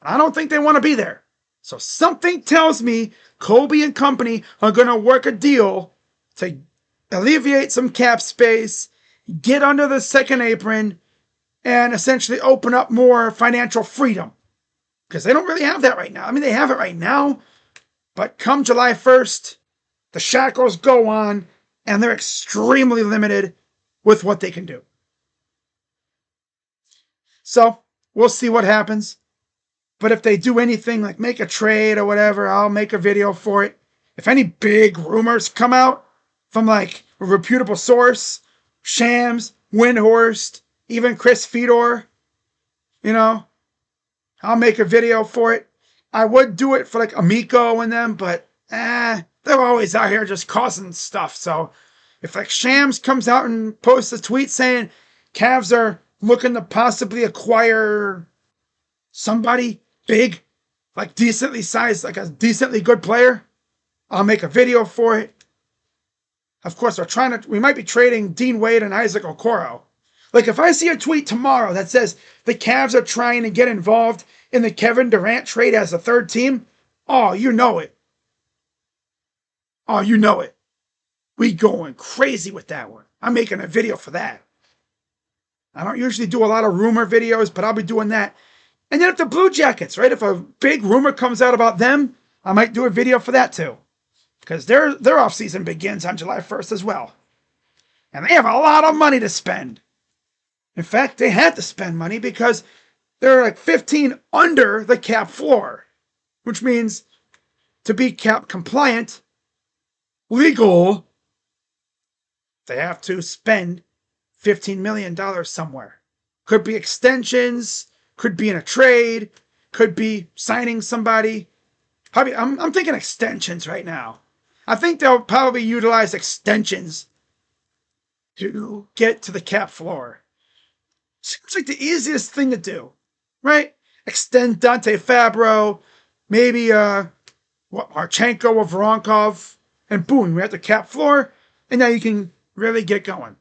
I don't think they want to be there. So something tells me Kobe and company are going to work a deal to alleviate some cap space, get under the second apron, and essentially open up more financial freedom. Because they don't really have that right now. I mean, they have it right now. But come July 1st, the shackles go on, and they're extremely limited with what they can do. So, we'll see what happens. But if they do anything, like make a trade or whatever, I'll make a video for it. If any big rumors come out from like a reputable source, Shams, Windhorst, even Chris Fedor, I'll make a video for it. I would do it for like Amico and them, but they're always out here just causing stuff. So if like Shams comes out and posts a tweet saying Cavs are looking to possibly acquire somebody big, like decently sized, like a decently good player, I'll make a video for it. Of course, we might be trading Dean Wade and Isaac Okoro. Like if I see a tweet tomorrow that says the Cavs are trying to get involved in the Kevin Durant trade as a third team, oh, you know it. Oh, you know it. We going crazy with that one. I'm making a video for that. I don't usually do a lot of rumor videos, but I'll be doing that. And then if the Blue Jackets, right? If a big rumor comes out about them, I might do a video for that too. Because their off season begins on July 1st as well. And they have a lot of money to spend. In fact, they had to spend money because they're like 15 under the cap floor, which means to be cap compliant, legal, they have to spend $15 million somewhere. Could be extensions, could be in a trade, could be signing somebody. Probably, I'm thinking extensions right now. I think they'll probably utilize extensions to get to the cap floor. Seems like the easiest thing to do, right? Extend Dante Fabro, maybe Marchenko or Voronkov, and boom, we're at the cap floor, and now you can really get going.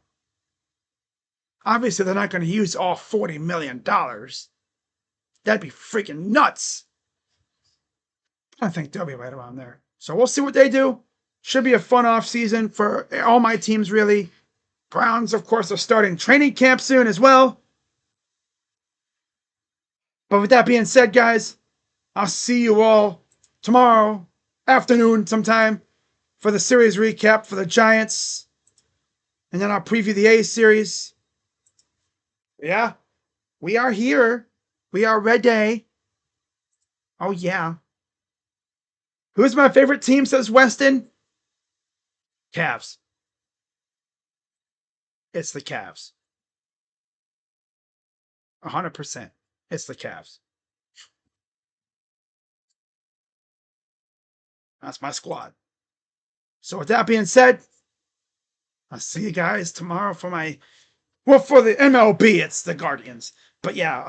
Obviously, they're not going to use all $40 million. That'd be freaking nuts. I think they'll be right around there. So we'll see what they do. Should be a fun off season for all my teams, really. Browns, of course, are starting training camp soon as well. But with that being said, guys, I'll see you all tomorrow afternoon sometime for the series recap for the Giants. And then I'll preview the A series. Yeah, we are here. We are ready. Oh, yeah. Who's my favorite team, says Weston? Cavs. It's the Cavs. 100%. It's the Cavs. That's my squad. So with that being said, I'll see you guys tomorrow for my, well, for the MLB, it's the Guardians. But yeah,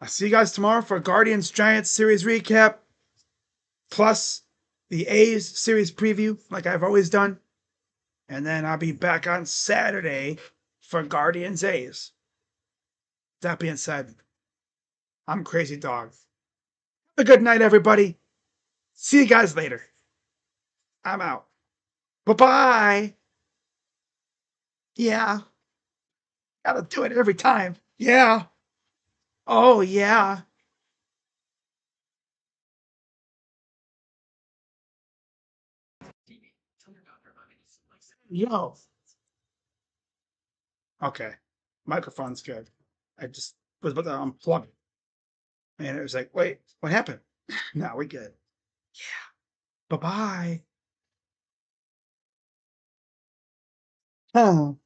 I'll see you guys tomorrow for Guardians Giants series recap, plus the A's series preview, like I've always done. And then I'll be back on Saturday for Guardians A's. That being said, I'm Crazy Dog. Have a good night, everybody. See you guys later. I'm out. Bye-bye. Yeah. Gotta do it every time. Yeah. Oh, yeah. Yo. Okay. Microphone's good. I just was about to unplug it. And it was like, wait, what happened? No, we're good. Yeah. Bye-bye. Oh.